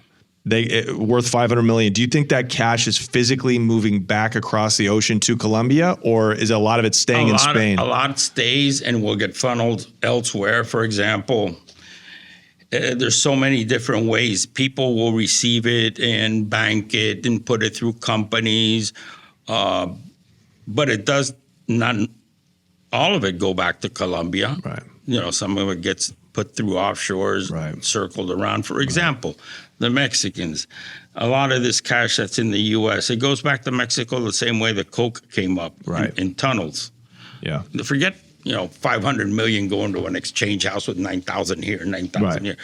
they worth 500 million. Do you think that cash is physically moving back across the ocean to Colombia, or is a lot of it staying in Spain? A lot stays and will get funneled elsewhere. For example, there's so many different ways people will receive it and bank it and put it through companies. But it does not all of it go back to Colombia. Right. Some of it gets put through offshores, circled around. For example, the Mexicans, a lot of this cash that's in the U.S., it goes back to Mexico the same way the coke came up in tunnels. Yeah. Forget, 500 million going to an exchange house with 9,000 here, 9,000 here.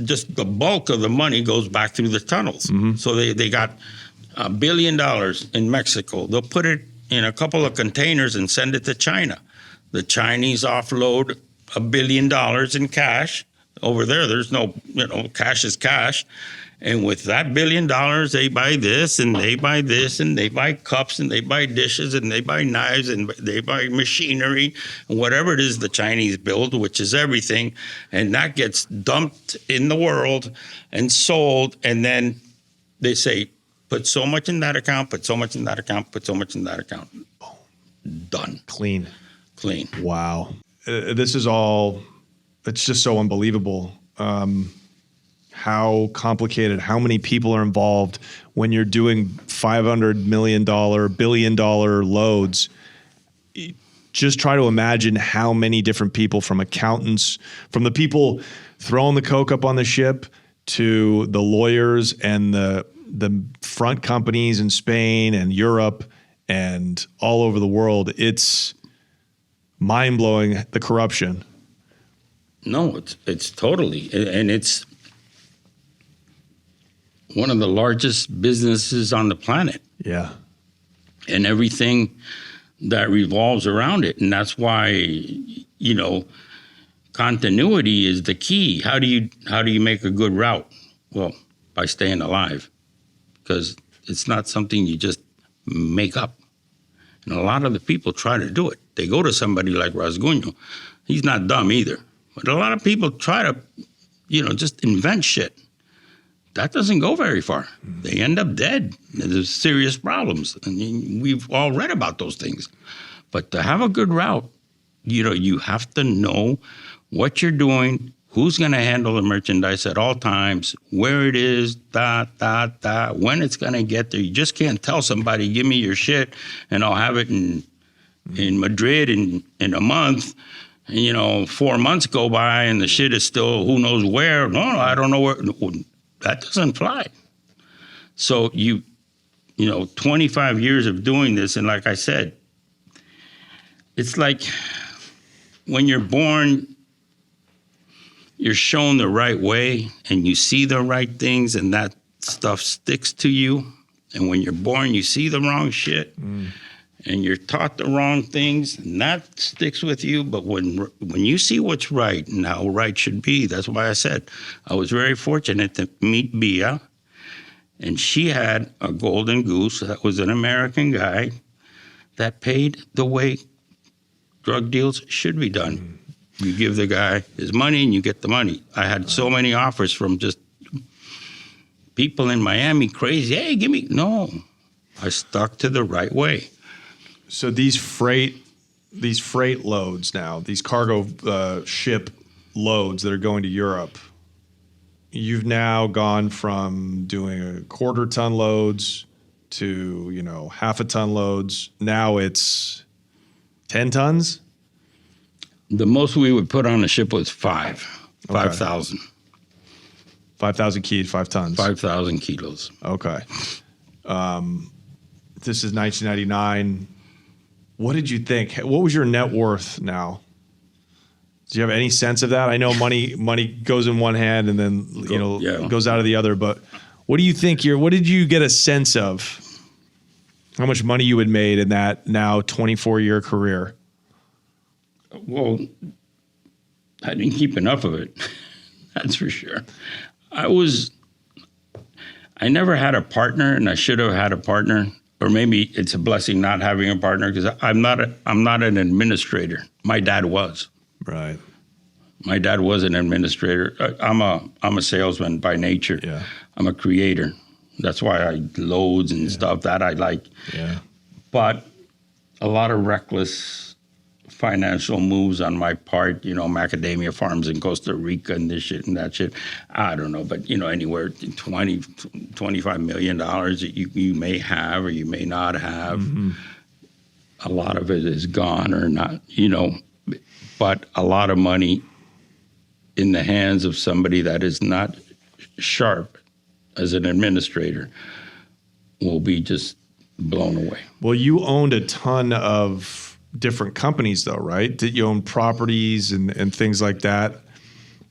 Just the bulk of the money goes back through the tunnels. Mm-hmm. So they got $1 billion in Mexico. They'll put it in a couple of containers and send it to China. The Chinese offload $1 billion in cash. Over there's no, cash is cash. And with that $1 billion, they buy this and they buy this and they buy cups and they buy dishes and they buy knives and they buy machinery and whatever it is the Chinese build, which is everything. And that gets dumped in the world and sold. And then they say, put so much in that account, put so much in that account, put so much in that account. Boom. Done. Clean. Wow. This is all, it's just so unbelievable. How complicated, how many people are involved when you're doing $500 million, $1 billion loads. Just try to imagine how many different people, from accountants, from the people throwing the coke up on the ship to the lawyers and the front companies in Spain and Europe and all over the world. It's mind-blowing, the corruption. No, it's totally, and it's one of the largest businesses on the planet. Yeah. And everything that revolves around it. And that's why, continuity is the key. How do you make a good route? Well, by staying alive, because it's not something you just make up. And a lot of the people try to do it. They go to somebody like Rasguño. He's not dumb either. But a lot of people try to, just invent shit that doesn't go very far. They end up dead. There's serious problems. I mean, we've all read about those things. But to have a good route, you have to know what you're doing, who's going to handle the merchandise at all times, where it is, when it's going to get there. You just can't tell somebody, give me your shit, and I'll have it in Madrid in a month. And, 4 months go by and the shit is still who knows where. No, I don't know where. That doesn't fly. So 25 years of doing this, and like I said, it's like when you're born, you're shown the right way and you see the right things and that stuff sticks to you. And when you're born, you see the wrong shit and you're taught the wrong things and that sticks with you. But when you see what's right and how right should be, that's why I said I was very fortunate to meet Bia. And she had a golden goose that was an American guy that paid the way drug deals should be done. You give the guy his money and you get the money. I had so many offers from just people in Miami, crazy, hey, give me. No, I stuck to the right way. So these freight loads now, these cargo ship loads that are going to Europe, you've now gone from doing a quarter ton loads to, half a ton loads. Now it's 10 tons? The most we would put on a ship was 5,000. 5,000 keys, 5 tons. 5,000 kilos. Okay. This is 1999. What did you think? What was your net worth now? Do you have any sense of that? I know money goes in one hand and then goes out of the other, but what do you think what did you get a sense of how much money you had made in that now 24-year career? Well, I didn't keep enough of it. That's for sure. I never had a partner, and I should have had a partner. Or maybe it's a blessing not having a partner because I'm not an administrator. My dad was. Right. My dad was an administrator. I'm a salesman by nature. Yeah. I'm a creator. That's why I loads and stuff that I like. Yeah. But a lot of reckless financial moves on my part, macadamia farms in Costa Rica and this shit and that shit. I don't know, but anywhere $25 million that you may have or you may not have. Mm-hmm. A lot of it is gone or not, but a lot of money in the hands of somebody that is not sharp as an administrator will be just blown away. Well, you owned a ton of different companies though, right? Did you own properties and things like that?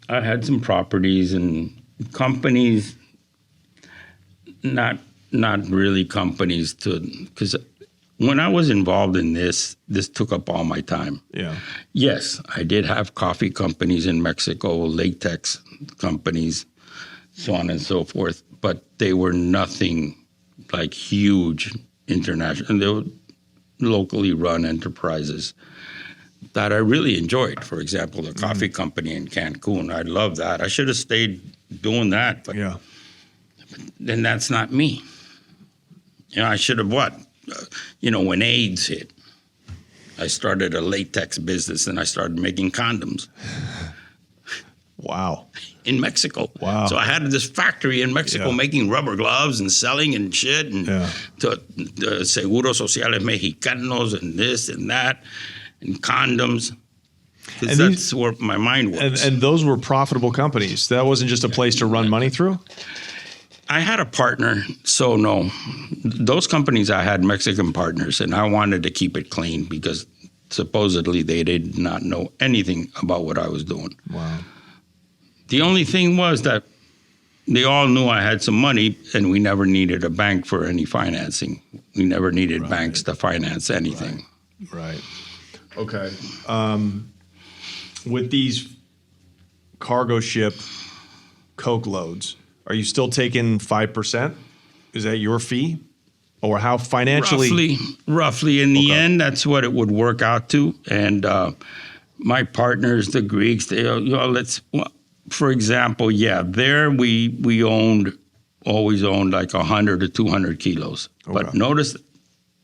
I had some properties and companies, not really companies because when I was involved in this took up all my time. Yeah. Yes, I did have coffee companies in Mexico, latex companies, so on and so forth, but they were nothing like huge international. And they were locally run enterprises that I really enjoyed. For example, the coffee company in Cancun. I love that. I should have stayed doing that, but then that's not me. I should have when AIDS hit, I started a latex business and I started making condoms. Wow. In Mexico. Wow. So I had this factory in Mexico making rubber gloves and selling and shit and to Seguros Sociales Mexicanos and this and that and condoms. Because that's where my mind was. And those were profitable companies. That wasn't just a place to run money through? I had a partner, so no. Those companies I had Mexican partners and I wanted to keep it clean because supposedly they did not know anything about what I was doing. Wow. The only thing was that they all knew I had some money and we never needed a bank for any financing. We never needed banks to finance anything. Right. Okay. With these cargo ship coke loads, are you still taking 5%? Is that your fee? Or how financially? Roughly. In the end, that's what it would work out to. And my partners, the Greeks, for example, there we owned always owned like 100 to 200 kilos. But Okay. notice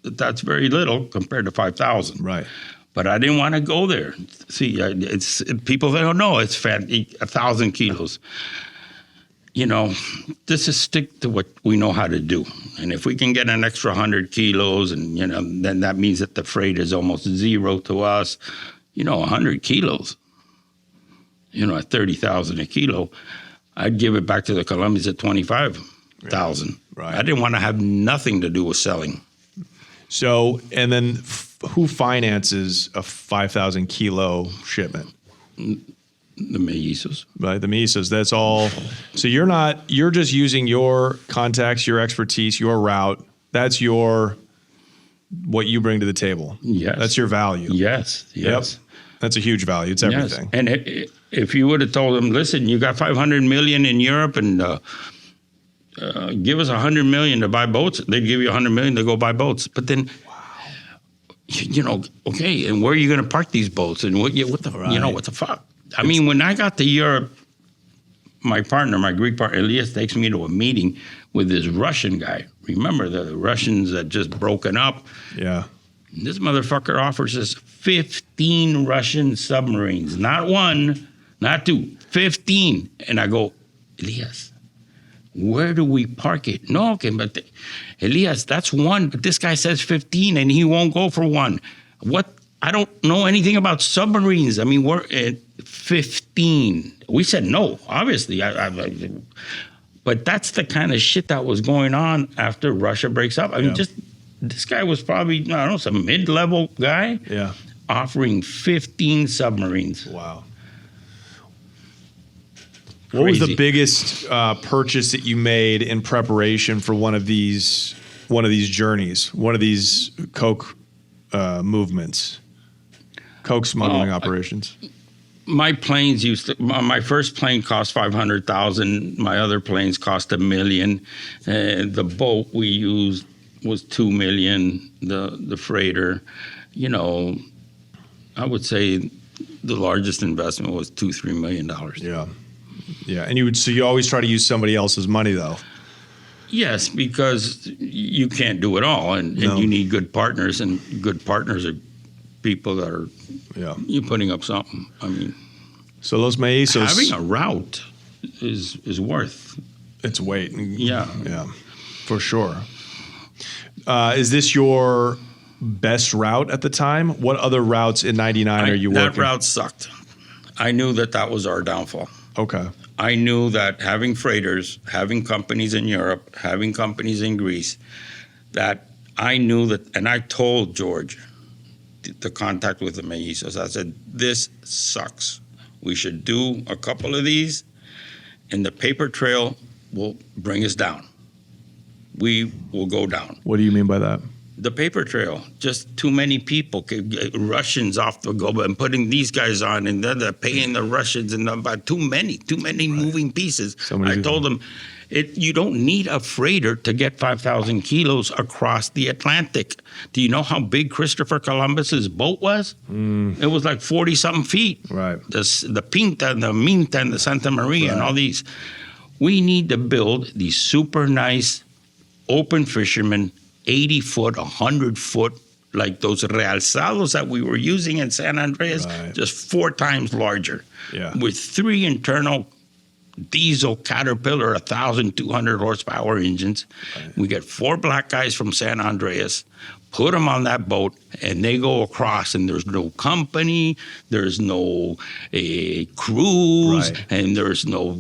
that that's very little compared to 5,000. Right. But I didn't want to go there. See, it's people they don't know it's fat, 1,000 kilos. You know, this is stick to what we know how to do. And if we can get an extra 100 kilos, and, you know, then that means that the freight is almost zero to us. You know, 100 kilos, you know, at 30,000 a kilo, I'd give it back to the Colombians at 25,000. Right. I didn't want to have nothing to do with selling. So, and then who finances a 5,000 kilo shipment? The mellizos. Right, the Mises. That's all. So you're just using your contacts, your expertise, your route. That's what you bring to the table. Yes. That's your value. Yes. Yes. Yep. That's a huge value. It's everything. Yes. And if you would have told them, listen, you got 500 million in Europe, and give us 100 million to buy boats, they'd give you 100 million to go buy boats. But then, you know, okay, and where are you going to park these boats? And what the, you know, what the fuck? I mean, when I got to Europe, my Greek partner, Elias, takes me to a meeting with this Russian guy. Remember the Russians that just broken up? Yeah. This motherfucker offers us 15 Russian submarines. Not one, not two, 15. And I go, Elias, where do we park it? No, okay, but Elias, that's one. But this guy says 15 and he won't go for one. What? I don't know anything about submarines. I mean, we're at 15. We said no, obviously. But that's the kind of shit that was going on after Russia breaks up. I mean, just this guy was probably, I don't know, some mid-level guy offering 15 submarines. Wow. Crazy. What was the biggest purchase that you made in preparation for one of these journeys, one of these coke movements, coke smuggling operations? My planes my first plane cost 500,000. My other planes cost $1 million. The boat we used was $2 million. The freighter, you know, I would say the largest investment was $2-3 million. Yeah. Yeah. And you always try to use somebody else's money though. Yes, because you can't do it all, and you need good partners, and good partners are people that are you putting up something. I mean, so Los Mellizos, having a route is worth its weight. Yeah, for sure. Is this your best route at the time? What other routes in '99 are you working? That route sucked. I knew that was our downfall. Okay. I knew that having freighters, having companies in Europe, having companies in Greece, that I knew that, and I told George, the contact with the Mellizos, I said, this sucks. We should do a couple of these, and the paper trail will bring us down. We will go down. What do you mean by that? The paper trail, just too many people, Russians off the go, and putting these guys on, and they're paying the Russians, and about too many moving pieces. I told them, you don't need a freighter to get 5,000 kilos across the Atlantic. Do you know how big Christopher Columbus's boat was? It was like 40-something feet. Right. The Pinta, the Minta, and the Santa Maria, and all these. We need to build these super nice open fishermen, 80-foot, 100-foot, like those realzados that we were using in San Andreas, just 4 times larger, with 3 internal diesel Caterpillar 1,200 horsepower engines. We get 4 black guys from San Andreas, put them on that boat, and they go across, and there's no company, there's no cruise, and there's no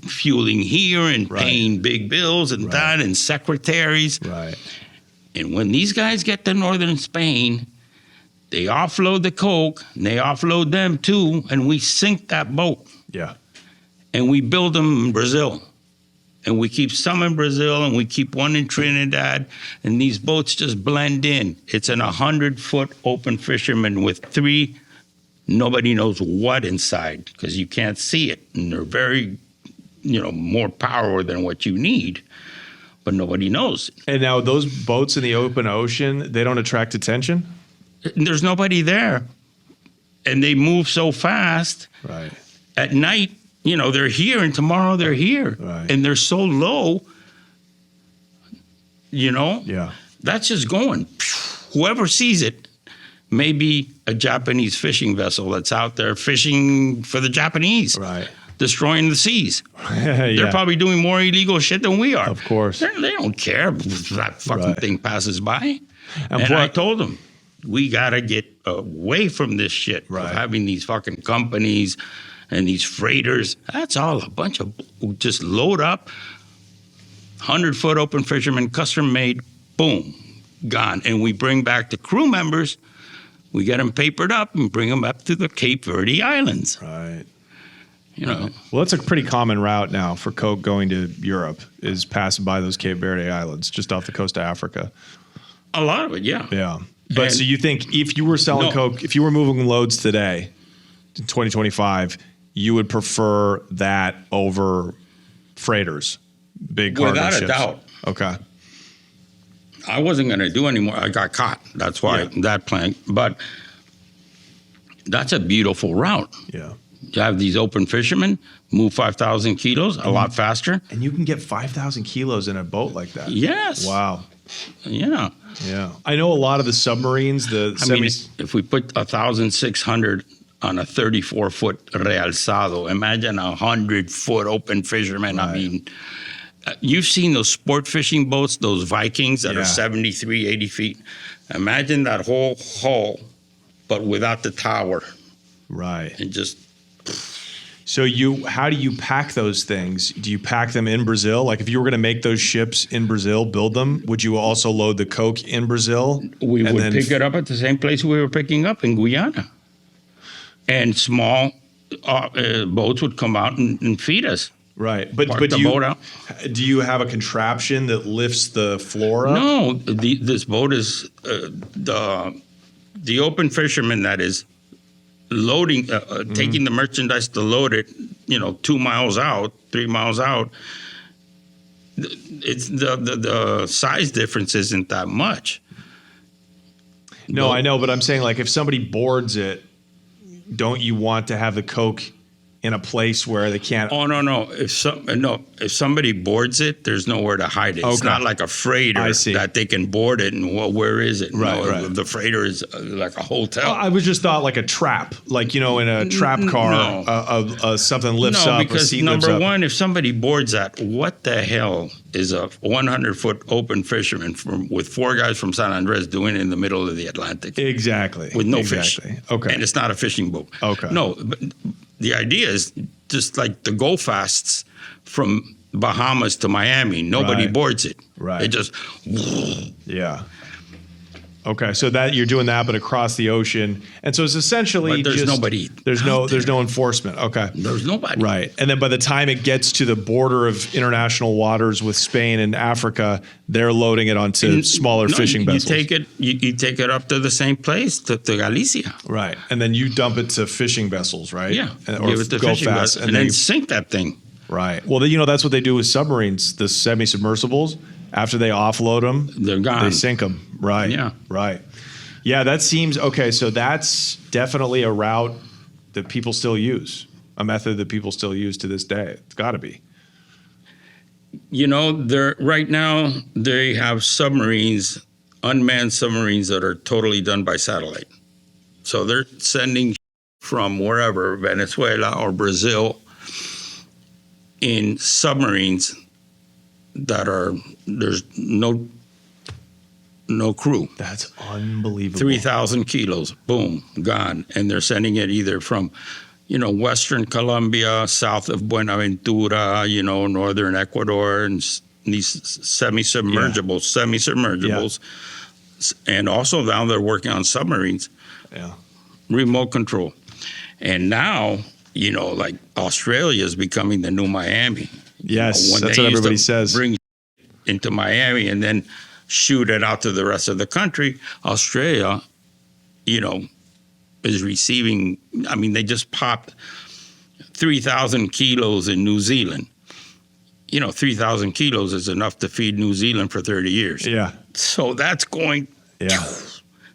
fueling here and paying big bills and that, and secretaries. And when these guys get to northern Spain, they offload the coke, and they offload them too, and we sink that boat. Yeah. And we build them in Brazil. And we keep some in Brazil, and we keep one in Trinidad, and these boats just blend in. It's an 100-foot open fisherman with 3, nobody knows what inside, because you can't see it. And they're very, more power than what you need. But nobody knows. And now those boats in the open ocean, they don't attract attention? There's nobody there. And they move so fast. At night, they're here, and tomorrow they're here. And they're so low you know? Yeah. That's just going. Whoever sees it may be a Japanese fishing vessel that's out there fishing for the Japanese. Right. Destroying the seas. They're Yeah. probably doing more illegal shit than we are. Of course. They don't care if that fucking Right. thing passes by. And And I what- told them, we got to get away from this shit Right. of having these fucking companies and these freighters. That's all a bunch of just load up, 100-foot open fishermen, custom made, boom, gone. And we bring back the crew members. We get them papered up and bring them up to the Cape Verde Islands. Right. You know, Well, that's a pretty common route now for coke going to Europe, is passing by those Cape Verde Islands, just off the coast of Africa. a lot of it, yeah. Yeah. But And- so you think if you were selling No. coke, if you were moving loads today, in 2025, you would prefer that over freighters, big cargo Without a ships? doubt. Okay. I wasn't going to do anymore. I got caught. That's why that plan. But that's a beautiful route. Yeah. You have these open fishermen move 5,000 kilos a lot faster. And you can get 5,000 kilos in a boat like that. Yes. Wow. Yeah. Yeah. I know a lot of the submarines, the I mean, semis. if we put 1,600 on a 34-foot realzado, imagine a 100-foot open fisherman. I Right. mean, you've seen those sport fishing boats, those Vikings that Yeah. are 73, 80 feet. Imagine that whole hull, but without the tower Right. and just So how do you pack those things? Do you pack them in Brazil? Like if you were going to make those ships in Brazil, build them, would you also load the coke in Brazil? we And would then pick it up at the same place we were picking up in Guyana. And small boats would come out and feed us. Right. But Park the do boat out. you have a contraption that lifts the floor up? No, this boat is the open fisherman that is loading, taking the merchandise to load it, 2 miles out, 3 miles out. It's the size difference isn't that much. No, I know, but I'm saying like if somebody boards it, don't you want to have the coke in a place where they can't? Oh no! If somebody boards it, there's nowhere to hide it. It's Okay. not like a freighter I see. that they can board it and where is it? Right, No, right. The freighter is like a hotel. I was just thought like a trap, like in a trap car, No. something lifts no, up. a because seat lifts number up. one, if somebody boards that, what the hell is a 100-foot open fisherman with 4 guys from San Andres doing it in the middle of the Atlantic Exactly. with no exactly. fish? Okay. And it's not a fishing boat. Okay. No, but the idea is just like the go fasts from Bahamas to Miami. Nobody Right. boards it. Right. It just Yeah. Okay, so that you're doing that, but across the ocean, and so it's essentially But there's just, nobody There's out no enforcement. Okay. there's nobody. Right, and then by the time it gets to the border of international waters with Spain and Africa, they're loading it onto smaller No, fishing vessels. You take it up to the same place to Galicia. Right, and then you dump it to fishing vessels, right? Yeah, or give it to go fishing fast, vessel, and then you- sink that thing. right. Well, that's what they do with submarines, the semi-submersibles. After they offload them, They're gone. They sink them. Right. Yeah. Right. Yeah, that seems okay. So that's definitely a route that people still use, a method that people still use to this day. It's got to be. Right now they have submarines, unmanned submarines that are totally done by satellite. So they're sending from wherever, Venezuela or Brazil, in submarines that there's no crew. That's unbelievable. 3,000 kilos, boom, gone. And they're sending it either from, Western Colombia, south of Buenaventura, northern Ecuador, and these semi-submergibles. And also now they're working on submarines, Yeah. remote control. And now, like Australia is becoming the new Miami. Yes, When that's they what used everybody to says. Bring into Miami and then shoot it out to the rest of the country. Australia, is receiving. I mean, they just popped 3,000 kilos in New Zealand. 3,000 kilos is enough to feed New Zealand for 30 years. Yeah. So that's going Yeah.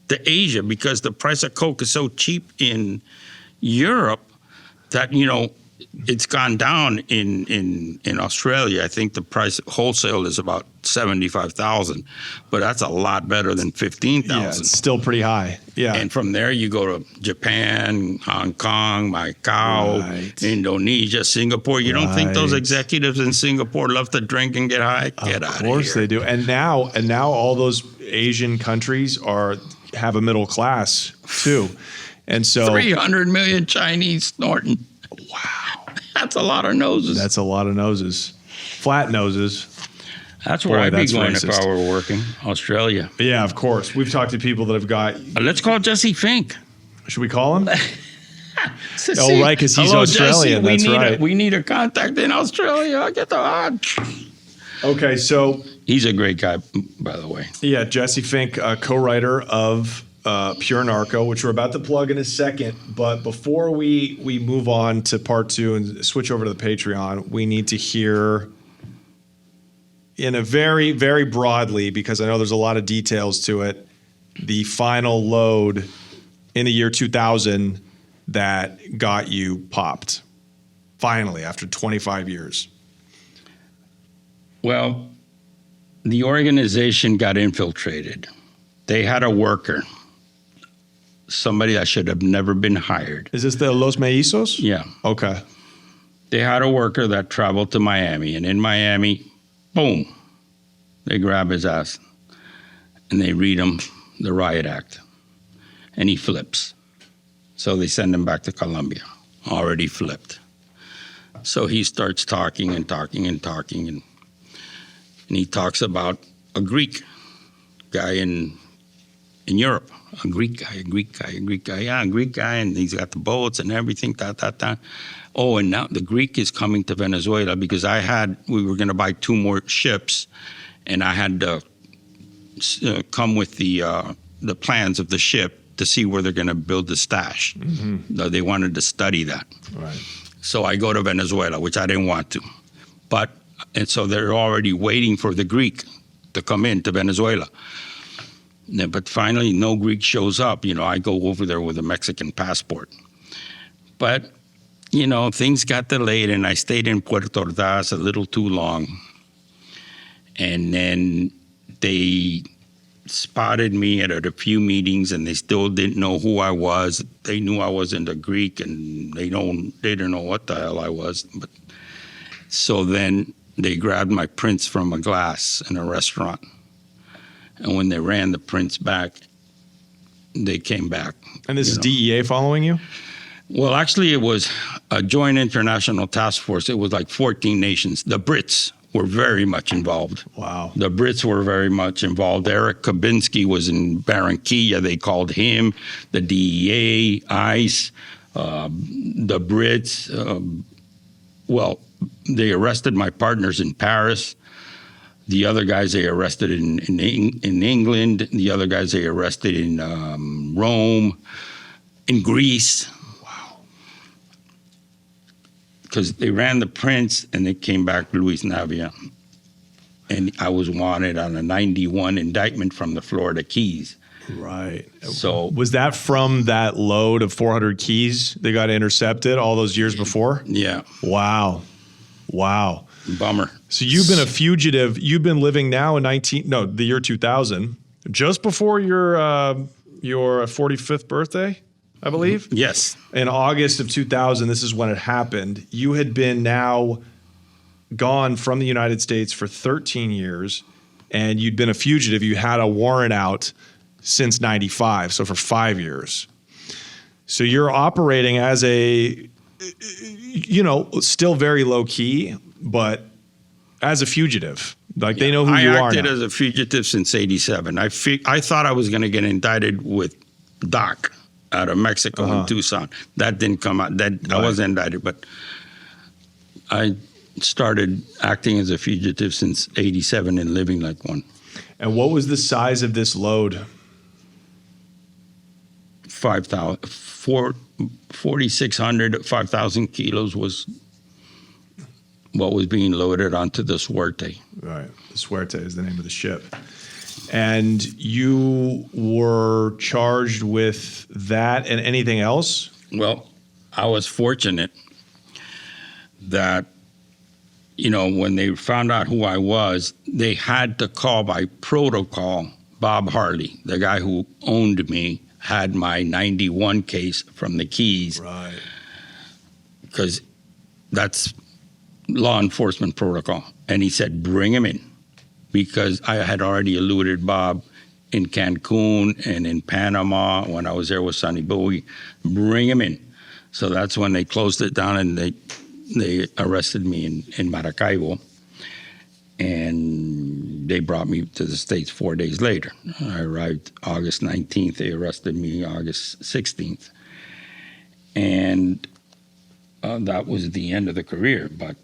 to Asia because the price of coke is so cheap in Europe that, it's gone down in Australia. I think the price wholesale is about 75,000, but that's a lot better than 15,000. Yeah, it's still pretty high. Yeah. And from there, you go to Japan, Hong Kong, Macau, Right. Indonesia, Singapore. You don't think those Right. executives in Singapore love to drink and get high? Get out of here. Of course they do. And now all those Asian countries have a middle class too. And so 300 million Chinese snorting. Wow. That's a lot of noses. that's a lot of noses. Flat noses. That's where I'd be that's going racist. if I were working. Australia. Yeah, of course. We've talked to people that have got. Let's call Jesse Fink. Should we call him? See, right, 'cause he's hello, Australian, Jesse, that's right. We need a contact in Australia. Get the Okay, so He's a great guy, by the way. yeah, Jesse Fink, co-writer of Pure Narco, which we're about to plug in a second. But before we move on to part 2 and switch over to the Patreon, we need to hear in a very, very broadly, because I know there's a lot of details to it, the final load in the year 2000 that got you popped. Finally, after 25 years. Well, the organization got infiltrated. They had a worker, somebody that should have never been hired. Is this the Los Mellizos? Yeah. Okay. They had a worker that traveled to Miami, and in Miami, boom, they grab his ass and they read him the riot act, and he flips. So they send him back to Colombia, already flipped. So he starts talking and he talks about a Greek guy in Europe, a Greek guy, yeah, a Greek guy, and he's got the boats and everything, Oh, and now the Greek is coming to Venezuela because we were going to buy 2 more ships, and I had to come with the plans of the ship to see where they're going to build the stash. Mm-hmm. They wanted to study that. Right. So I go to Venezuela, which I didn't want to. And so they're already waiting for the Greek to come into Venezuela. But finally, no Greek shows up. I go over there with a Mexican passport. But, things got delayed, and I stayed in Puerto Ordaz a little too long. And then they spotted me at a few meetings, and they still didn't know who I was. They knew I wasn't a Greek, and they didn't know what the hell I was. But so then they grabbed my prints from a glass in a restaurant. And when they ran the prints back, they came back. And this is DEA following you? Well, actually, it was a joint international task force. It was like 14 nations. The Brits were very much involved. Wow. The Brits were very much involved. Eric Kabinski was in Barranquilla. They called him. The DEA, ICE, the Brits. They arrested my partners in Paris. The other guys they arrested in England. The other guys they arrested in Rome, in Greece. Wow. Because they ran the prints and they came back Luis Navia. And I was wanted on a 91 indictment from the Florida Keys. Right. So was that from that load of 400 keys that got intercepted all those years before? Yeah. Wow. Bummer. So you've been a fugitive. You've been living now in the year 2000, just before your 45th birthday, I believe. Yes. In August of 2000, this is when it happened. You had been now gone from the United States for 13 years, and you'd been a fugitive. You had a warrant out since 95, so for 5 years. So you're operating as still very low key, but as a fugitive. Like they know who you are. I acted now. as a fugitive since '87. I thought I was going to get indicted with Doc out of Mexico in Tucson. That didn't come out. I wasn't indicted, but I started acting as a fugitive since '87 and living like one. And what was the size of this load? 4,600, 5,000 kilos was what was being loaded onto the Suerte. Right. The Suerte is the name of the ship. And you were charged with that and anything else? Well, I was fortunate that, when they found out who I was, they had to call by protocol Bob Harley, the guy who owned me, had my 91 case from the Keys. Right. Because that's law enforcement protocol. And he said, bring him in. Because I had already eluded Bob in Cancun and in Panama when I was there with Sonny Bowie. Bring him in. So that's when they closed it down and they arrested me in Maracaibo. And they brought me to the States 4 days later. I arrived August 19th. They arrested me August 16th. And that was the end of the career. But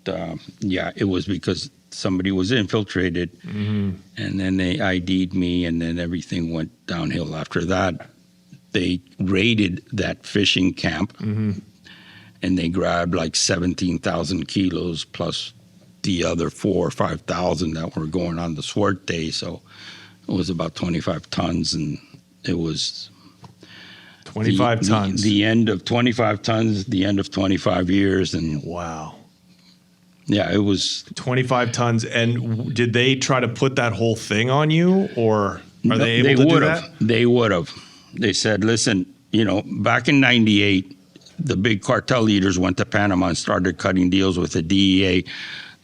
it was because somebody was infiltrated, and then they ID'd me, and then everything went downhill after that. They raided that fishing camp, and they grabbed like 17,000 kilos plus the other 4,000 or 5,000 that were going on the Suerte. So it was about 25 tons, and it was 25 tons. The end of 25 tons, the end of 25 years. And wow. Yeah, it was 25 tons. And did they try to put that whole thing on you, or are they able to do that? They would have. They said, listen, back in 98, the big cartel leaders went to Panama and started cutting deals with the DEA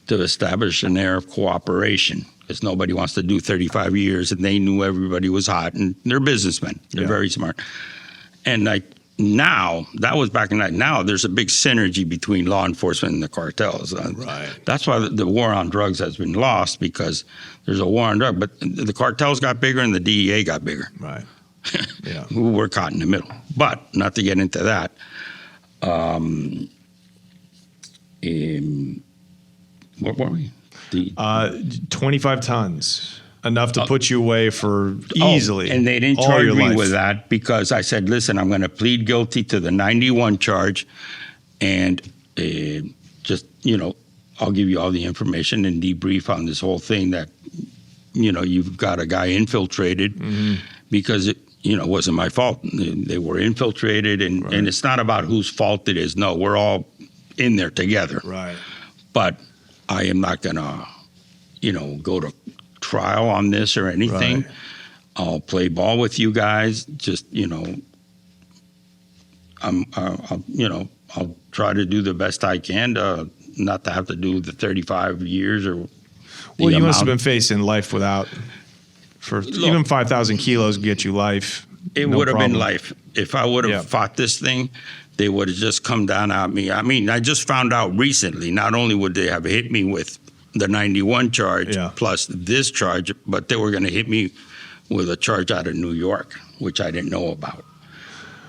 to establish an air of cooperation, because nobody wants to do 35 years, and they knew everybody was hot, and they're businessmen. They're very smart. And now, that was back in that. Now there's a big synergy between law enforcement and the cartels. Right. That's why the war on drugs has been lost, because there's a war on drugs. But the cartels got bigger and the DEA got bigger. Right. Yeah. We're caught in the middle. But not to get into that. What were we? 25 tons. Enough to put you away for easily. And they didn't charge me with that because I said, listen, I'm going to plead guilty to the 91 charge, and I'll give you all the information and debrief on this whole thing that, you've got a guy infiltrated because it wasn't my fault. They were infiltrated, and it's not about whose fault it is. No, we're all in there together. Right. But I am not going to, go to trial on this or anything. Right. I'll play ball with you guys. Just, I'll try to do the best I can to not to have to do the 35 years or. Well, you must have been facing life without. Even 5,000 kilos get you life. It would have been life. If I would have fought this thing, they would have just come down at me. I mean, I just found out recently, not only would they have hit me with the 91 charge plus this charge, but they were going to hit me with a charge out of New York, which I didn't know about.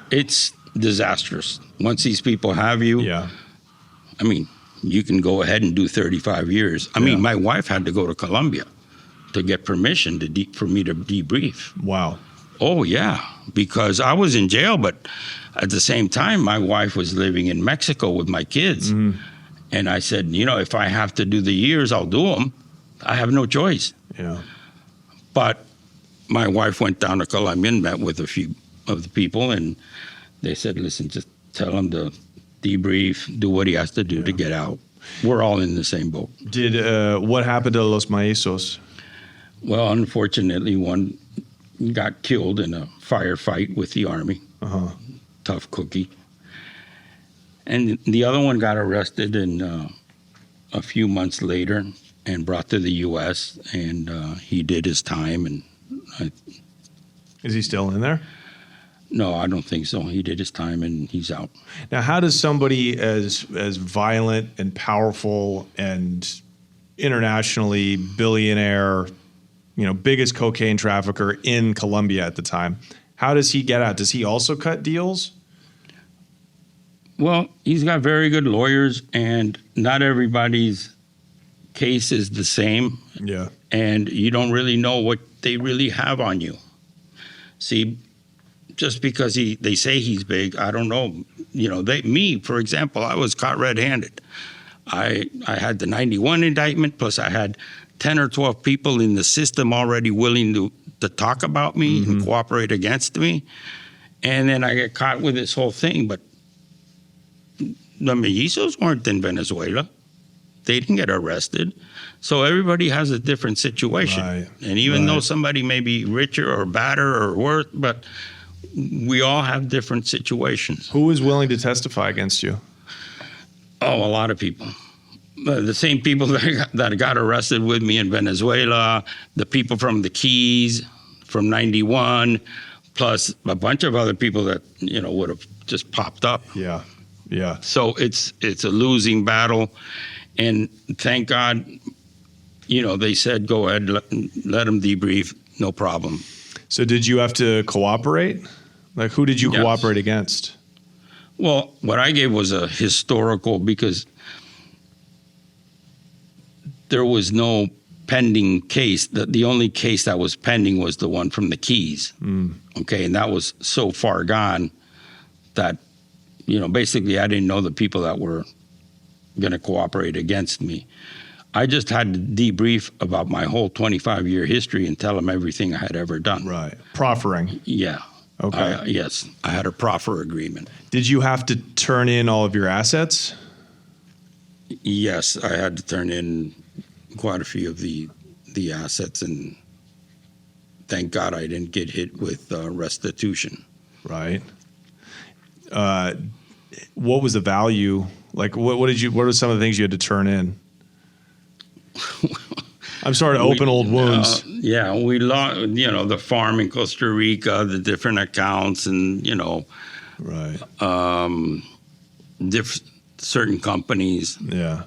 It's disastrous. Once these people have you, I mean, you can go ahead and do 35 years. I mean, my wife had to go to Colombia to get permission for me to debrief. Wow. Oh, yeah, because I was in jail, but at the same time, my wife was living in Mexico with my kids. And I said, if I have to do the years, I'll do them. I have no choice. Yeah. But my wife went down to Colombia and met with a few of the people, and they said, listen, just tell him to debrief, do what he has to do to get out. We're all in the same boat. What happened to Los Maizos? Well, unfortunately, one got killed in a firefight with the Army. Tough cookie. And the other one got arrested a few months later and brought to the U.S., and he did his time. And Is he still in there? No, I don't think so. He did his time, and he's out. Now, how does somebody as violent and powerful and internationally billionaire, biggest cocaine trafficker in Colombia at the time, how does he get out? Does he also cut deals? Well, he's got very good lawyers, and not everybody's case is the same. Yeah. And you don't really know what they really have on you. See, just because they say he's big, I don't know. Me, for example, I was caught red-handed. I had the 91 indictment, plus I had 10 or 12 people in the system already willing to talk about me and cooperate against me. And then I get caught with this whole thing. But the mellizos weren't in Venezuela. They didn't get arrested. So everybody has a different situation. Right. And even though somebody may be richer or badder or worse, but we all have different situations. Who was willing to testify against you? Oh, a lot of people. The same people that got arrested with me in Venezuela, the people from the Keys from 91, plus a bunch of other people that, would have just popped up. Yeah. So it's a losing battle. And thank God, they said, go ahead, let them debrief, no problem. So did you have to cooperate? Like, who did you Yes. cooperate against? Well, what I gave was a historical, because there was no pending case. The only case that was pending was the one from the Keys. Okay, and that was so far gone that, basically I didn't know the people that were going to cooperate against me. I just had to debrief about my whole 25-year history and tell them everything I had ever done. Right. Proffering. Yeah. Okay. Yes, I had a proffer agreement. Did you have to turn in all of your assets? Yes, I had to turn in quite a few of the assets, and thank God I didn't get hit with restitution. Right. What was the value? Like, what are some of the things you had to turn in? I'm sorry to open old wounds. Yeah, we lost, the farm in Costa Rica, the different accounts, and, Right. certain companies. Yeah.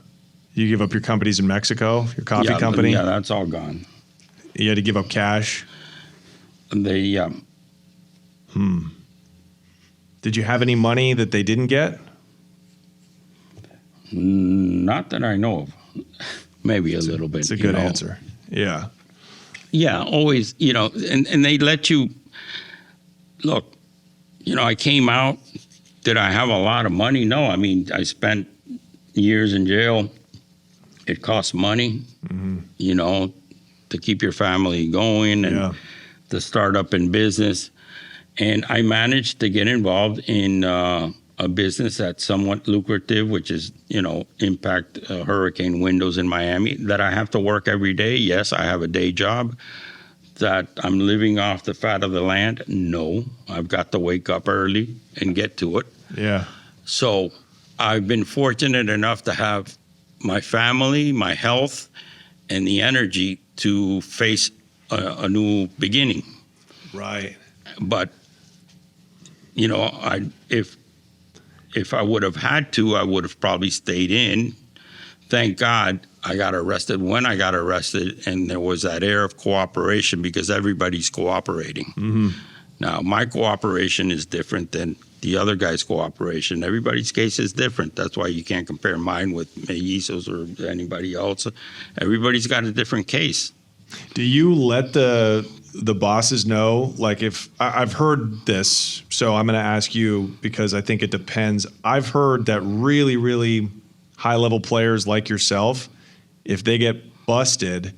You give up your companies in Mexico, your coffee company? Yeah, that's all gone. You had to give up cash? They, Did you have any money that they didn't get? not that I know of. Maybe a little bit. It's a good answer. Yeah. Yeah, always, and they let you, look, I came out. Did I have a lot of money? No, I mean, I spent years in jail. It costs money, to keep your family going and to start up in business. And I managed to get involved in a business that's somewhat lucrative, which is, impact hurricane windows in Miami, that I have to work every day. Yes, I have a day job. That I'm living off the fat of the land. No, I've got to wake up early and get to it. Yeah. So I've been fortunate enough to have my family, my health, and the energy to face a new beginning. Right. But, if I would have had to, I would have probably stayed in. Thank God I got arrested when I got arrested, and there was that air of cooperation because everybody's cooperating. Mm-hmm. Now, my cooperation is different than the other guy's cooperation. Everybody's case is different. That's why you can't compare mine with mellizos or anybody else. Everybody's got a different case. Do you let the bosses know? Like, if I've heard this, so I'm going to ask you because I think it depends. I've heard that really, really high-level players like yourself, if they get busted,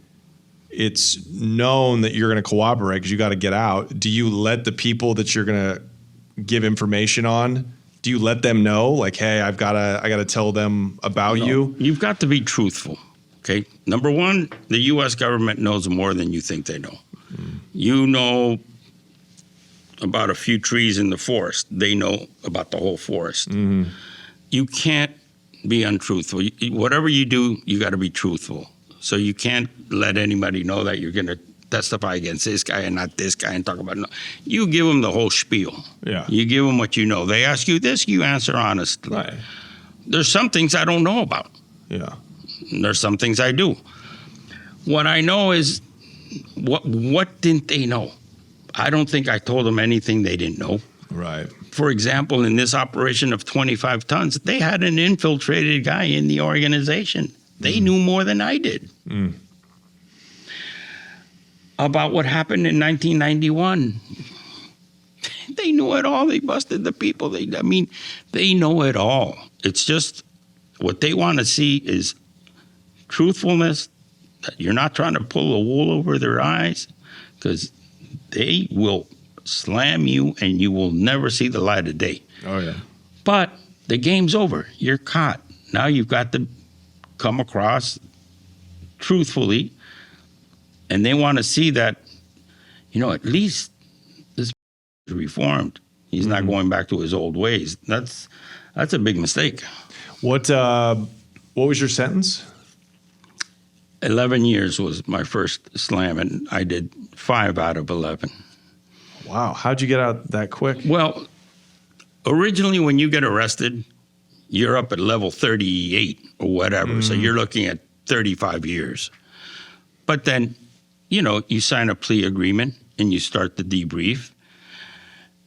it's known that you're going to cooperate because you got to get out. Do you let the people that you're going to give information on, do you let them know, like, hey, I got to tell them about you? You've got to be truthful. Okay. Number one, the U.S. government knows more than you think they know. You know about a few trees in the forest. They know about the whole forest. Mm-hmm. You can't be untruthful. Whatever you do, you got to be truthful. So you can't let anybody know that you're going to testify against this guy and not this guy and talk about no. You give them the whole spiel. Yeah. You give them what you know. They ask you this, you answer honestly. Right. There's some things I don't know about. Yeah. There's some things I do. What I know is what didn't they know? I don't think I told them anything they didn't know. Right. For example, in this operation of 25 tons, they had an infiltrated guy in the organization. They knew more than I did about what happened in 1991. They knew it all. They busted the people. They know it all. It's just what they want to see is truthfulness, that you're not trying to pull the wool over their eyes, because they will slam you and you will never see the light of day. Oh, yeah. But the game's over. You're caught. Now you've got to come across truthfully, and they want to see that, at least this is reformed. He's not going back to his old ways. That's a big mistake. What was your sentence? 11 years was my first slam, and I did 5 out of 11. Wow. How'd you get out that quick? Well, originally when you get arrested, you're up at level 38 or whatever. So you're looking at 35 years. But then, you sign a plea agreement and you start the debrief,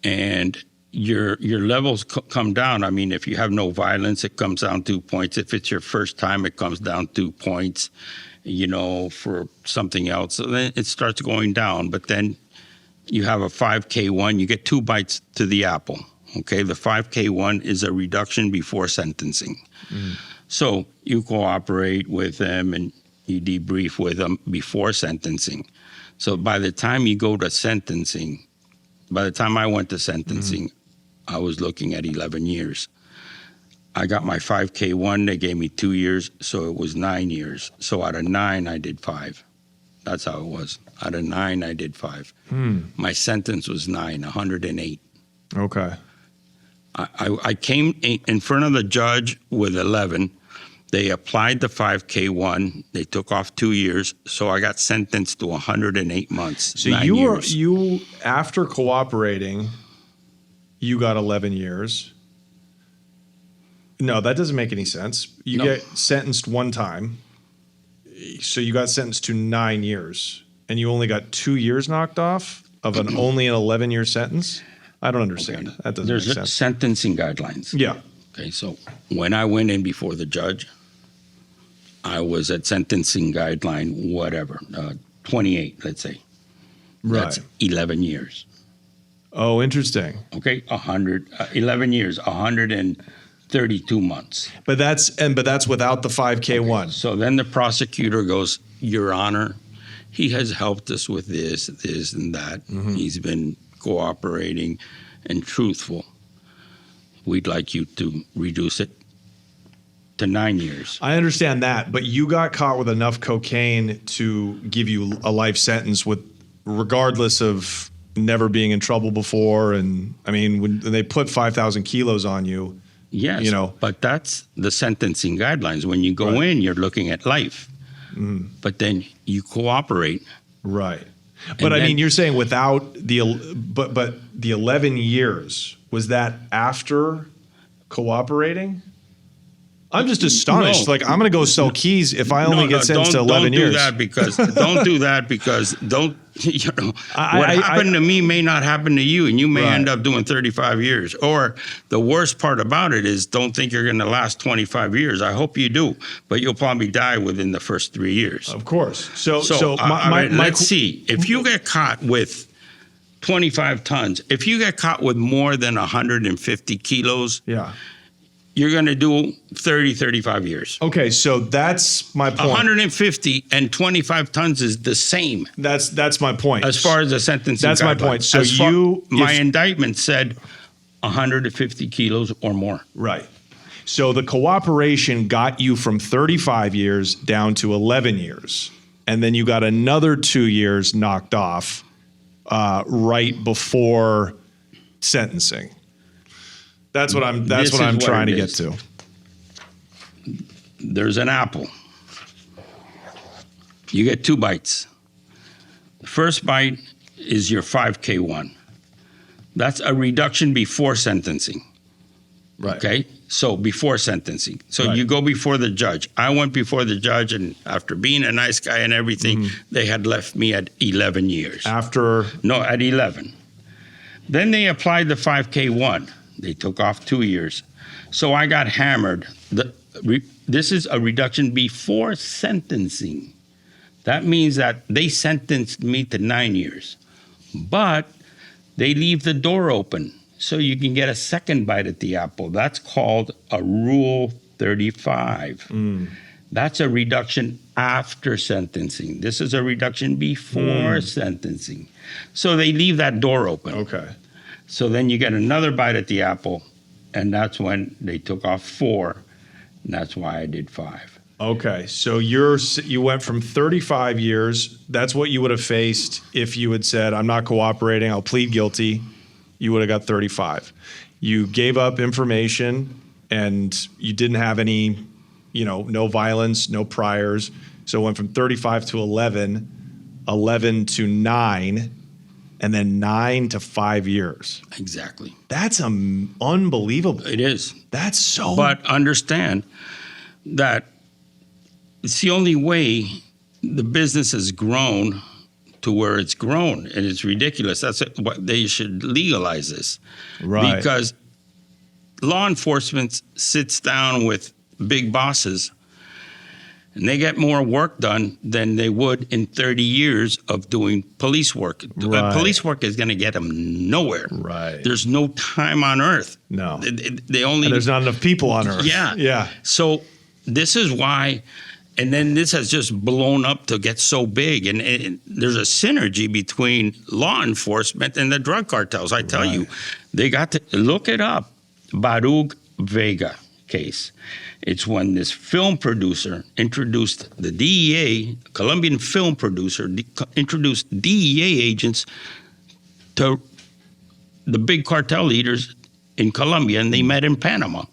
and your levels come down. I mean, if you have no violence, it comes down 2 points. If it's your first time, it comes down 2 points, for something else. So then it starts going down. But then you have a 5K1, you get 2 bites to the apple. Okay, the 5K1 is a reduction before sentencing. So you cooperate with them and you debrief with them before sentencing. So by the time you go to sentencing, by the time I went to sentencing, I was looking at 11 years. I got my 5K1, they gave me 2 years, so it was 9 years. So out of 9, I did 5. That's how it was. Out of 9, I did 5. My sentence was 9, 108. Okay. I came in front of the judge with 11. They applied the 5K1. They took off 2 years, so I got sentenced to 108 months. So 9 years. you after cooperating, you got 11 years. No, that doesn't make any sense. You get sentenced one time. So you got sentenced to 9 years, and you only got 2 years knocked off of only an 11-year sentence? I don't understand. Okay. That doesn't There's make sense. sentencing guidelines. Yeah. Okay, so when I went in before the judge, I was at sentencing guideline, whatever, 28, let's say. Right. That's 11 years. Oh, interesting. Okay, 11 years, 132 months. But that's without the 5K1. So then the prosecutor goes, Your Honor, he has helped us with this, and that. He's been cooperating and truthful. We'd like you to reduce it to 9 years. I understand that, but you got caught with enough cocaine to give you a life sentence regardless of never being in trouble before. And I mean, when they put 5,000 kilos on you, Yes, but that's the sentencing guidelines. When you go in, you're looking at life. But then you cooperate. Right. But I mean, you're saying without but the 11 years, was that after cooperating? I'm just astonished. No. Like, I'm going to go sell keys if I only get sentenced to 11 years. Don't do that because what happened to me may not happen to you, and you may end up doing 35 years. Or the worst part about it is, don't think you're going to last 25 years. I hope you do, but you'll probably die within the first 3 years. Of course. So let's see. If you get caught with 25 tons, if you get caught with more than 150 kilos, you're going to do 30, 35 years. Okay, so that's my point. 150 and 25 tons is the same. That's my point. As far as the sentencing That's my point. So my indictment said 150 kilos or more. Right. So the cooperation got you from 35 years down to 11 years. And then you got another 2 years knocked off right before sentencing. That's what I'm trying to get to. There's an apple. You get 2 bites. The first bite is your 5K1. That's a reduction before sentencing. Right. Okay? So before sentencing. So you go before the judge. I went before the judge, and after being a nice guy and everything, they had left me at 11 years. At 11. Then they applied the 5K1. They took off 2 years. So I got hammered. This is a reduction before sentencing. That means that they sentenced me to 9 years. But they leave the door open so you can get a second bite at the apple. That's called a Rule 35. That's a reduction after sentencing. This is a reduction before sentencing. So they leave that door open. Okay. So then you get another bite at the apple, And that's when they took off 4, and that's why I did 5. Okay, so you went from 35 years. That's what you would have faced if you had said, "I'm not cooperating. I'll plead guilty." You would have got 35. You gave up information, and you didn't have any, no violence, no priors. So it went from 35 to 11, 11 to 9, and then 9 to 5 years. Exactly. That's unbelievable. It is. That's so. But understand that it's the only way the business has grown to where it's grown, and it's ridiculous. That's what they should legalize this, Right. Because law enforcement sits down with big bosses, and they get more work done than they would in 30 years of doing police work. Right. Police work is going to get them nowhere. Right. There's no time on earth. No. They only. And there's not enough people on Earth. Yeah. Yeah. So this is why, and then this has just blown up to get so big. And there's a synergy between law enforcement and the drug cartels. I tell you, they got to look it up. Baruch Vega case. It's when this film producer introduced the DEA, Colombian film producer, introduced DEA agents to the big cartel leaders in Colombia, and they met in Panama.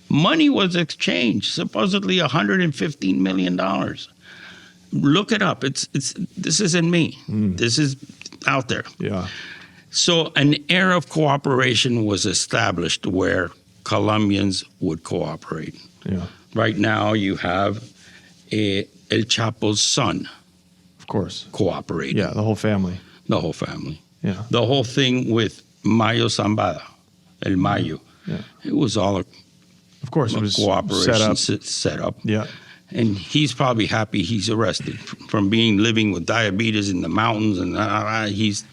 Money was exchanged, supposedly $115 million. Look it up. This isn't me. This is out there. Yeah. So an era of cooperation was established where Colombians would cooperate. Yeah. Right now, you have El Chapo's son Of course. cooperating. Yeah. The whole family. The whole family. Yeah. The whole thing with Mayo Zambada, El Mayo. Yeah. It was all a Of course. It was cooperation set up. set up. Yeah. And he's probably happy he's arrested from living with diabetes in the mountains, and he's.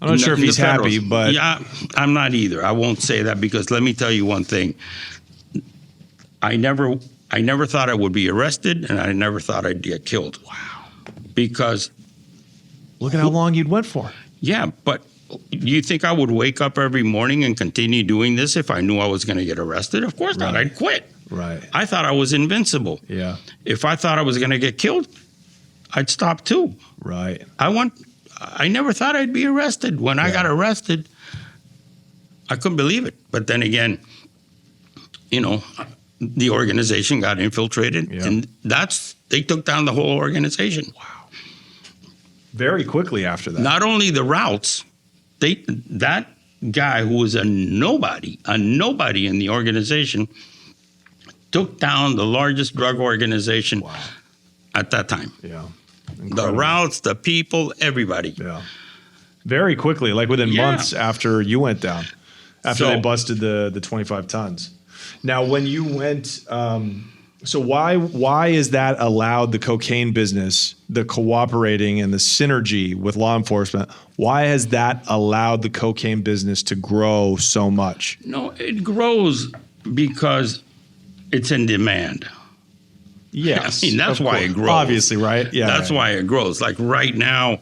I'm not sure if in the he's happy, Federals. but Yeah, I'm not either. I won't say that, because let me tell you one thing. I never thought I would be arrested, and I never thought I'd get killed. Wow. Because, look at how long you'd went for. yeah, but you think I would wake up every morning and continue doing this if I knew I was going to get arrested? Of course not. Right. I'd quit. Right. I thought I was invincible. Yeah. If I thought I was going to get killed, I'd stop too. Right. I never thought I'd be arrested. When I got arrested, I couldn't believe it. But then again, the organization got infiltrated, and they took down the whole organization. Wow. Very quickly after that. Not only the routes, that guy who was a nobody in the organization took down the largest drug organization at that time. Yeah. The Incredible. routes, the people, everybody. Yeah. Very quickly, like within months after you went down, after they busted the 25 tons. Now, when you went, so why is that allowed the cocaine business, the cooperating and the synergy with law enforcement? Why has that allowed the cocaine business to grow so much? No, it grows because it's in demand. Yes. I mean, that's of why course. it grows. Obviously, right? Yeah. That's why it grows. Like right now,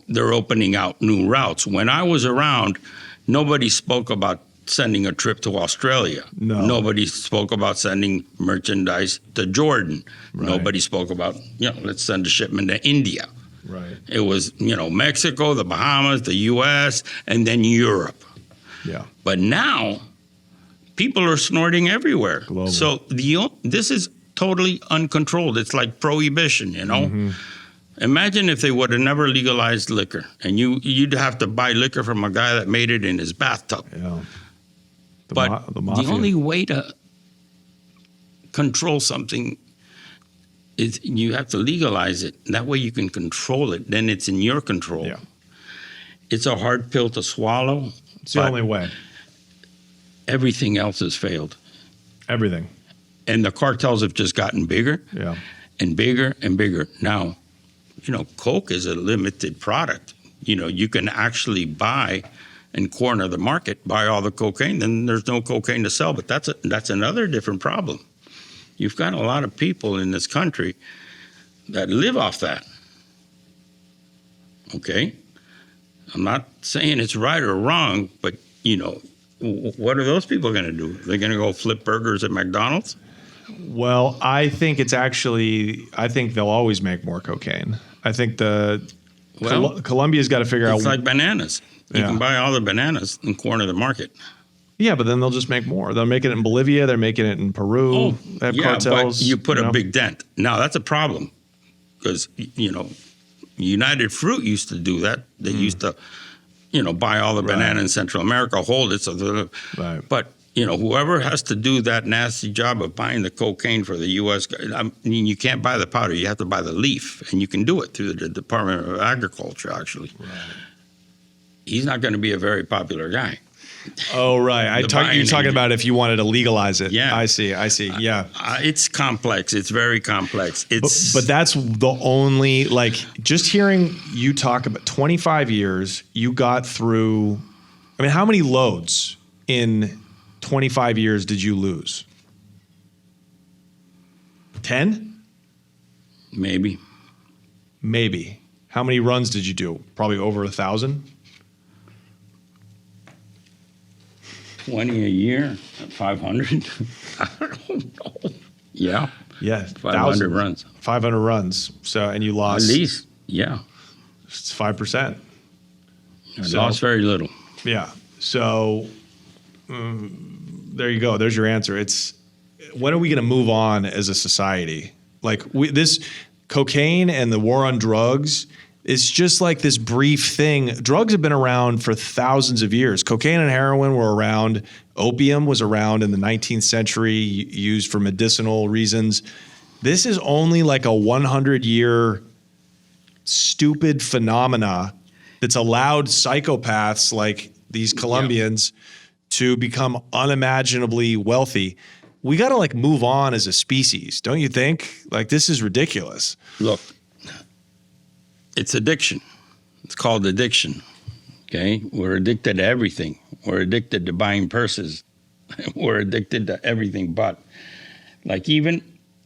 they're opening out new routes. When I was around, nobody spoke about sending a trip to Australia. No. Nobody spoke about sending merchandise to Jordan. Right. Nobody spoke about, let's send a shipment to India. Right. It was, Mexico, the Bahamas, the U.S., and then Europe. Yeah. But now, people are snorting everywhere. Global. So this is totally uncontrolled. It's like prohibition, Mm-hmm. Imagine if they would have never legalized liquor, and you'd have to buy liquor from a guy that made it in his bathtub. Yeah. But the the only way to control something is you have to legalize it. That way you can control it. Then it's in your control. Yeah. It's a hard pill to swallow. It's the only way. Everything else has failed. Everything. And the cartels have just gotten bigger Yeah. and bigger and bigger. Now, Coke is a limited product. You can actually buy and corner the market, buy all the cocaine, then there's no cocaine to sell. But that's another different problem. You've got a lot of people in this country that live off that. Okay? I'm not saying it's right or wrong, but, what are those people going to do? They're going to go flip burgers at McDonald's? Well, I think they'll always make more cocaine. I think Colombia's got to figure out. It's like bananas. You can buy all the bananas and corner the market. Yeah, but then they'll just make more. They're making it in Bolivia. They're making it in Peru. They have cartels. But you put a big dent. Now, that's a problem because, United Fruit used to do that. They used to, buy all the banana in Central America, hold it. Right. But, whoever has to do that nasty job of buying the cocaine for the U.S., I mean, you can't buy the powder. You have to buy the leaf. And you can do it through the Department of Agriculture, actually. Right. He's not going to be a very popular guy. Oh, right. You're talking about if you wanted to legalize it. Yeah. I see. Yeah. It's complex. It's very complex. But that's the only, just hearing you talk about 25 years, you got through, how many loads in 25 years did you lose? 10? Maybe. How many runs did you do? Probably over 1,000? 20 a year, 500. I don't know. Yeah. Yeah. 500 runs. 500 runs. So, and you lost. At least, yeah. It's 5%. Lost very little. Yeah. So, there you go. There's your answer. When are we going to move on as a society? This cocaine and the war on drugs, it's just like this brief thing. Drugs have been around for thousands of years. Cocaine and heroin were around. Opium was around in the 19th century, used for medicinal reasons. This is only like a 100-year stupid phenomena that's allowed psychopaths like these Colombians to become unimaginably wealthy. We got to move on as a species, don't you think? This is ridiculous. Look. It's addiction. It's called addiction. Okay? We're addicted to everything. We're addicted to buying purses. We're addicted to everything but. Even,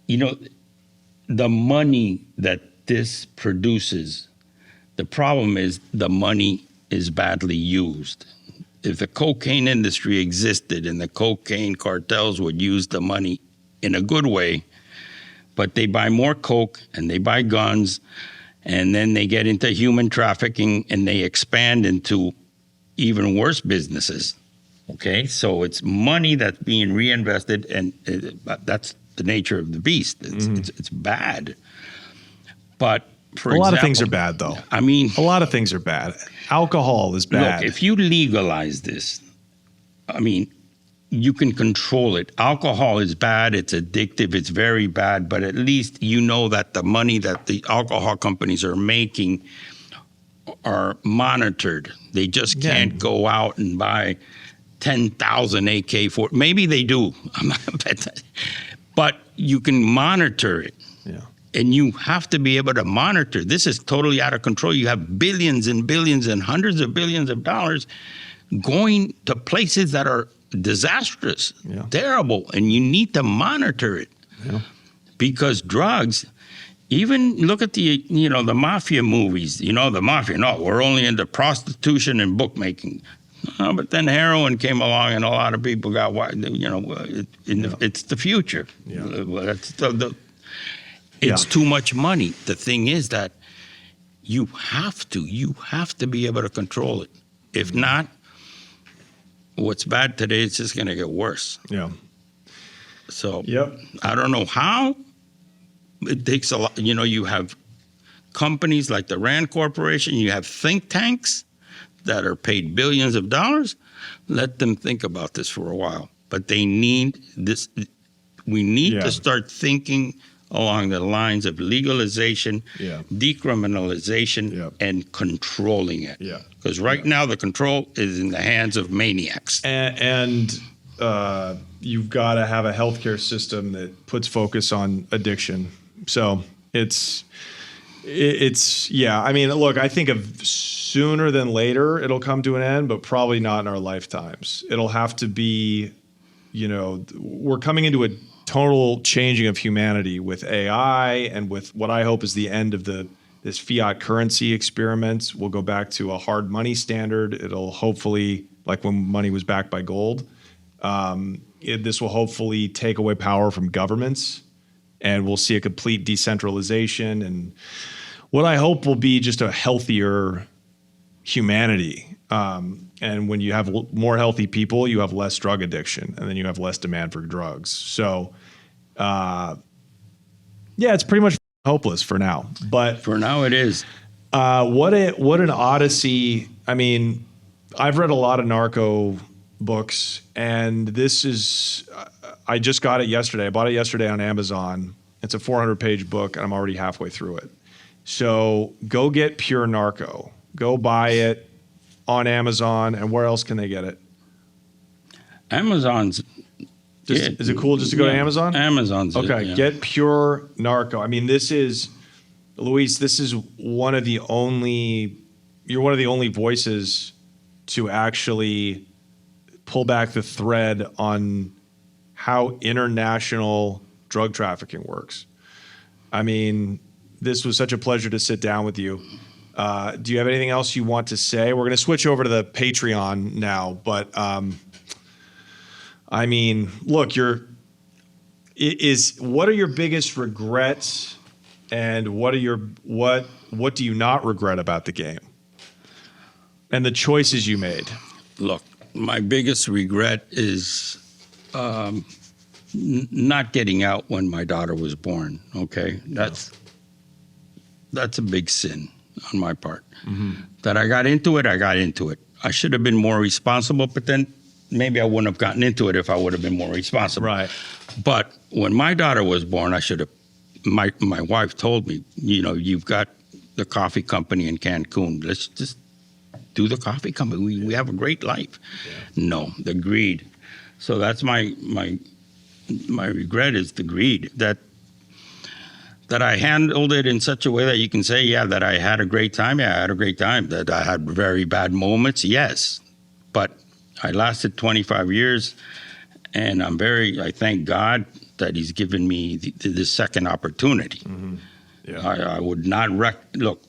the money that this produces, the problem is the money is badly used. If the cocaine industry existed and the cocaine cartels would use the money in a good way, but they buy more coke and they buy guns, and then they get into human trafficking and they expand into even worse businesses. Okay, so it's money that's being reinvested, and that's the nature of the beast. It's bad. But for a lot of things are bad, though. A lot of things are bad. Alcohol is bad. Look, if you legalize this, you can control it. Alcohol is bad. It's addictive. It's very bad. But at least you know that the money that the alcohol companies are making are monitored. They just can't go out and buy 10,000 AK-4. Maybe they do. But you can monitor it. Yeah. And you have to be able to monitor. This is totally out of control. You have billions and billions and hundreds of billions of dollars going to places that are disastrous, terrible, and you need to monitor it. Yeah. Because drugs, even look at the mafia movies, the mafia, no, we're only into prostitution and bookmaking. But then heroin came along and a lot of people got, it's the future. Yeah. It's too much money. The thing is that you have to be able to control it. If not, what's bad today is just going to get worse. Yeah. So I don't know how. It takes a lot. You have companies like the Rand Corporation. You have think tanks that are paid billions of dollars. Let them think about this for a while. But they need this. We need to start thinking along the lines of legalization, decriminalization, and controlling it. Yeah. Because right now the control is in the hands of maniacs. And you've got to have a healthcare system that puts focus on addiction. So it's look, I think of sooner than later it'll come to an end, but probably not in our lifetimes. It'll have to be, we're coming into a total changing of humanity with AI and with what I hope is the end of this fiat currency experiment. We'll go back to a hard money standard. It'll hopefully like when money was backed by gold. This will hopefully take away power from governments, and we'll see a complete decentralization and what I hope will be just a healthier humanity. And when you have more healthy people, you have less drug addiction, and then you have less demand for drugs. So, yeah, it's pretty much hopeless for now. But For now, it is. what an odyssey. I mean, I've read a lot of narco books, and this is, I just got it yesterday. I bought it yesterday on Amazon. It's a 400-page book, and I'm already halfway through it. So go get Pure Narco. Go buy it on Amazon. And where else can they get it? Amazon's. Is it cool just to go to Amazon? Amazon's. Okay, get Pure Narco. I mean, this is, Luis, this is one of the only, you're one of the only voices to actually pull back the thread on how international drug trafficking works. I mean, this was such a pleasure to sit down with you. Do you have anything else you want to say? We're going to switch over to the Patreon now, but I mean, look, what are your biggest regrets, and what do you not regret about the game and the choices you made? Look, my biggest regret is not getting out when my daughter was born. Okay, that's a big sin on my part. That I got into it. I should have been more responsible, but then maybe I wouldn't have gotten into it if I would have been more responsible. Right. But when my daughter was born, I should have. My wife told me, you've got the coffee company in Cancun. Let's just do the coffee company. We have a great life. Yeah. No, the greed. So that's my regret is the greed that I handled it in such a way that you can say, yeah, that I had a great time. Yeah, I had a great time. That I had very bad moments. Yes, but I lasted 25 years, and I thank God that He's given me this second opportunity. Mm-hmm. Yeah. I would not look.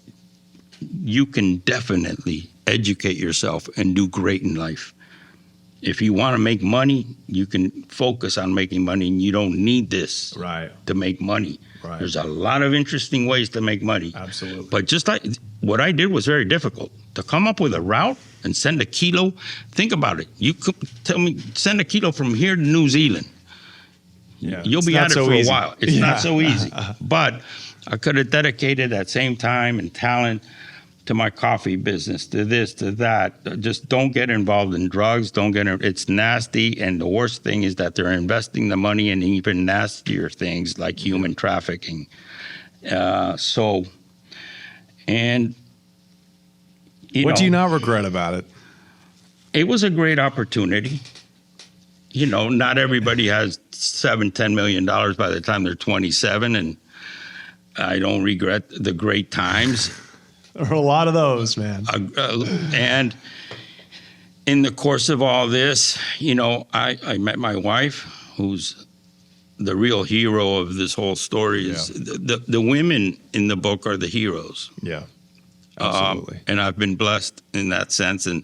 You can definitely educate yourself and do great in life. If you want to make money, you can focus on making money, and you don't need this to make money. Right. There's a lot of interesting ways to make money. Absolutely. But just like what I did was very difficult. To come up with a route and send a kilo, think about it. You could tell me, send a kilo from here to New Zealand. Yeah, you'll be at it for a while. It's not so easy. But I could have dedicated that same time and talent to my coffee business, to this, to that. Just don't get involved in drugs. It's nasty. And the worst thing is that they're investing the money in even nastier things like human trafficking. What do you not regret about it? It was a great opportunity. Not everybody has $7-10 million by the time they're 27, and I don't regret the great times. There are a lot of those, man. And in the course of all this, I met my wife, who's the real hero of this whole story. Is the women in the book are the heroes. Yeah, absolutely. And I've been blessed in that sense, and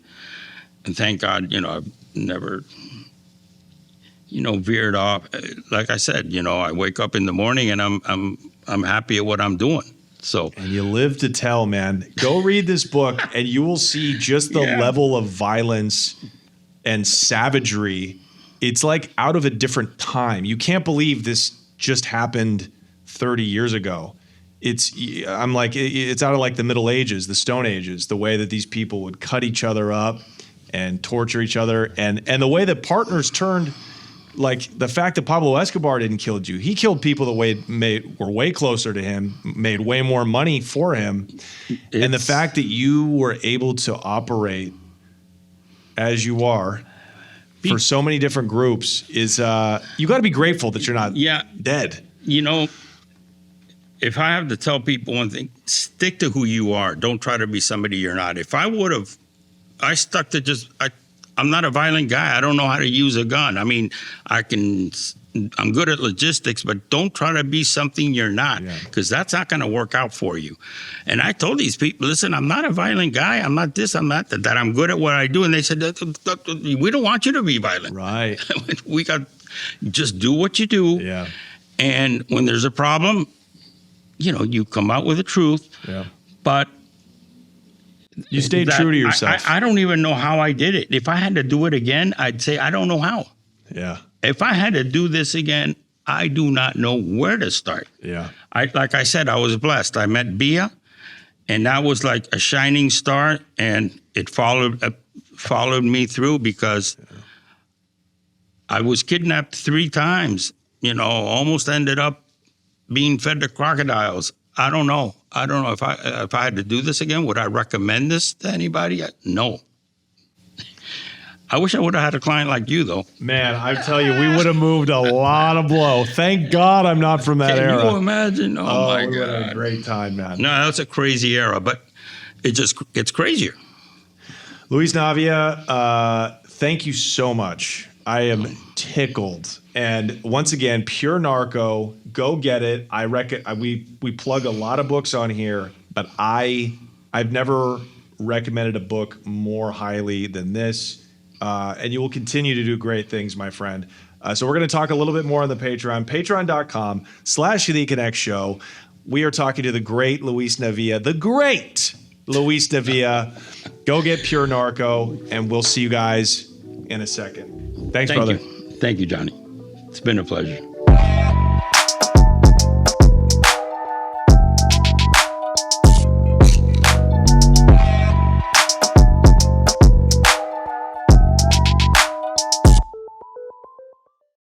thank God, I've never, veered off. Like I said, I wake up in the morning and I'm happy at what I'm doing. So, and you live to tell, man. Go read this book, and you will see just the level of violence and savagery. It's like out of a different time. You can't believe this just happened 30 years ago. It's out of like the Middle Ages, the Stone Ages, the way that these people would cut each other up and torture each other, and the way that partners turned. Like the fact that Pablo Escobar didn't kill you. He killed people that were way closer to him, made way more money for him. And the fact that you were able to operate as you are for so many different groups is, you got to be grateful that you're not dead. If I have to tell people one thing, stick to who you are. Don't try to be somebody you're not. If I would have, I stuck to I'm not a violent guy. I don't know how to use a gun. I mean, I can I'm good at logistics, but don't try to be something you're not, Yeah. because that's not going to work out for you. And I told these people, listen, I'm not a violent guy. I'm not this, I'm not that. I'm good at what I do. And they said, we don't want you to be violent. Right. We got, just do what you do. Yeah. And when there's a problem, you come out with the truth. Yeah. But You stayed true to yourself. I don't even know how I did it. If I had to do it again, I'd say I don't know how. Yeah. If I had to do this again, I do not know where to start. Yeah. Like I said, I was blessed. I met Bia, and that was like a shining star, and it followed me through because I was kidnapped 3 times. Almost ended up being fed to crocodiles. I don't know if I had to do this again. Would I recommend this to anybody? No. I wish I would have had a client like you, though. Man, I tell you, we would have moved a lot of blow. Thank God I'm not from that era. Can you imagine? Oh my we would have had a God. great time, man. No, that's a crazy era, but it just gets crazier. Luis Navia, thank you so much. I am tickled. And once again, Pure Narco, go get it. I reckon we plug a lot of books on here, but I've never recommended a book more highly than this. And you will continue to do great things, my friend. So we're going to talk a little bit more on the Patreon, patreon.com/The Connect Show. We are talking to the great Luis Navia, Go get Pure Narco, and we'll see you guys in a second. Thanks, brother. Thank you, Johnny. It's been a pleasure.